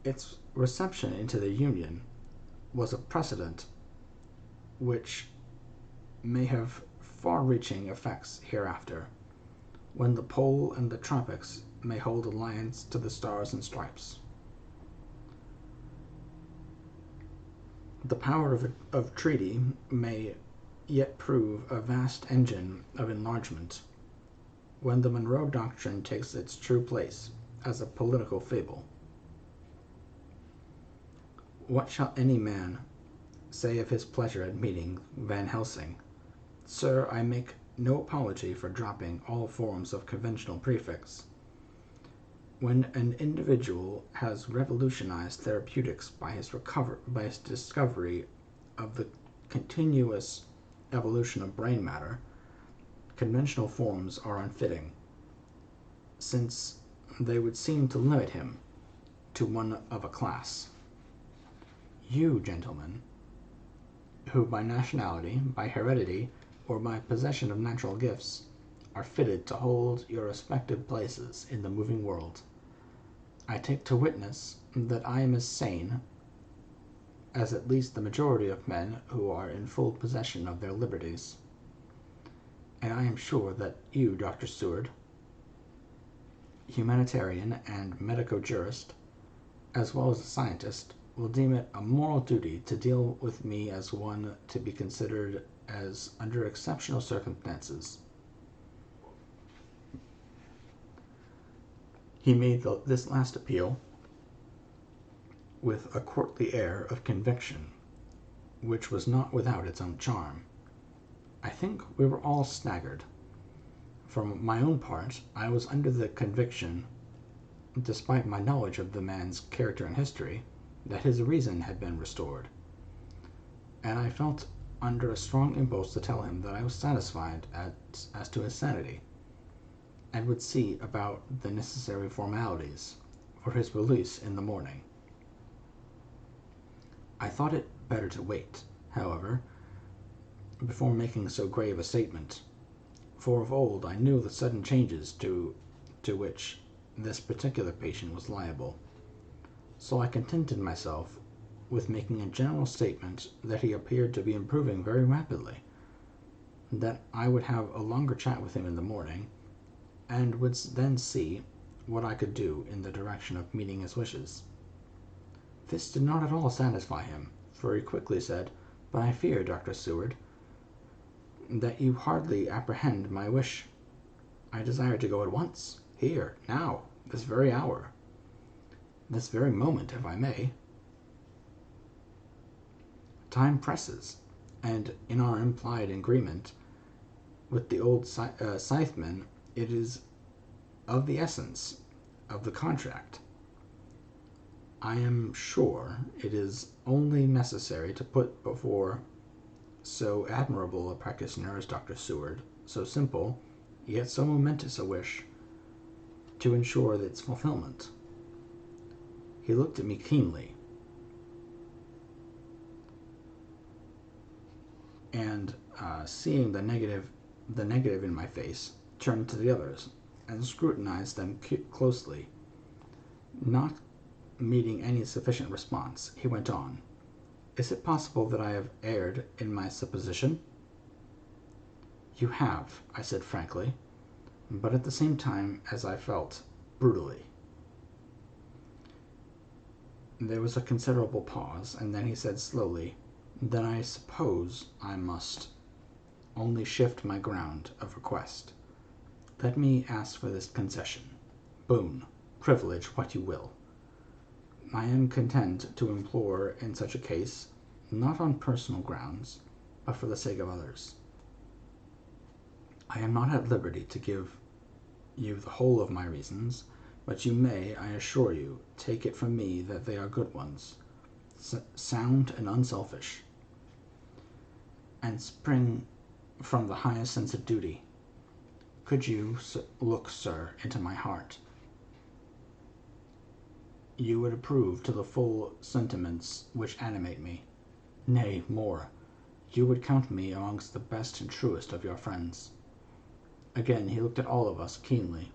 Its reception into the Union was a precedent which may have far-reaching effects hereafter, when the pole and the tropics may hold alliance to the stars and stripes. The power of treaty may yet prove a vast engine of enlargement when the Monroe Doctrine takes its true place as a political fable. What shall any man say of his pleasure at meeting Van Helsing? Sir, I make no apology for dropping all forms of conventional prefix. When an individual has revolutionized therapeutics by his discovery of the continuous evolution of brain matter, conventional forms are unfitting, since they would seem to limit him to one of a class. You, gentlemen, who by nationality, by heredity, or by possession of natural gifts, are fitted to hold your respective places in the moving world, I take to witness that I am as sane as at least the majority of men who are in full possession of their liberties. And I am sure that you, Dr. Seward, humanitarian and medico-jurist, as well as a scientist, will deem it a moral duty to deal with me as one to be considered as under exceptional circumstances. He made this last appeal with a courtly air of conviction, which was not without its own charm. I think we were all staggered. For my own part, I was under the conviction, despite my knowledge of the man's character and history, that his reason had been restored, and I felt under a strong impulse to tell him that I was satisfied as to his sanity, and would see about the necessary formalities for his release in the morning. I thought it better to wait, however, before making so grave a statement, for of old I knew the sudden changes to which this particular patient was liable. So I contented myself with making a general statement that he appeared to be improving very rapidly, that I would have a longer chat with him in the morning, and would then see what I could do in the direction of meeting his wishes. This did not at all satisfy him, for he quickly said, "But I fear, Dr. Seward, that you hardly apprehend my wish. I desire to go at once, here, now, this very hour, this very moment, if I may. Time presses, and in our implied agreement with the old scytheman, it is of the essence of the contract. I am sure it is only necessary to put before so admirable a practitioner as Dr. Seward so simple, yet so momentous a wish, to ensure its fulfillment." He looked at me keenly, and seeing the negative in my face, turned to the others and scrutinized them closely. Not meeting any sufficient response, he went on, "Is it possible that I have erred in my supposition?" "You have," I said frankly, but at the same time, as I felt, brutally. There was a considerable pause, and then he said slowly, "Then I suppose I must only shift my ground of request. Let me ask for this concession. Boon, privilege, what you will. I am content to implore in such a case, not on personal grounds, but for the sake of others. I am not at liberty to give you the whole of my reasons, but you may, I assure you, take it from me that they are good ones, sound and unselfish, and spring from the highest sense of duty. Could you look, sir, into my heart, you would approve to the full sentiments which animate me. Nay, more, you would count me amongst the best and truest of your friends." Again he looked at all of us keenly.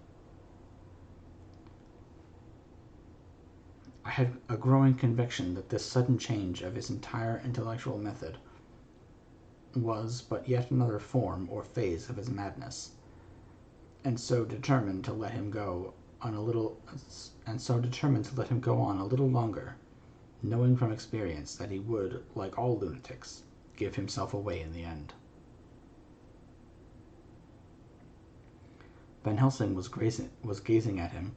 I had a growing conviction that this sudden change of his entire intellectual method was but yet another form or phase of his madness, and so determined to let him go on a little longer, knowing from experience that he would, like all lunatics, give himself away in the end. Van Helsing was gazing at him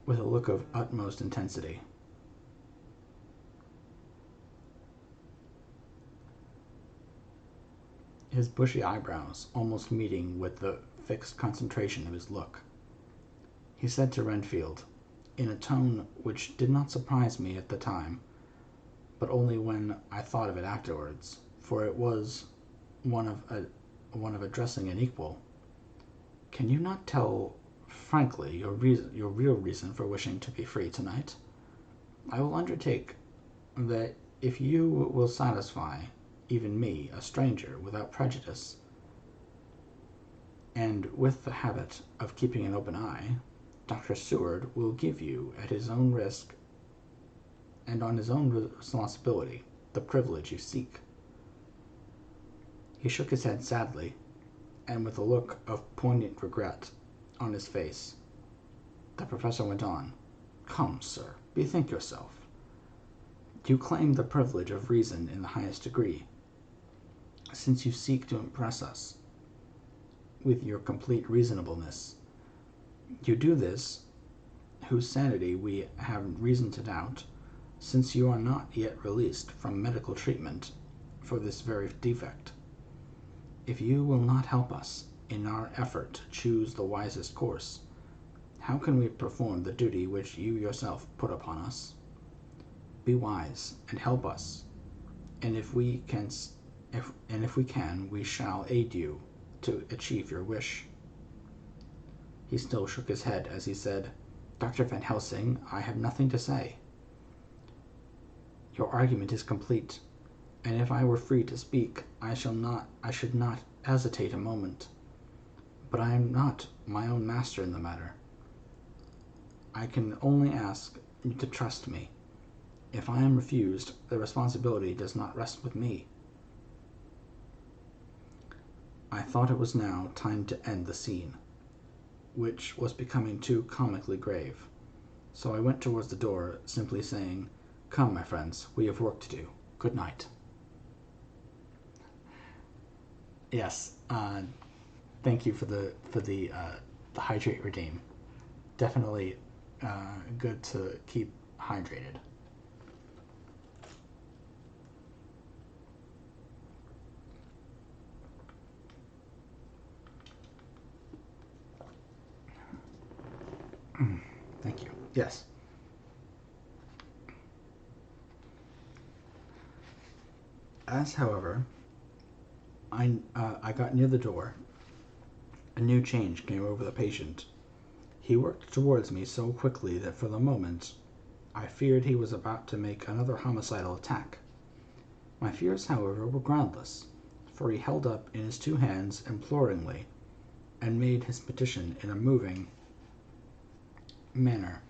with a look of utmost intensity. His bushy eyebrows almost meeting with the fixed concentration of his look. He said to Renfield, in a tone which did not surprise me at the time, but only when I thought of it afterwards, for it was one of addressing an equal, "Can you not tell frankly your real reason for wishing to be free tonight? I will undertake that if you will satisfy even me, a stranger, without prejudice, and with the habit of keeping an open eye, Dr. Seward will give you, at his own risk and on his own responsibility, the privilege you seek." He shook his head sadly, and with a look of poignant regret on his face. The professor went on, "Come, sir, bethink yourself. You claim the privilege of reason in the highest degree, since you seek to impress us with your complete reasonableness. You do this, whose sanity we have reason to doubt, since you are not yet released from medical treatment for this very defect. If you will not help us in our effort to choose the wisest course, how can we perform the duty which you yourself put upon us? Be wise and help us, and if we can, we shall aid you to achieve your wish." He still shook his head as he said, "Dr. Van Helsing, I have nothing to say. Your argument is complete, and if I were free to speak, I should not hesitate a moment. But I am not my own master in the matter. I can only ask you to trust me. If I am refused, the responsibility does not rest with me." I thought it was now time to end the scene, which was becoming too comically grave. So I went towards the door, simply saying, "Come, my friends, we have work to do. Good night." Yes, thank you for the hydrate redeem. Definitely good to keep hydrated. Thank you. Yes. As, however, I got near the door, a new change came over the patient. He worked towards me so quickly that for the moment I feared he was about to make another homicidal attack. My fears, however, were groundless, for he held up in his two hands imploringly and made his petition in a moving manner.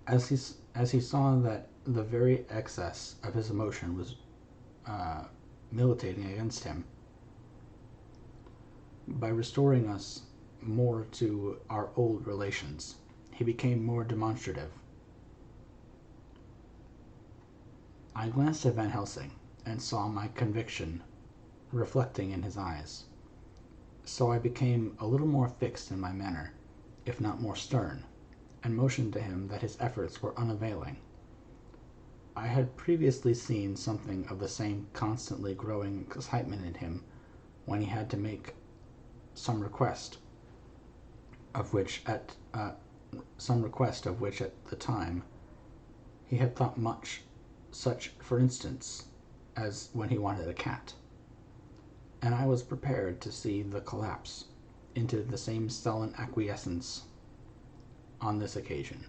As he saw that the very excess of his emotion was militating against him, by restoring us more to our old relations, he became more demonstrative. I glanced at Van Helsing and saw my conviction reflecting in his eyes. So I became a little more fixed in my manner, if not more stern, and motioned to him that his efforts were unavailing. I had previously seen something of the same constantly growing excitement in him when he had to make some request of which at the time he had thought much, such, for instance, as when he wanted a cat. And I was prepared to see the collapse into the same sullen acquiescence on this occasion.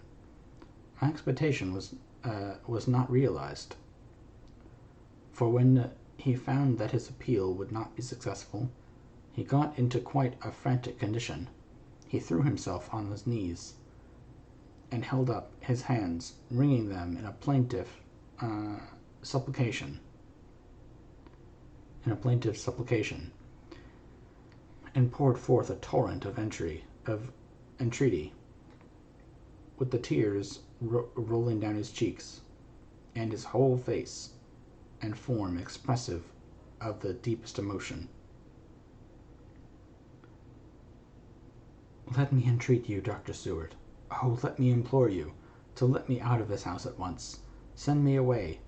My expectation was not realized, for when he found that his appeal would not be successful, he got into quite a frantic condition. He threw himself on his knees and held up his hands, wringing them in a plaintive supplication, and poured forth a torrent of entreaty. with the tears rolling down his cheeks, and his whole face and form expressive of the deepest emotion. "Let me entreat you, Dr. Seward. Oh, let me implore you to let me out of this house at once. Send me away.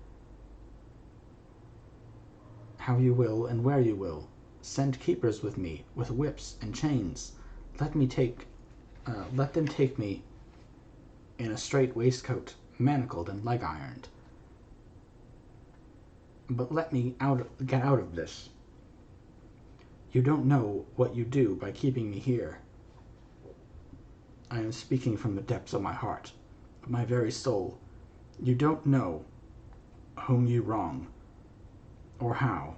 How you will and where you will. Send keepers with me, with whips and chains. Let them take me in a strait waistcoat, manacled and leg-ironed. But let me get out of this. You don't know what you do by keeping me here. I am speaking from the depths of my heart, of my very soul. You don't know whom you wrong, or how,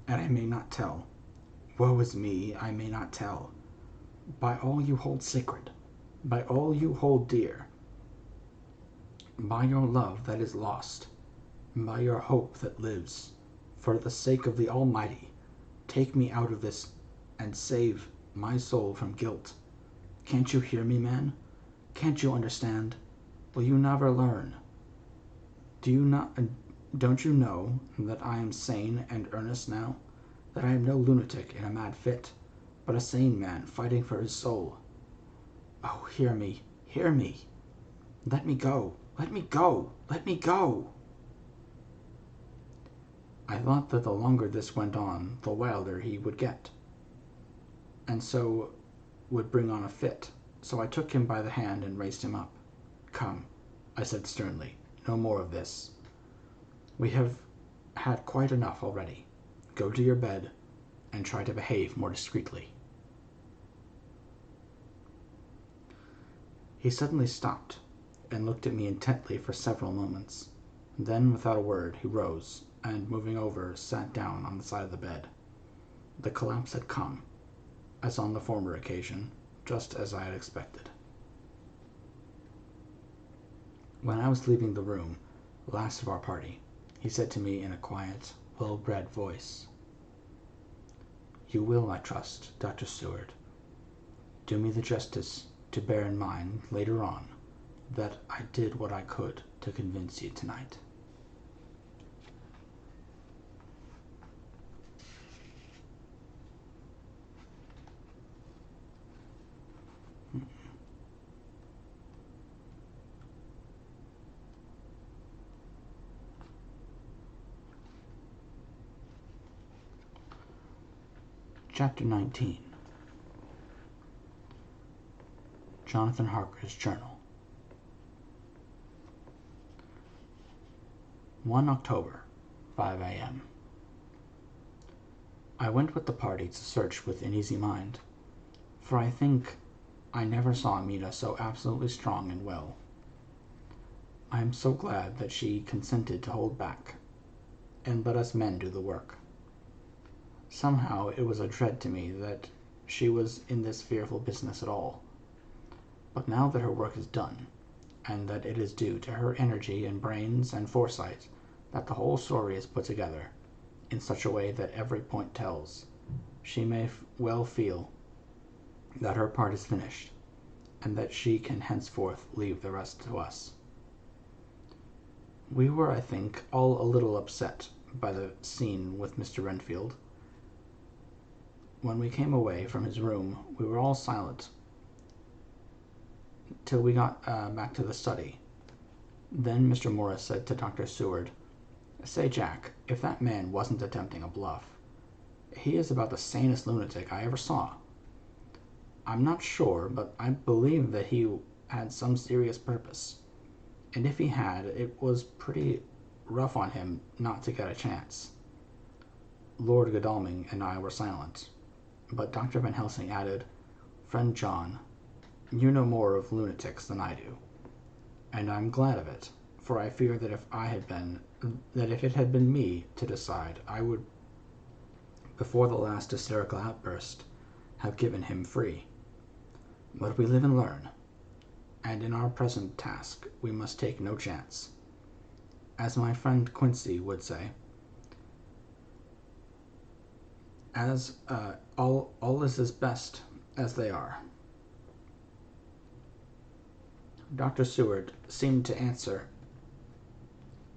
and I may not tell. Woe is me, I may not tell. By all you hold sacred, by all you hold dear, by your love that is lost, by your hope that lives, for the sake of the Almighty, take me out of this and save my soul from guilt. Can't you hear me, man? Can't you understand? Will you never learn? Don't you know that I am sane and earnest now? That I am no lunatic in a mad fit, but a sane man fighting for his soul? Oh, hear me, hear me. Let me go, let me go, let me go. I thought that the longer this went on, the wilder he would get, and so would bring on a fit. So I took him by the hand and raised him up. Come, I said sternly, no more of this. We have had quite enough already. Go to your bed and try to behave more discreetly. He suddenly stopped and looked at me intently for several moments. Then, without a word, he rose and, moving over, sat down on the side of the bed. The collapse had come, as on the former occasion, just as I had expected. When I was leaving the room, the last of our party, he said to me in a quiet, well-bred voice, "You will, I trust, Dr. Seward, do me the justice to bear in mind later on that I did what I could to convince you tonight." Chapter 19. Jonathan Harker's Journal. 1 October, 5 a.m. I went with the party to search with an easy mind, for I think I never saw Amina so absolutely strong and well. I am so glad that she consented to hold back and let us men do the work. Somehow it was a dread to me that she was in this fearful business at all. But now that her work is done, and that it is due to her energy and brains and foresight that the whole story is put together in such a way that every point tells, she may well feel that her part is finished, and that she can henceforth leave the rest to us. We were, I think, all a little upset by the scene with Mr. Renfield. When we came away from his room, we were all silent till we got back to the study. Then Mr. Morris said to Dr. Seward, "Say, Jack, if that man wasn't attempting a bluff, he is about the sanest lunatic I ever saw. I'm not sure, but I believe that he had some serious purpose, and if he had, it was pretty rough on him not to get a chance." Lord Godalming and I were silent, but Dr. Van Helsing added, "Friend John, you know more of lunatics than I do, and I'm glad of it, for I fear that if it had been me to decide, I would, before the last hysterical outburst, have given him free. But we live and learn, and in our present task we must take no chance. As my friend Quincy would say, all is as best as they are." Dr. Seward seemed to answer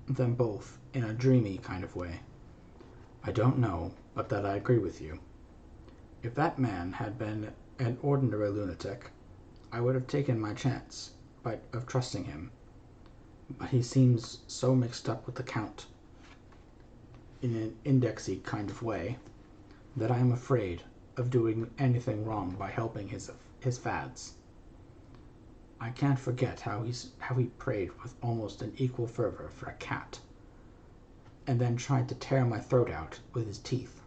them both in a dreamy kind of way. I don't know, but that I agree with you. If that man had been an ordinary lunatic, I would have taken my chance of trusting him. But he seems so mixed up with the Count in an indexy kind of way that I am afraid of doing anything wrong by helping his fads. I can't forget how he prayed with almost an equal fervor for a cat, and then tried to tear my throat out with his teeth.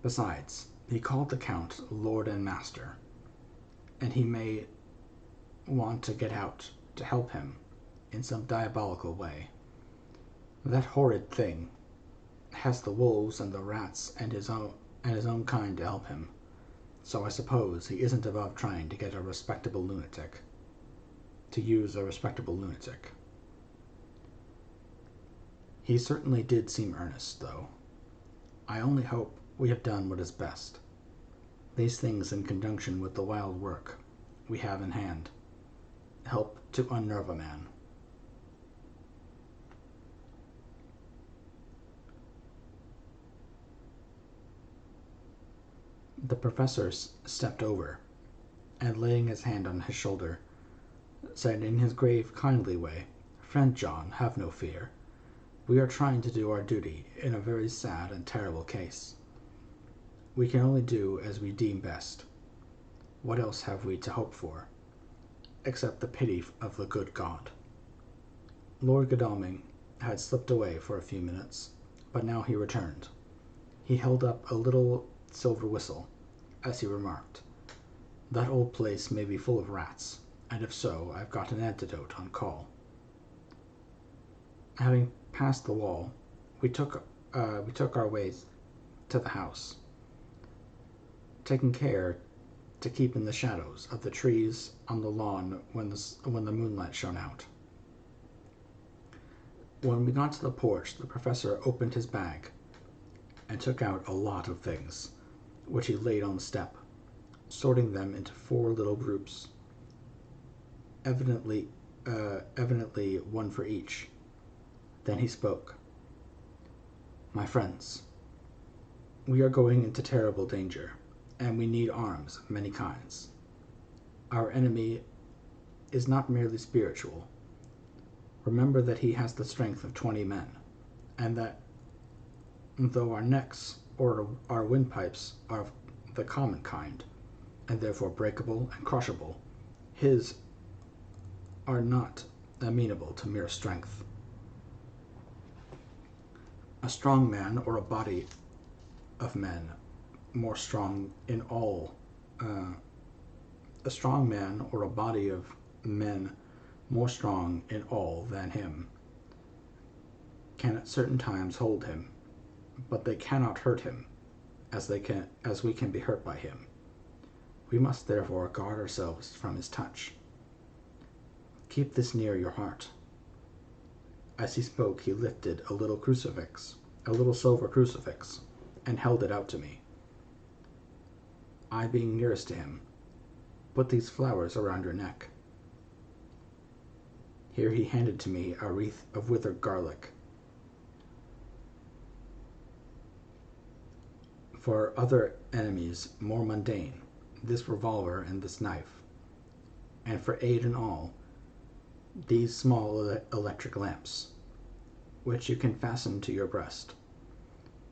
Besides, he called the Count Lord and Master, and he may want to get out to help him in some diabolical way. That horrid thing has the wolves and the rats and his own kind to help him, so I suppose he isn't above trying to get a respectable lunatic. To use a respectable lunatic. He certainly did seem earnest, though. I only hope we have done what is best. These things, in conjunction with the wild work we have in hand, help to unnerve a man. The professor stepped over, and laying his hand on his shoulder, said in his grave, kindly way, "Friend John, have no fear. We are trying to do our duty in a very sad and terrible case. We can only do as we deem best. What else have we to hope for, except the pity of the good God?" Lord Godalming had slipped away for a few minutes, but now he returned. He held up a little silver whistle, as he remarked, "That old place may be full of rats, and if so, I've got an antidote on call." Having passed the wall, we took our way to the house, taking care to keep in the shadows of the trees on the lawn when the moonlight shone out. When we got to the porch, the professor opened his bag and took out a lot of things, which he laid on the step, sorting them into 4 little groups, evidently one for each. Then he spoke. "My friends, we are going into terrible danger, and we need arms of many kinds. Our enemy is not merely spiritual. Remember that he has the strength of 20 men, and that though our necks or our windpipes are of the common kind, and therefore breakable and crushable, his are not amenable to mere strength. A strong man or a body of men more strong in all a strong man or a body of men more strong in all than him can at certain times hold him, but they cannot hurt him as we can be hurt by him. We must therefore guard ourselves from his touch. Keep this near your heart." As he spoke, he lifted a little silver crucifix, and held it out to me. I being nearest to him, "Put these flowers around your neck." Here he handed to me a wreath of withered garlic. For other enemies more mundane, this revolver and this knife, and for aid in all, these small electric lamps, which you can fasten to your breast,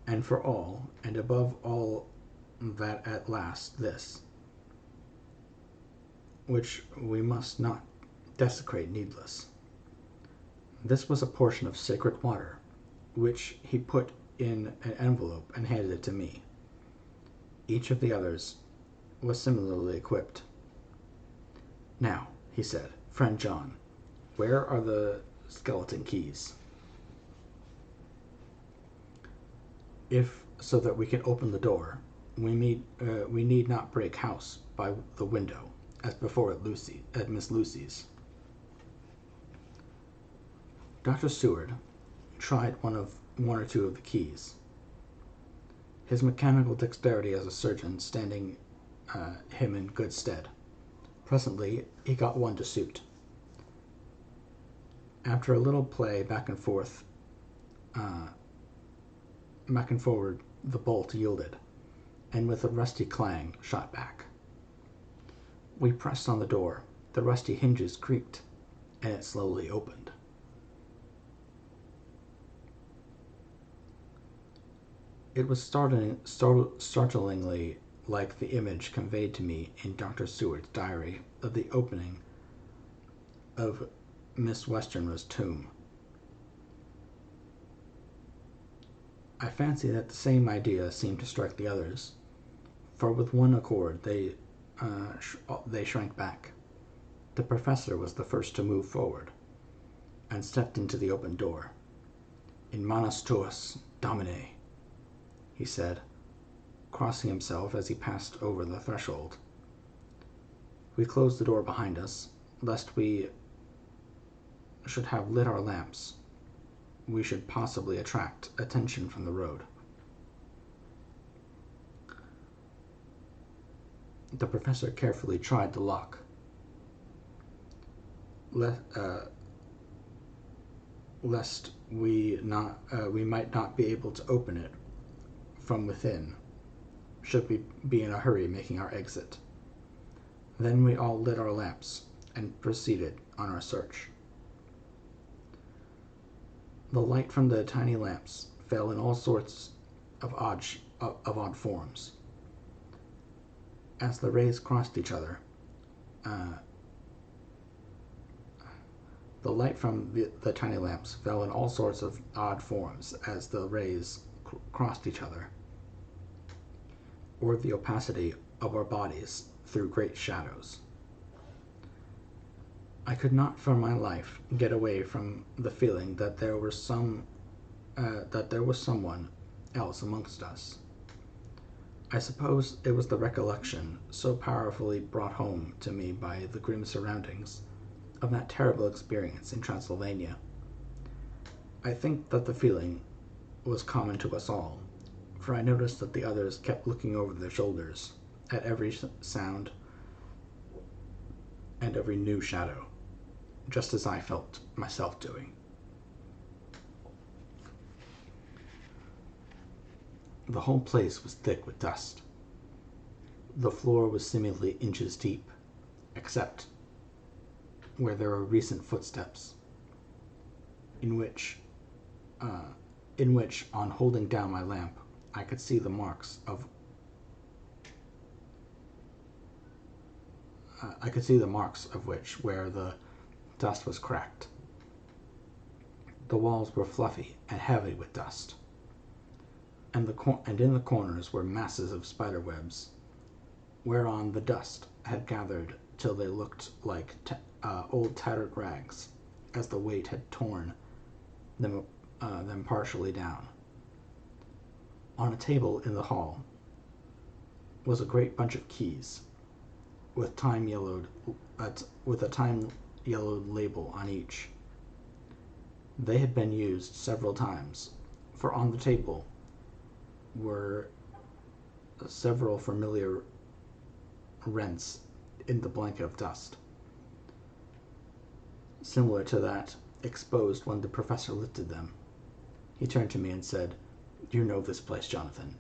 and for all, and above all that at last this, which we must not desecrate needless. This was a portion of sacred water, which he put in an envelope and handed it to me. Each of the others was similarly equipped. "Now," he said, "Friend John, where are the skeleton keys? If so that we can open the door, we need not break house by the window, as before at Miss Lucy's." Dr. Seward tried one or two of the keys, his mechanical dexterity as a surgeon standing him in good stead. Presently, he got one to suit. After a little play back and forward, the bolt yielded, and with a rusty clang, shot back. We pressed on the door. The rusty hinges creaked, and it slowly opened. It was startlingly like the image conveyed to me in Dr. Seward's diary of the opening of Miss Westenra's tomb. I fancy that the same idea seemed to strike the others, for with one accord they shrank back. The professor was the first to move forward, and stepped into the open door. "In manus tuas, Domine," he said, crossing himself as he passed over the threshold. We closed the door behind us, lest we should have lit our lamps. We should possibly attract attention from the road. The professor carefully tried the lock. Lest we might not be able to open it from within, should we be in a hurry making our exit. Then we all lit our lamps and proceeded on our search. The light from the tiny lamps fell in all sorts of odd forms. As the rays crossed each other, the light from the tiny lamps fell in all sorts of odd forms as the rays crossed each other, or the opacity of our bodies threw great shadows. I could not for my life get away from the feeling that there was someone else amongst us. I suppose it was the recollection, so powerfully brought home to me by the grim surroundings, of that terrible experience in Transylvania. I think that the feeling was common to us all, for I noticed that the others kept looking over their shoulders at every sound and every new shadow, just as I felt myself doing. The whole place was thick with dust. The floor was seemingly inches deep, except where there were recent footsteps, in which, on holding down my lamp, I could see the marks of which where the dust was cracked. The walls were fluffy and heavy with dust, and in the corners were masses of spider webs, whereon the dust had gathered till they looked like old tattered rags, as the weight had torn them partially down. On a table in the hall was a great bunch of keys, with a time-yellowed label on each. They had been used several times, for on the table were several familiar rents in the blanket of dust, similar to that exposed when the professor lifted them. He turned to me and said, "You know this place, Jonathan.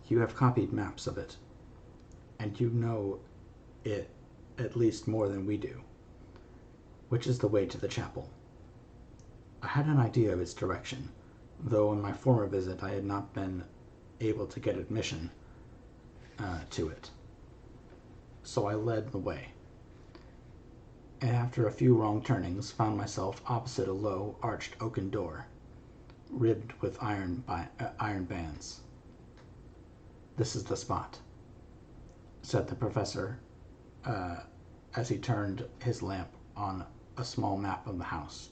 You have copied maps of it, and you know it at least more than we do. Which is the way to the chapel?" I had an idea of its direction, though on my former visit I had not been able to get admission to it. So I led the way, and after a few wrong turnings found myself opposite a low, arched oaken door, ribbed with iron bands. "This is the spot," said the professor, as he turned his lamp on a small map of the house.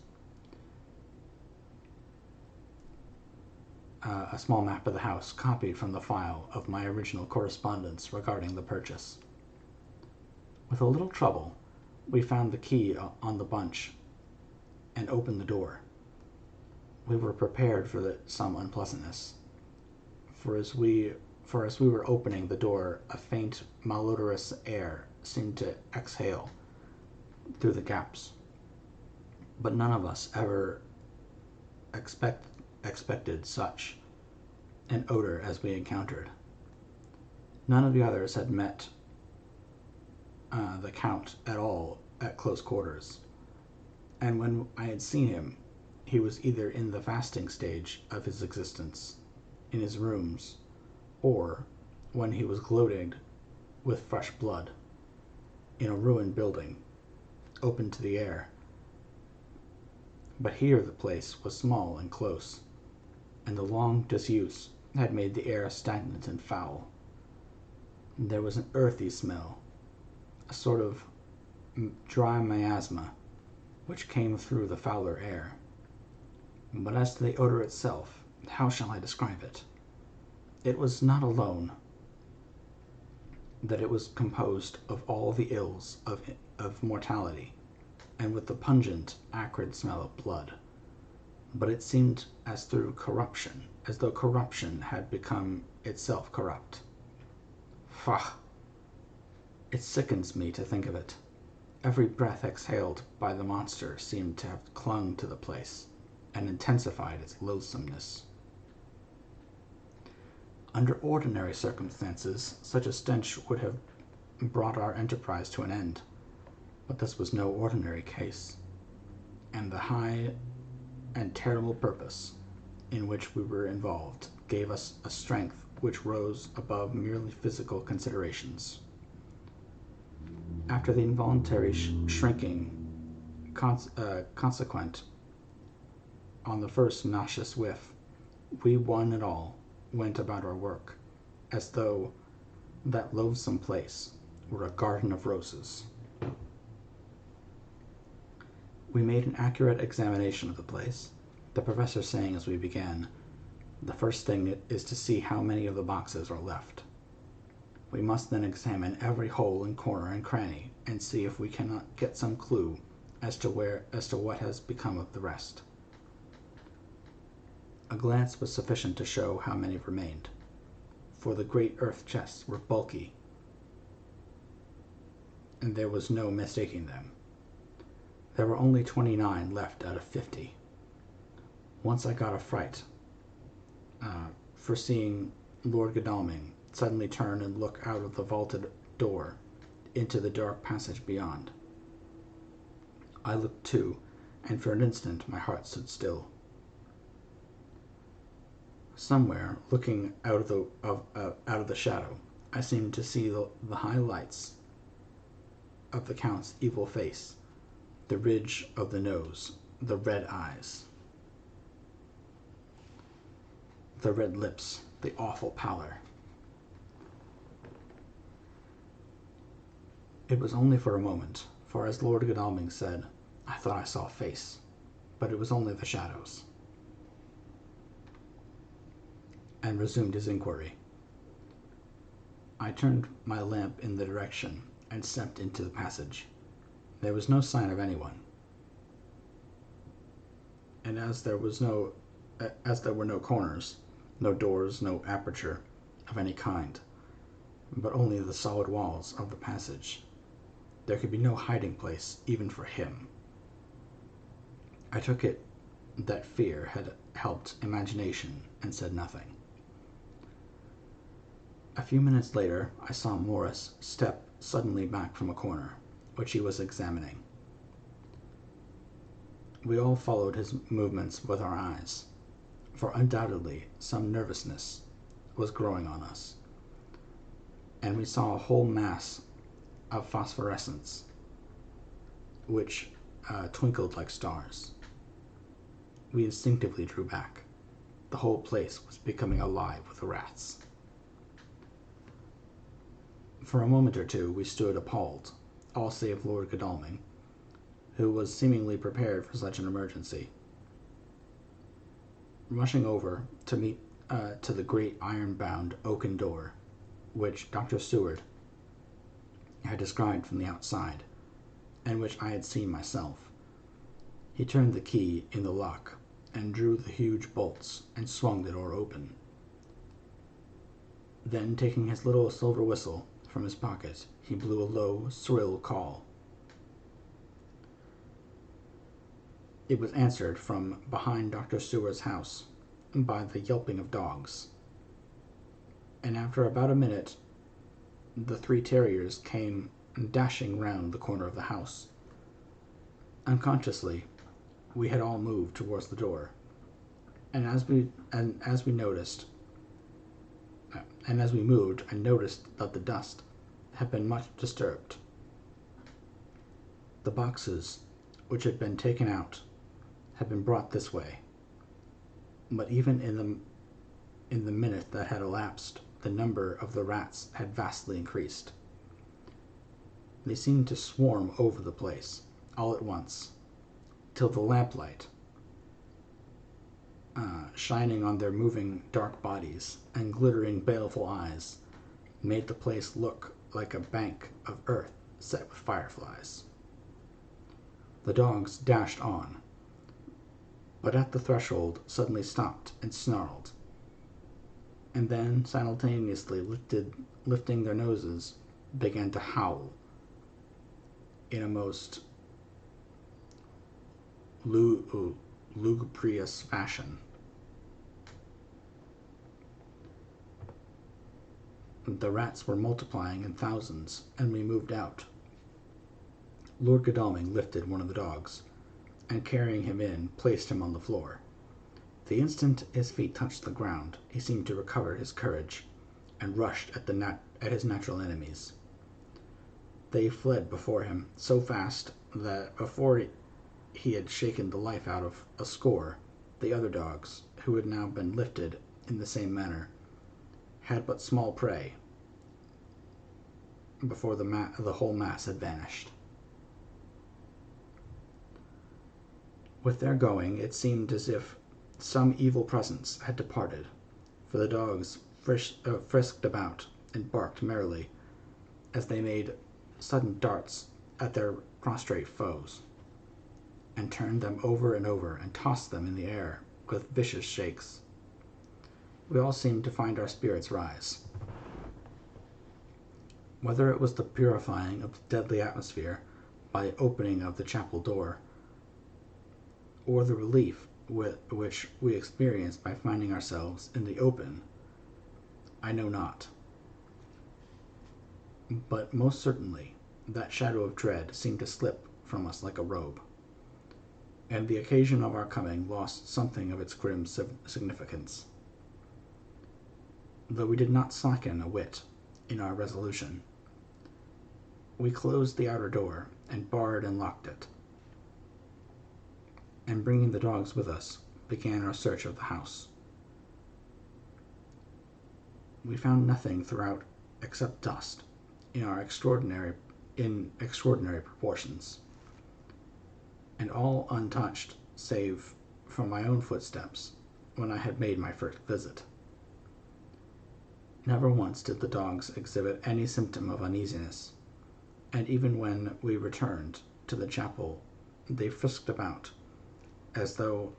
A small map of the house copied from the file of my original correspondence regarding the purchase. With a little trouble, we found the key on the bunch and opened the door. We were prepared for some unpleasantness, for for as we were opening the door, a faint, malodorous air seemed to exhale through the gaps. But none of us ever expected such an odor as we encountered. None of the others had met the Count at all at close quarters, and when I had seen him, he was either in the fasting stage of his existence, in his rooms, or when he was gloating with fresh blood, in a ruined building, open to the air. But here the place was small and close, and the long disuse had made the air stagnant and foul. There was an earthy smell, a sort of dry miasma, which came through the fouler air. But as to the odor itself, how shall I describe it? It was not alone that it was composed of all the ills of mortality, and with the pungent, acrid smell of blood, but it seemed as though corruption had become itself corrupt. Faugh! It sickens me to think of it. Every breath exhaled by the monster seemed to have clung to the place, and intensified its loathsomeness. Under ordinary circumstances, such a stench would have brought our enterprise to an end, but this was no ordinary case, and the high and terrible purpose in which we were involved gave us a strength which rose above merely physical considerations. After the involuntary shrinking consequent on the first nauseous whiff, we one and all went about our work, as though that loathsome place were a garden of roses. We made an accurate examination of the place, the professor saying as we began, "The first thing is to see how many of the boxes are left. We must then examine every hole and corner and cranny, and see if we cannot get some clue as to what has become of the rest." A glance was sufficient to show how many remained, for the great earth chests were bulky, and there was no mistaking them. There were only 29 left out of 50. Once I got a fright for seeing Lord Godalming suddenly turn and look out of the vaulted door into the dark passage beyond. I looked too, and for an instant my heart stood still. Somewhere, looking out of the shadow, I seemed to see the high lights of the Count's evil face, the ridge of the nose, the red eyes, the red lips, the awful pallor. It was only for a moment, for as Lord Godalming said, I thought I saw a face, but it was only the shadows, and resumed his inquiry. I turned my lamp in the direction and stepped into the passage. There was no sign of anyone, and as there were no corners, no doors, no aperture of any kind, but only the solid walls of the passage, there could be no hiding place even for him. I took it that fear had helped imagination and said nothing. A few minutes later, I saw Morris step suddenly back from a corner, which he was examining. We all followed his movements with our eyes, for undoubtedly some nervousness was growing on us, and we saw a whole mass of phosphorescence which twinkled like stars. We instinctively drew back. The whole place was becoming alive with rats. For a moment or two we stood appalled, all save Lord Godalming, who was seemingly prepared for such an emergency. Rushing over to meet to the great iron-bound oaken door, which Dr. Seward had described from the outside, and which I had seen myself, he turned the key in the lock and drew the huge bolts and swung the door open. Then, taking his little silver whistle from his pocket, he blew a low, shrill call. It was answered from behind Dr. Seward's house by the yelping of dogs, and after about a minute the 3 terriers came dashing round the corner of the house. Unconsciously, we had all moved towards the door, and as we moved, I noticed that the dust had been much disturbed. The boxes which had been taken out had been brought this way, but even in the minute that had elapsed, the number of the rats had vastly increased. They seemed to swarm over the place, all at once, till the lamplight, shining on their moving dark bodies and glittering baleful eyes, made the place look like a bank of earth set with fireflies. The dogs dashed on, but at the threshold suddenly stopped and snarled, and then simultaneously lifting their noses, began to howl in a most lugubrious fashion. The rats were multiplying in thousands, and we moved out. Lord Godalming lifted one of the dogs, and carrying him in, placed him on the floor. The instant his feet touched the ground, he seemed to recover his courage, and rushed at his natural enemies. They fled before him so fast that before he had shaken the life out of a score, the other dogs, who had now been lifted in the same manner, had but small prey before the whole mass had vanished. With their going, it seemed as if some evil presence had departed, for the dogs frisked about and barked merrily as they made sudden darts at their prostrate foes, and turned them over and over and tossed them in the air with vicious shakes. We all seemed to find our spirits rise. Whether it was the purifying of the deadly atmosphere by the opening of the chapel door, or the relief which we experienced by finding ourselves in the open, I know not. But most certainly that shadow of dread seemed to slip from us like a robe, and the occasion of our coming lost something of its grim significance. Though we did not slacken a whit in our resolution, we closed the outer door and barred and locked it, and bringing the dogs with us, began our search of the house. We found nothing throughout except dust in extraordinary proportions, and all untouched save from my own footsteps when I had made my first visit. Never once did the dogs exhibit any symptom of uneasiness, and even when we returned to the chapel, they frisked about as though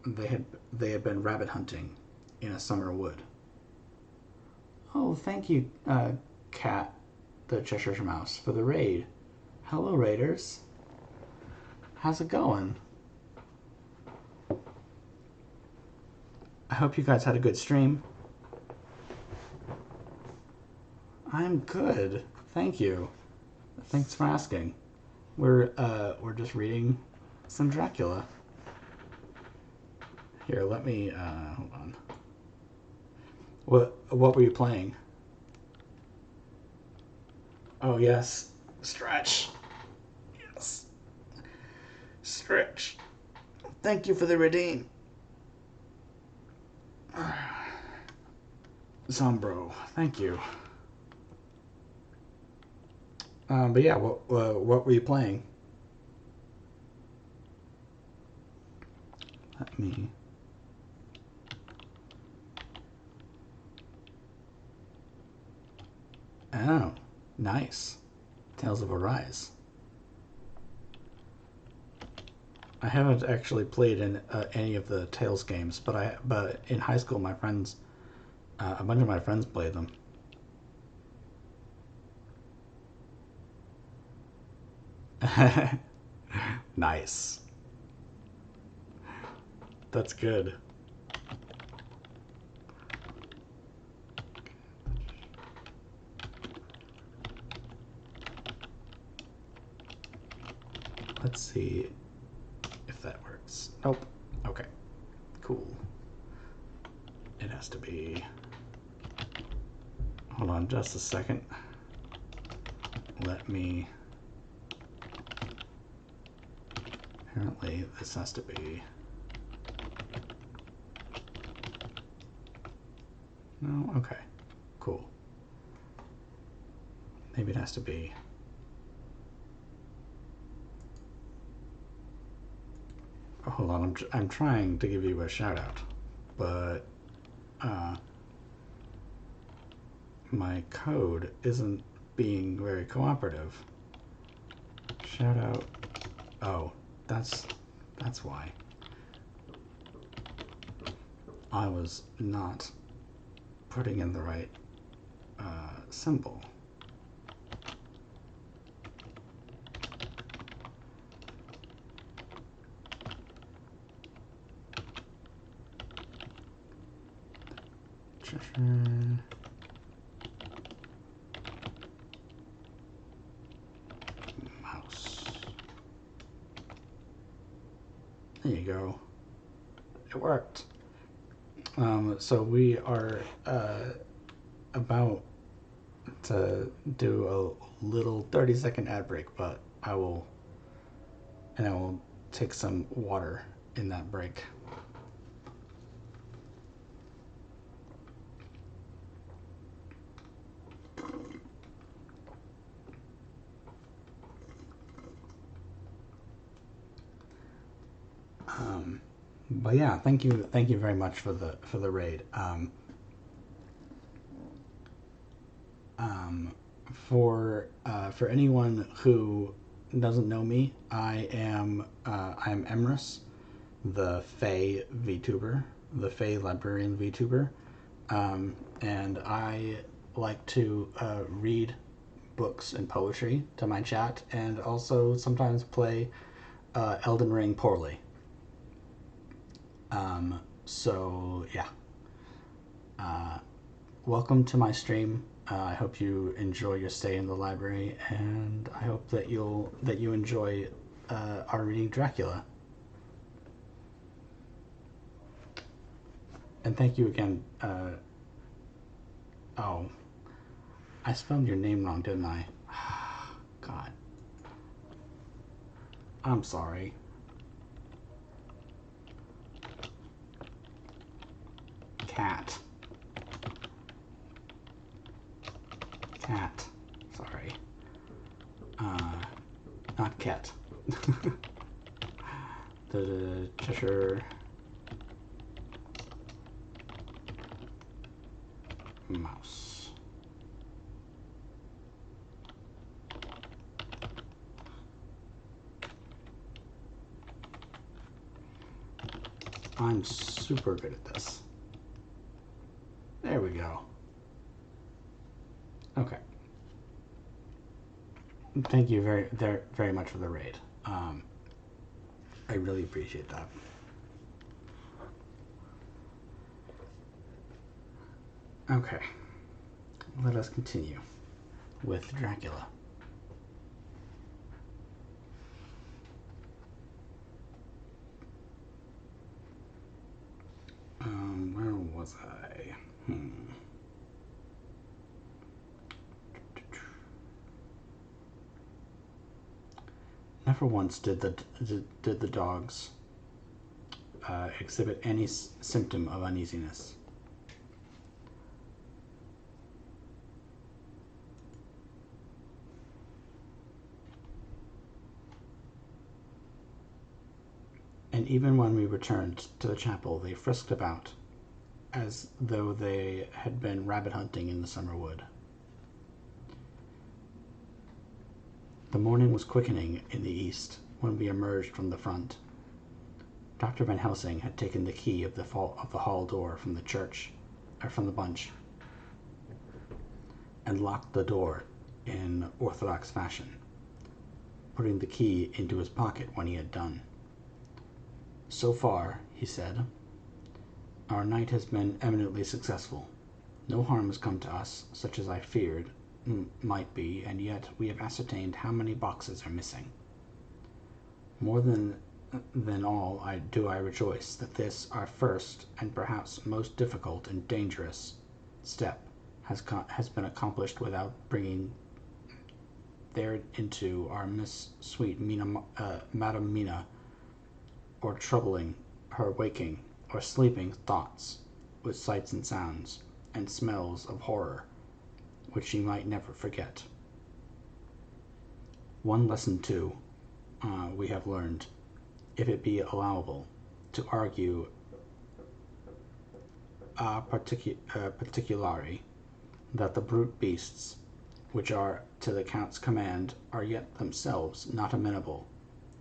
they had been rabbit hunting in a summer wood. Oh, thank you, Cat, the Cheshire Mouse, for the raid. Hello, raiders. How's it going? I hope you guys had a good stream. I'm good, thank you. Thanks for asking. We're just reading some Dracula. Here, let me hold on. What were you playing? Oh yes, Stretch. Yes, Stretch. Thank you for the redeem. Zombro, thank you. But yeah, what were you playing? Let me. Oh, nice. Tales of Arise. I haven't actually played in any of the Tales games, but in high school my friends A bunch of my friends play them. Nice. That's good. Let's see if that works. Nope. Okay. Cool. It has to be... Hold on just a second. Let me... Apparently this has to be... No? Okay. Cool. Maybe it has to be... Hold on, I'm trying to give you a shout out, but my code isn't being very cooperative. Shout out. Oh, that's why. I was not putting in the right symbol. Mouse. There you go. It worked. So we are about to do a little 30-second ad break, but I will take some water in that break. But yeah, thank you very much for the raid. For anyone who doesn't know me, I'm Emrys, the Fae VTuber, the Fae Librarian VTuber, and I like to read books and poetry to my chat, and also sometimes play Elden Ring poorly. So yeah, welcome to my stream. I hope you enjoy your stay in the library, and I hope that you enjoy our reading Dracula. And thank you again. Oh, I spelled your name wrong, didn't I? God, I'm sorry. Cat. Sorry. Not cat. The Cheshire Mouse. I'm super good at this. There we go. Okay. Thank you very much for the raid. I really appreciate that. Okay. Let us continue with Dracula. Where was I? Never once did the dogs exhibit any symptom of uneasiness. And even when we returned to the chapel, they frisked about as though they had been rabbit hunting in the summer wood. The morning was quickening in the east when we emerged from the front. Dr. Van Helsing had taken the key of the hall door from the church from the bunch and locked the door in orthodox fashion, putting the key into his pocket when he had done. "So far," he said, "our night has been eminently successful. No harm has come to us, such as I feared might be, and yet we have ascertained how many boxes are missing. More than all, I rejoice that this, our first and perhaps most difficult and dangerous step, has been accomplished without bringing there into our sweet Madam Mina, or troubling her waking or sleeping thoughts with sights and sounds and smells of horror, which she might never forget. One lesson, too, we have learned, if it be allowable, to argue particulari, that the brute beasts, which are to the Count's command, are yet themselves not amenable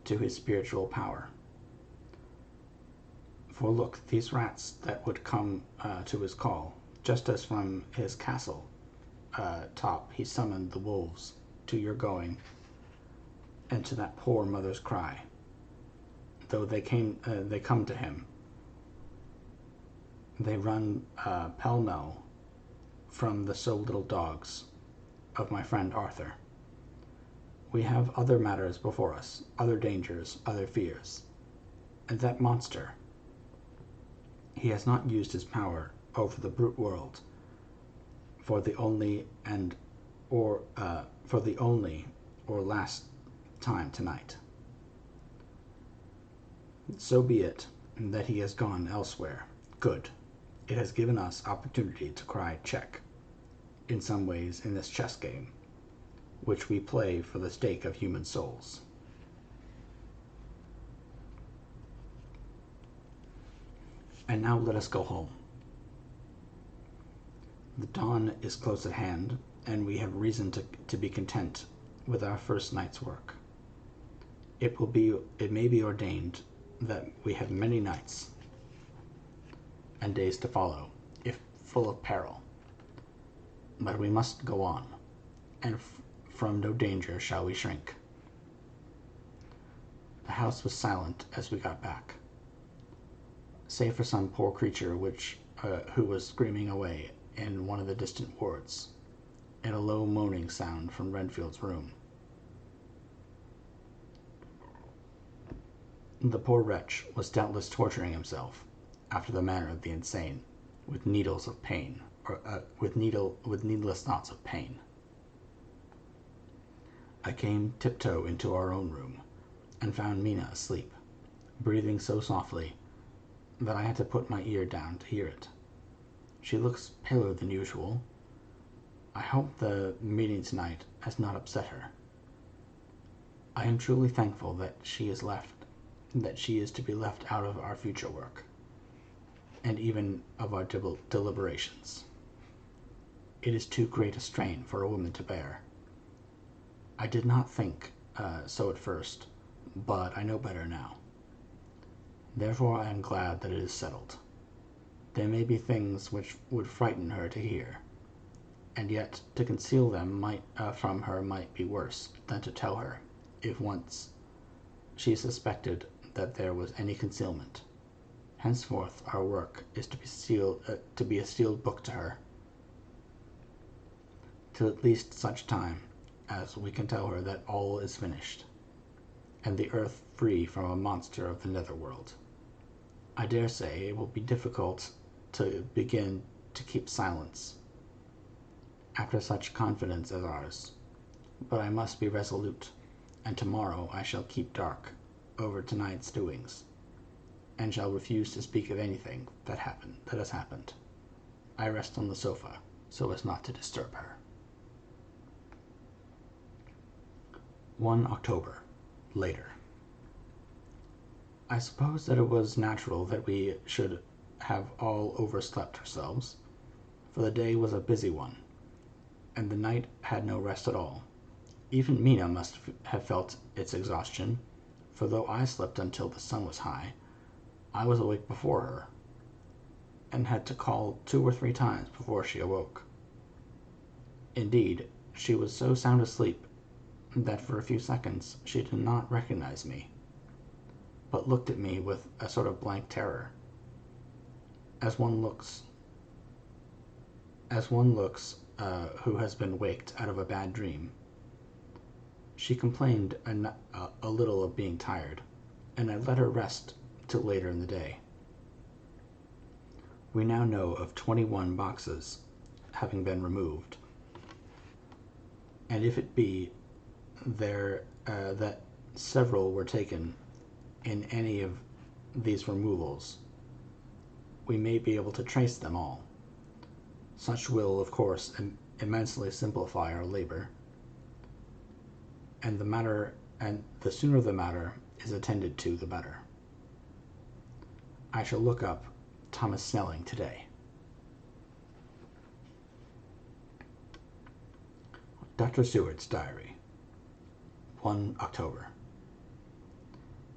to his spiritual power. For look, these rats that would come to his call, just as from his castle top he summoned the wolves to your going, and to that poor mother's cry, though they come to him, they run pell-mell from the so little dogs of my friend Arthur. We have other matters before us, other dangers, other fears. And that monster, he has not used his power over the brute world for the only or last time tonight. So be it that he has gone elsewhere. Good. It has given us opportunity to cry check, in some ways, in this chess game, which we play for the stake of human souls. And now let us go home. The dawn is close at hand, and we have reason to be content with our first night's work. It may be ordained that we have many nights and days to follow, if full of peril. But we must go on, and from no danger shall we shrink. The house was silent as we got back, save for some poor creature who was screaming away in one of the distant wards, and a low moaning sound from Renfield's room. The poor wretch was doubtless torturing himself, after the manner of the insane, with needles of pain, or with needless thoughts of pain. I came tiptoe into our own room, and found Mina asleep, breathing so softly that I had to put my ear down to hear it. She looks paler than usual. I hope the meeting tonight has not upset her. I am truly thankful that she is to be left out of our future work, and even of our deliberations. It is too great a strain for a woman to bear. I did not think so at first, but I know better now. Therefore I am glad that it is settled. There may be things which would frighten her to hear, and yet to conceal them from her might be worse than to tell her, if once she suspected that there was any concealment. Henceforth our work is to be a sealed book to her, till at least such time as we can tell her that all is finished, and the earth free from a monster of the netherworld. I dare say it will be difficult to begin to keep silence after such confidence as ours, but I must be resolute, and tomorrow I shall keep dark over tonight's doings, and shall refuse to speak of anything that has happened. I rest on the sofa so as not to disturb her. 1 October, later. I suppose that it was natural that we should have all overslept ourselves, for the day was a busy one, and the night had no rest at all. Even Mina must have felt its exhaustion, for though I slept until the sun was high, I was awake before her. and had to call 2 or 3 times before she awoke. Indeed, she was so sound asleep that for a few seconds she did not recognize me, but looked at me with a sort of blank terror, as one looks who has been waked out of a bad dream. She complained a little of being tired, and I let her rest till later in the day. We now know of 21 boxes having been removed, and if it be there that several were taken in any of these removals, we may be able to trace them all. Such will, of course, immensely simplify our labor, and the sooner the matter is attended to, the better. I shall look up Thomas Snelling today. Dr. Seward's Diary, 1 October.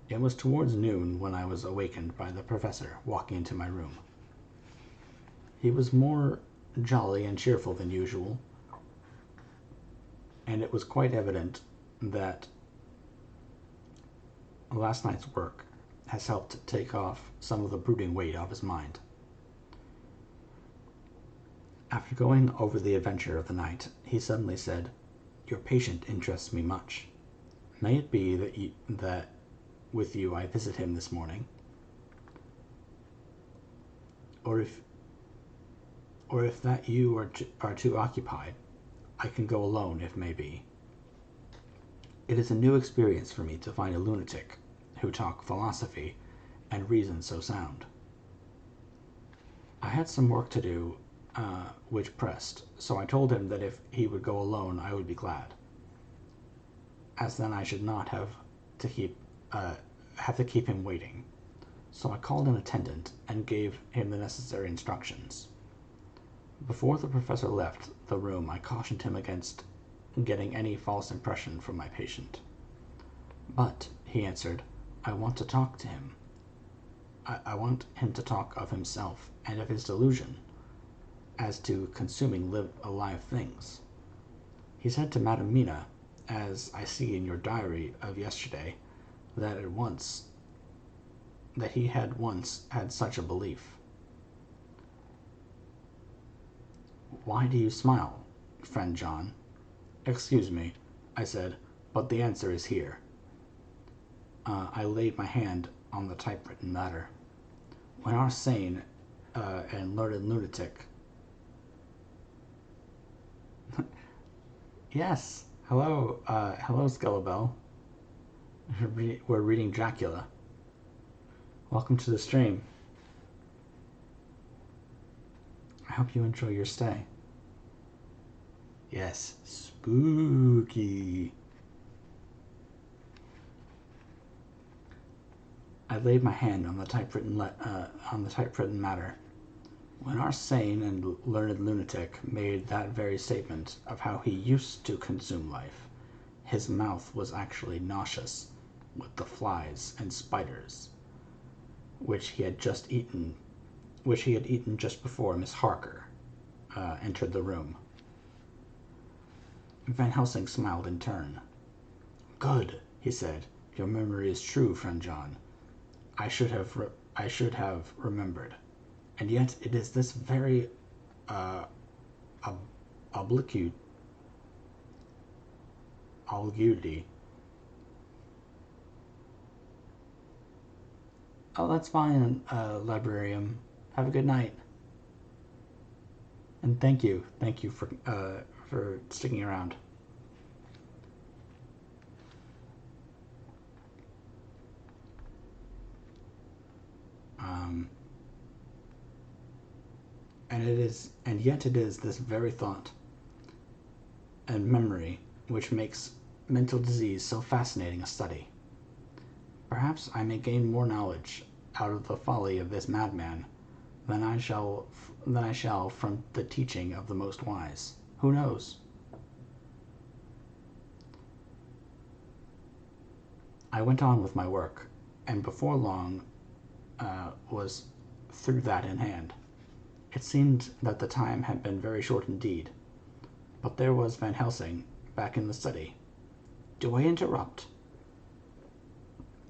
It was towards noon when I was awakened by the professor walking into my room. He was more jolly and cheerful than usual, and it was quite evident that last night's work has helped take off some of the brooding weight off his mind. After going over the adventure of the night, he suddenly said, "Your patient interests me much. May it be that with you I visit him this morning? Or if that you are too occupied, I can go alone if may be. It is a new experience for me to find a lunatic who talk philosophy and reason so sound." I had some work to do, which pressed, so I told him that if he would go alone I would be glad, as then I should not have to keep him waiting. So I called an attendant and gave him the necessary instructions. Before the professor left the room, I cautioned him against getting any false impression from my patient. "But," he answered, "I want to talk to him. I want him to talk of himself and of his delusion as to consuming alive things. He said to Madam Mina, as I see in your diary of yesterday, that he had once had such a belief." "Why do you smile, friend John?" "Excuse me," I said, "but the answer is here." I laid my hand on the typewritten matter. "When our sane and learned lunatic..." Yes, hello, Scullabell. We're reading Dracula. Welcome to the stream. I hope you enjoy your stay. Yes, spooky. I laid my hand on the typewritten matter. When our sane and learned lunatic made that very statement of how he used to consume life, his mouth was actually nauseous with the flies and spiders which he had eaten just before Miss Harker entered the room. Van Helsing smiled in turn. "Good," he said. "Your memory is true, friend John. I should have remembered. And yet it is this very obliquity. Oh, that's fine, Librarian. Have a good night. And thank you for sticking around." And yet it is this very thought and memory which makes mental disease so fascinating a study. Perhaps I may gain more knowledge out of the folly of this madman than I shall from the teaching of the most wise. Who knows? I went on with my work, and before long was through that in hand. It seemed that the time had been very short indeed, but there was Van Helsing back in the study. "Do I interrupt?"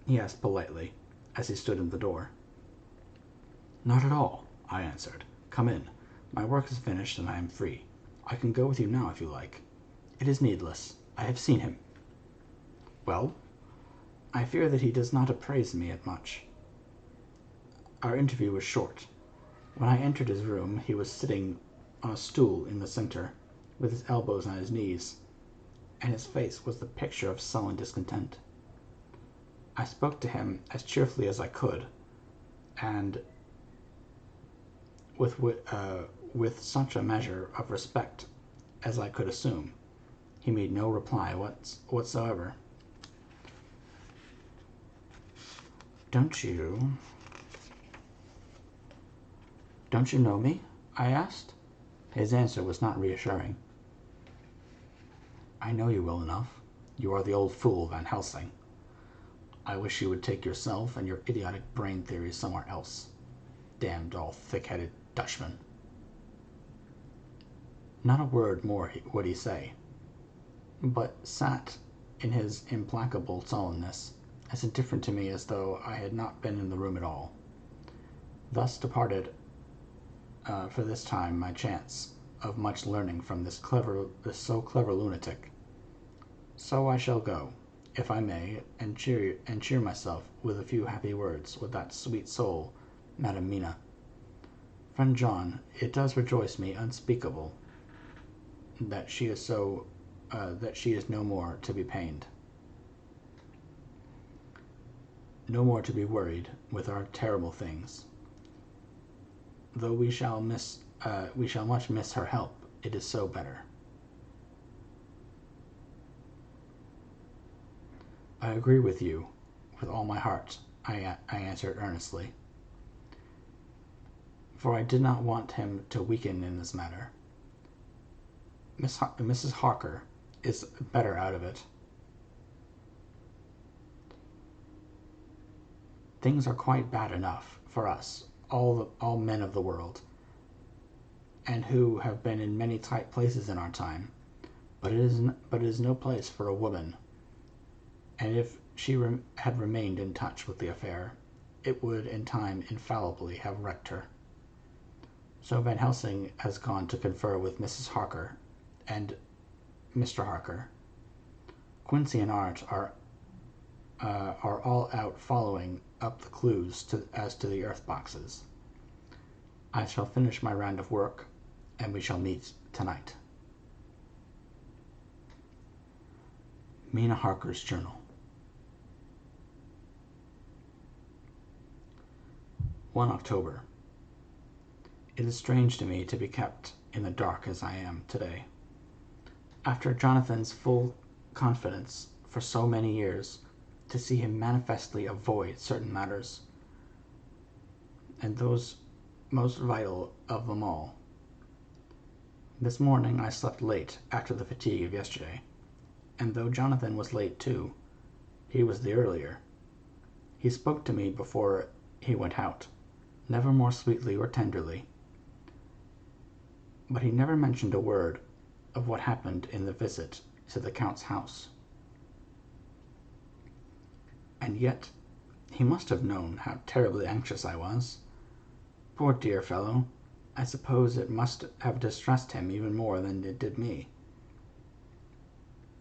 he asked politely, as he stood in the door. "Not at all," I answered. "Come in. My work is finished and I am free. I can go with you now if you like." "It is needless. I have seen him." "Well?" "I fear that he does not appraise me at much." Our interview was short. When I entered his room he was sitting on a stool in the center, with his elbows on his knees, and his face was the picture of sullen discontent. I spoke to him as cheerfully as I could, and with such a measure of respect as I could assume. He made no reply whatsoever. Don't you know me?" I asked. His answer was not reassuring. "I know you well enough. You are the old fool Van Helsing. I wish you would take yourself and your idiotic brain theories somewhere else. Damned all thick-headed Dutchman." Not a word more would he say, but sat in his implacable sullenness, as indifferent to me as though I had not been in the room at all. Thus departed, for this time, my chance of much learning from this so clever lunatic. So I shall go, if I may, and cheer myself with a few happy words with that sweet soul, Madam Mina. Friend John, it does rejoice me unspeakable that she is no more to be pained, no more to be worried with our terrible things. Though we shall much miss her help, it is so better. "I agree with you with all my heart," I answered earnestly, for I did not want him to weaken in this matter. Mrs. Harker is better out of it. Things are quite bad enough for us, all men of the world, and who have been in many tight places in our time, but it is no place for a woman, and if she had remained in touch with the affair, it would in time infallibly have wrecked her. So Van Helsing has gone to confer with Mrs. Harker and Mr. Harker. Quincy and Art are all out following up the clues as to the earth boxes. I shall finish my round of work, and we shall meet tonight. Mina Harker's Journal. 1 October. It is strange to me to be kept in the dark as I am today. After Jonathan's full confidence for so many years, to see him manifestly avoid certain matters, and those most vital of them all. This morning I slept late after the fatigue of yesterday, and though Jonathan was late too, he was the earlier. He spoke to me before he went out, never more sweetly or tenderly, but he never mentioned a word of what happened in the visit to the Count's house. And yet he must have known how terribly anxious I was. Poor dear fellow, I suppose it must have distressed him even more than it did me.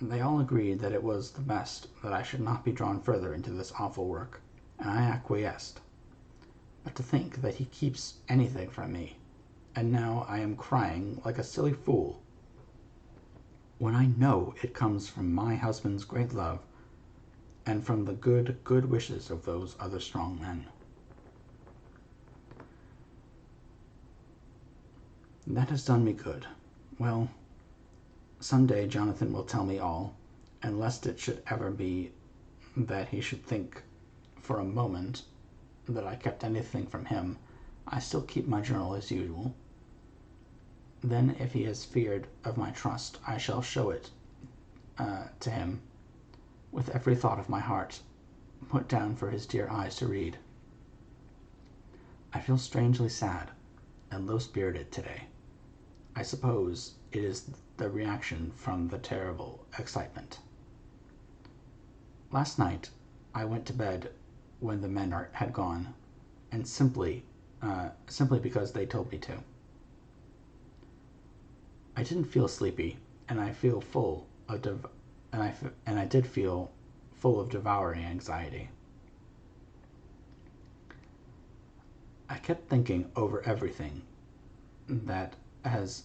They all agreed that it was the best that I should not be drawn further into this awful work, and I acquiesced. But to think that he keeps anything from me, and now I am crying like a silly fool, when I know it comes from my husband's great love, and from the good wishes of those other strong men. That has done me good. Well, some day Jonathan will tell me all, and lest it should ever be that he should think for a moment that I kept anything from him, I still keep my journal as usual. Then, if he has feared of my trust, I shall show it to him, with every thought of my heart put down for his dear eyes to read. I feel strangely sad, and low-spirited today. I suppose it is the reaction from the terrible excitement. Last night, I went to bed when the men had gone, and simply because they told me to. I didn't feel sleepy, and I feel full of I did feel full of devouring anxiety. I kept thinking over everything that has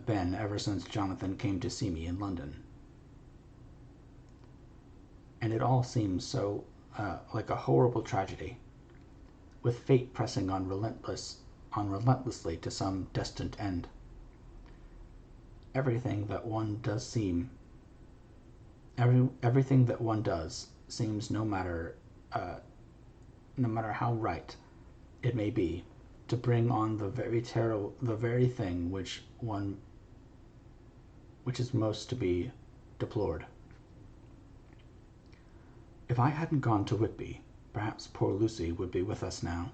been ever since Jonathan came to see me in London. And it all seems so like a horrible tragedy, with fate pressing on relentlessly to some destined end. Everything that one does seems, no matter how right it may be, to bring on the very thing which is most to be deplored. If I hadn't gone to Whitby, perhaps poor Lucy would be with us now.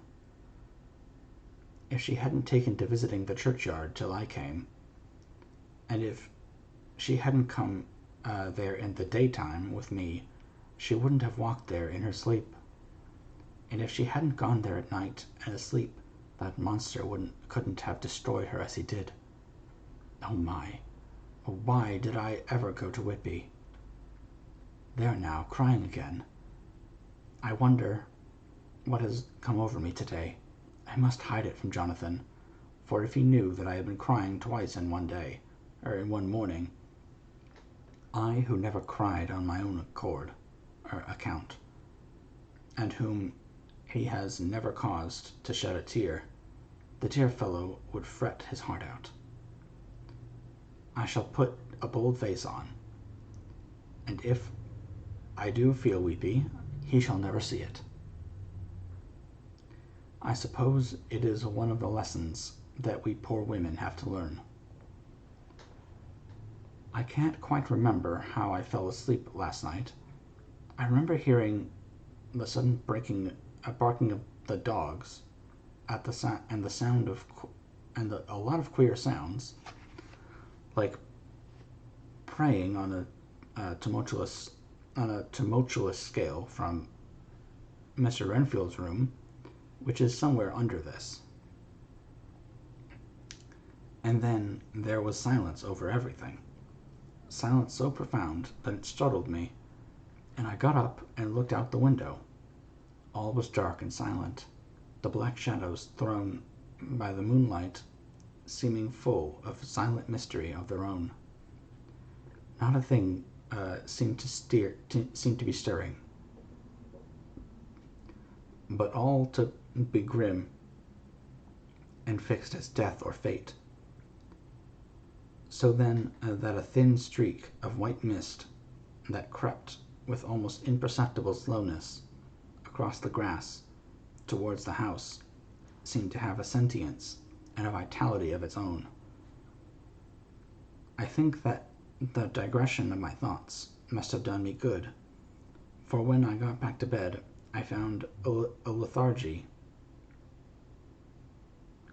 If she hadn't taken to visiting the churchyard till I came, and if she hadn't come there in the daytime with me, she wouldn't have walked there in her sleep. And if she hadn't gone there at night and asleep, that monster couldn't have destroyed her as he did. Oh my, why did I ever go to Whitby? There now, crying again. I wonder what has come over me today. I must hide it from Jonathan, for if he knew that I had been crying twice in one day, or in one morning, I who never cried on my own account, and whom he has never caused to shed a tear, the dear fellow would fret his heart out. I shall put a bold face on, and if I do feel weepy, he shall never see it. I suppose it is one of the lessons that we poor women have to learn. I can't quite remember how I fell asleep last night. I remember hearing the sudden barking of the dogs, a lot of queer sounds, like praying on a tumultuous scale from Mr. Renfield's room, which is somewhere under this. And then there was silence over everything. Silence so profound that it startled me, and I got up and looked out the window. All was dark and silent, the black shadows thrown by the moonlight seeming full of silent mystery of their own. Not a thing seemed to be stirring, but all to be grim and fixed as death or fate. So then that a thin streak of white mist that crept with almost imperceptible slowness across the grass towards the house seemed to have a sentience and a vitality of its own. I think that the digression of my thoughts must have done me good, for when I got back to bed I found a lethargy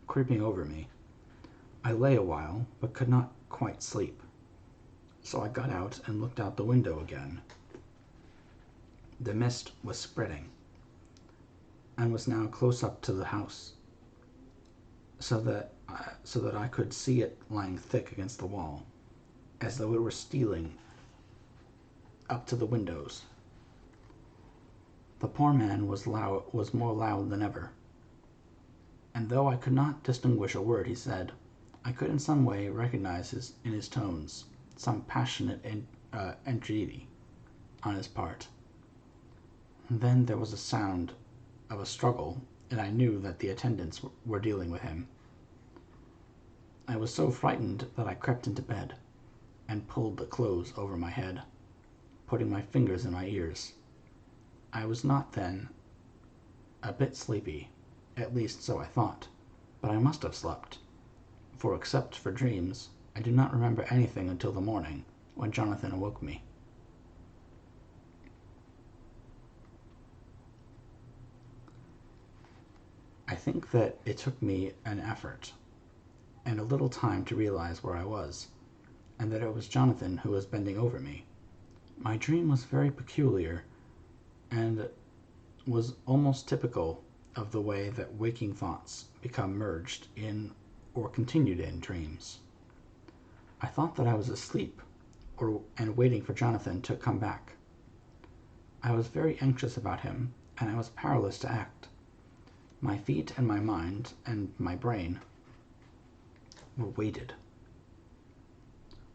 creeping over me. I lay a while, but could not quite sleep, so I got out and looked out the window again. The mist was spreading, and was now close up to the house, so that I could see it lying thick against the wall, as though it were stealing up to the windows. The poor man was more loud than ever, and though I could not distinguish a word he said, I could in some way recognize in his tones some passionate entreaty on his part. And then there was a sound of a struggle, and I knew that the attendants were dealing with him. I was so frightened that I crept into bed and pulled the clothes over my head, putting my fingers in my ears. I was not then a bit sleepy, at least so I thought, but I must have slept, for except for dreams, I do not remember anything until the morning, when Jonathan awoke me. I think that it took me an effort and a little time to realize where I was, and that it was Jonathan who was bending over me. My dream was very peculiar, and was almost typical of the way that waking thoughts become merged in or continued in dreams. I thought that I was asleep and waiting for Jonathan to come back. I was very anxious about him, and I was powerless to act. My feet and my mind and my brain were weighted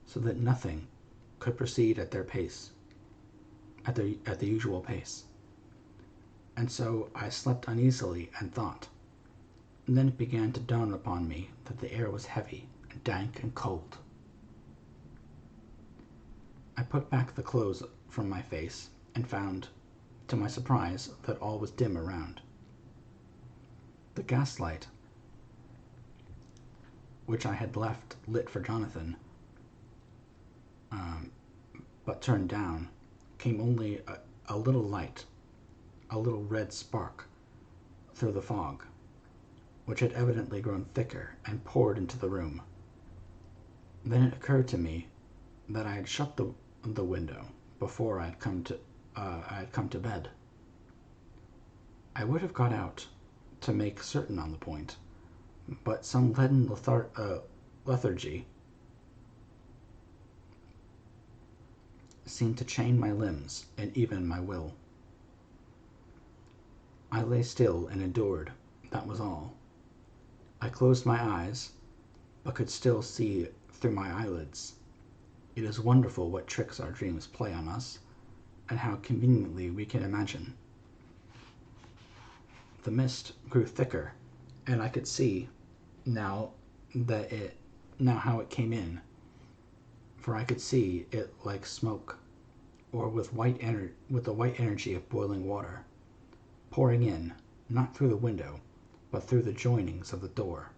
so that nothing could proceed at their pace, at the usual pace. And so I slept uneasily and thought. And then it began to dawn upon me that the air was heavy and dank and cold. I put back the clothes from my face and found, to my surprise, that all was dim around. The gaslight, which I had left lit for Jonathan, but turned down, came only a little light, a little red spark, through the fog, which had evidently grown thicker and poured into the room. Then it occurred to me that I had shut the window before I had come to bed. I would have got out to make certain on the point, but some leaden lethargy seemed to chain my limbs and even my will. I lay still and endured, that was all. I closed my eyes, but could still see through my eyelids. It is wonderful what tricks our dreams play on us, and how conveniently we can imagine. The mist grew thicker, and I could see now how it came in, for I could see it like smoke, or with the white energy of boiling water, pouring in, not through the window, but through the joinings of the door.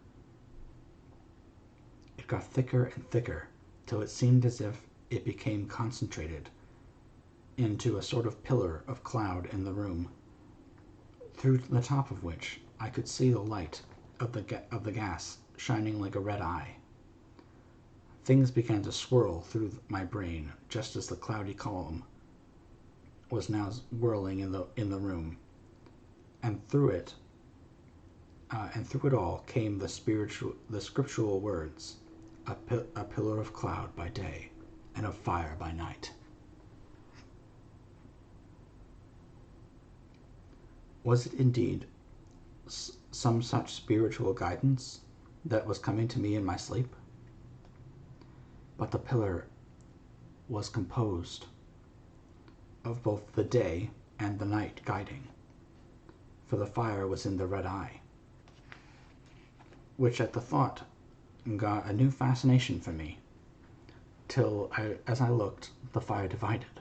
It got thicker and thicker, till it seemed as if it became concentrated into a sort of pillar of cloud in the room, through the top of which I could see the light of the gas shining like a red eye. Things began to swirl through my brain, just as the cloudy column was now whirling in the room, and through it all came the scriptural words, a pillar of cloud by day and of fire by night. Was it indeed some such spiritual guidance that was coming to me in my sleep? But the pillar was composed of both the day and the night guiding, for the fire was in the red eye, which at the thought got a new fascination for me, till as I looked, the fire divided,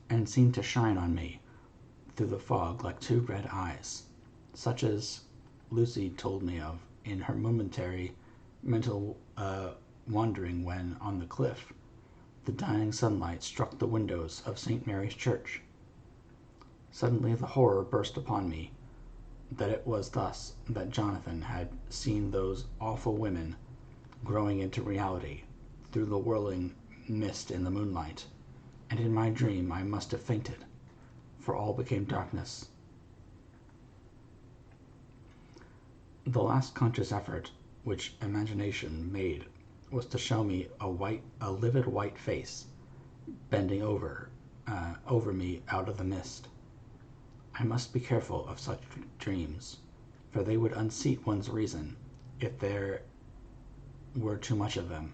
and seemed to shine on me through the fog like two red eyes, such as Lucy told me of in her momentary mental wandering when, on the cliff, the dying sunlight struck the windows of St. Mary's Church. Suddenly the horror burst upon me that it was thus that Jonathan had seen those awful women growing into reality through the whirling mist in the moonlight, and in my dream I must have fainted, for all became darkness. The last conscious effort which imagination made was to show me a livid white face bending over me out of the mist. I must be careful of such dreams, for they would unseat one's reason if there were too much of them.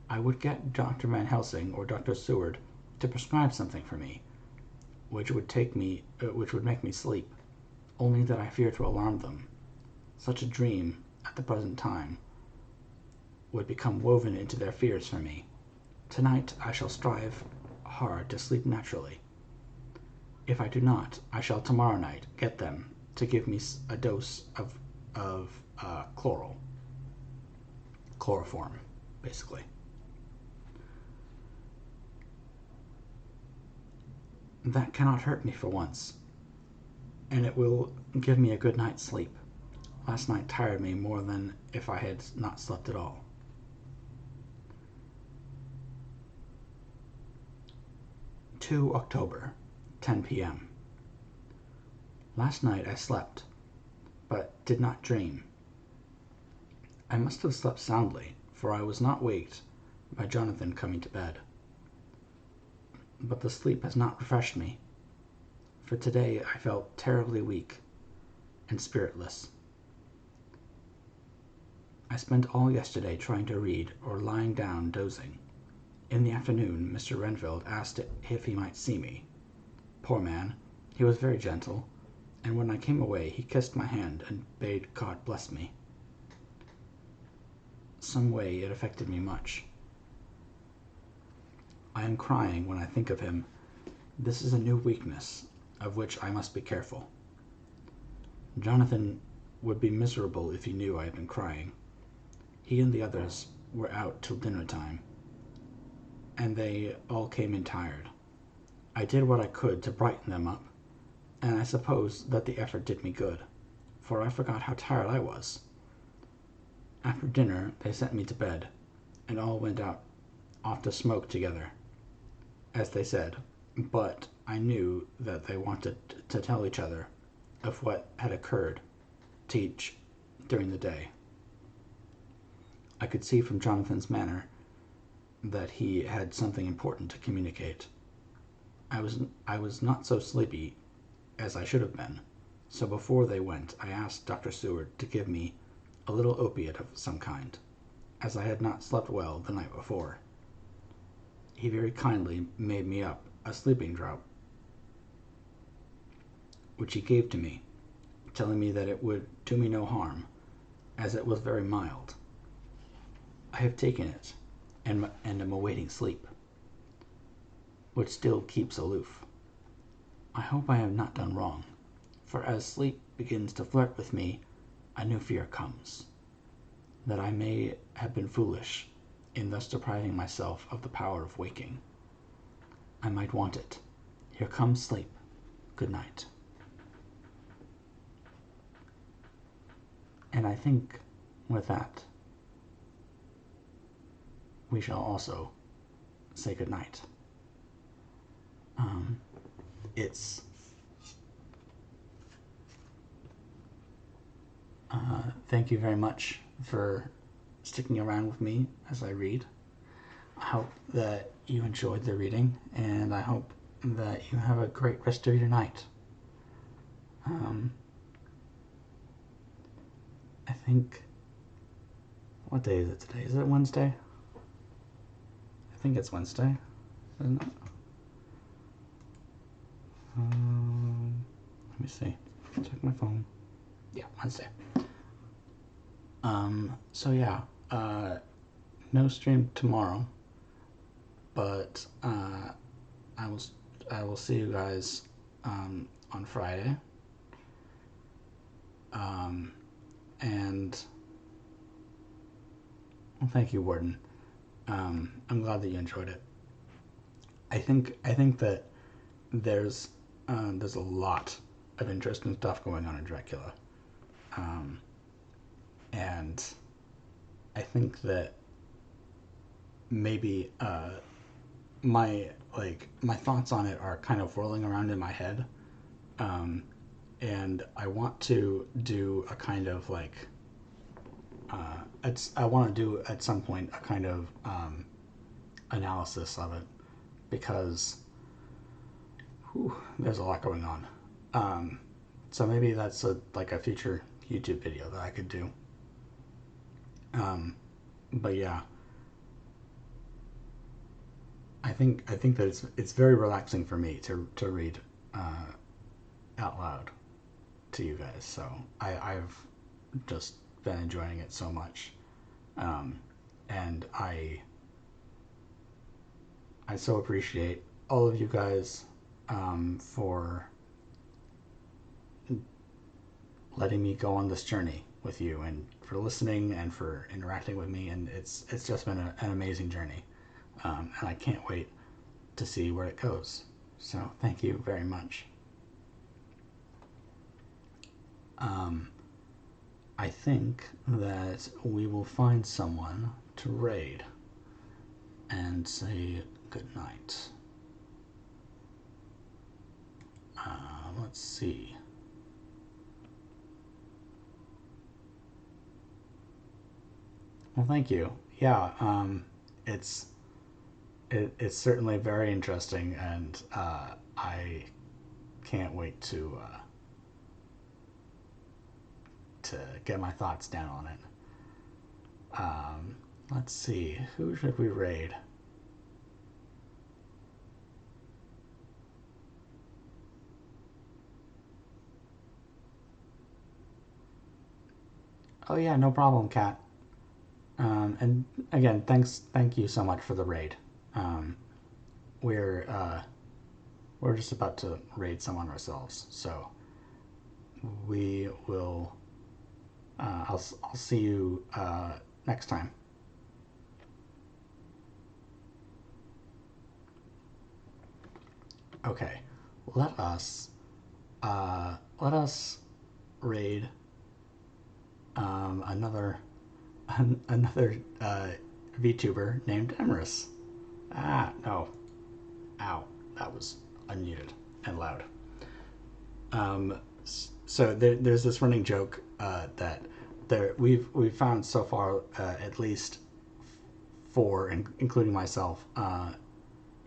I would get Dr. Van Helsing or Dr. Seward to prescribe something for me, which would make me sleep, only that I fear to alarm them. Such a dream, at the present time, would become woven into their fears for me. Tonight I shall strive hard to sleep naturally. If I do not, I shall tomorrow night get them to give me a dose of chloroform, basically. That cannot hurt me for once, and it will give me a good night's sleep. Last night tired me more than if I had not slept at all. 2 October, 10 p.m. Last night I slept, but did not dream. I must have slept soundly, for I was not waked by Jonathan coming to bed. But the sleep has not refreshed me, for today I felt terribly weak and spiritless. I spent all yesterday trying to read or lying down dozing. In the afternoon, Mr. Renfield asked if he might see me. Poor man, he was very gentle, and when I came away he kissed my hand and bade God bless me. Some way it affected me much. I am crying when I think of him. This is a new weakness, of which I must be careful. Jonathan would be miserable if he knew I had been crying. He and the others were out till dinner time, and they all came in tired. I did what I could to brighten them up, and I suppose that the effort did me good, for I forgot how tired I was. After dinner they sent me to bed, and all went out off to smoke together, as they said, but I knew that they wanted to tell each other of what had occurred to each during the day. I could see from Jonathan's manner that he had something important to communicate. I was not so sleepy as I should have been, so before they went I asked Dr. Seward to give me a little opiate of some kind, as I had not slept well the night before. He very kindly made me up a sleeping draught, which he gave to me, telling me that it would do me no harm, as it was very mild. I have taken it, and am awaiting sleep, which still keeps aloof. I hope I have not done wrong, for as sleep begins to flirt with me, a new fear comes, that I may have been foolish in thus depriving myself of the power of waking. I might want it. Here comes sleep. Good night. And I think with that, we shall also say good night. It's thank you very much for sticking around with me as I read. I hope that you enjoyed the reading, and I hope that you have a great rest of your night. I think, what day is it today? Is it Wednesday? I think it's Wednesday, isn't it? Let me see. Check my phone. Yeah, Wednesday. So yeah, no stream tomorrow, but I will see you guys on Friday. And well, thank you, Warden. I'm glad that you enjoyed it. I think that there's a lot of interesting stuff going on in Dracula, and I think that maybe my thoughts on it are kind of whirling around in my head, and I want to do a kind of I want to do at some point a kind of analysis of it, because there's a lot going on. So maybe that's a future YouTube video that I could do. But yeah, I think that it's very relaxing for me to read out loud to you guys. So I've just been enjoying it so much, and I so appreciate all of you guys for letting me go on this journey with you, and for listening and for interacting with me, and it's just been an amazing journey, and I can't wait to see where it goes. So thank you very much. I think that we will find someone to raid and say goodnight. Let's see. Well, thank you. Yeah, it's certainly very interesting, and I can't wait to get my thoughts down on it. Let's see, who should we raid? Oh yeah, no problem, Kat. And again, thank you so much for the raid. Um, we're we're just about to raid someone ourselves, so we will. I'll see you next time. Okay, let us let us raid another another VTuber named Emrys. Ah, no. Ow. That was unmuted and loud. So there's this running joke that we've found so far at least four, including myself,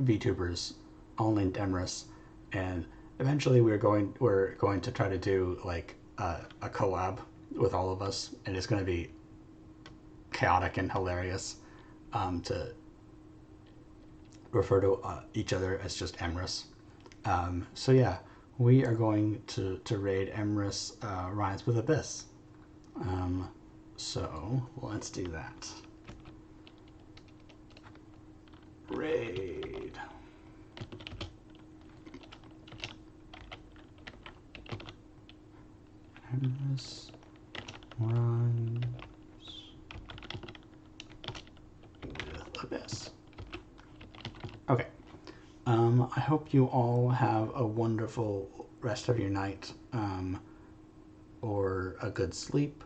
VTubers, all named Emrys, and eventually we're going to try to do like a collab with all of us, and it's going to be chaotic and hilarious to refer to each other as just Emrys. So yeah, we are going to raid Emrys Rise with Abyss. So let's do that. Raid. Emrys Rise with Abyss. Okay. I hope you all have a wonderful rest of your night, or a good sleep,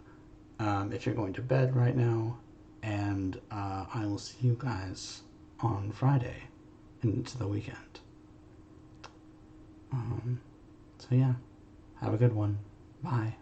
if you're going to bed right now. And I will see you guys on Friday into the weekend. So yeah, have a good one. Bye.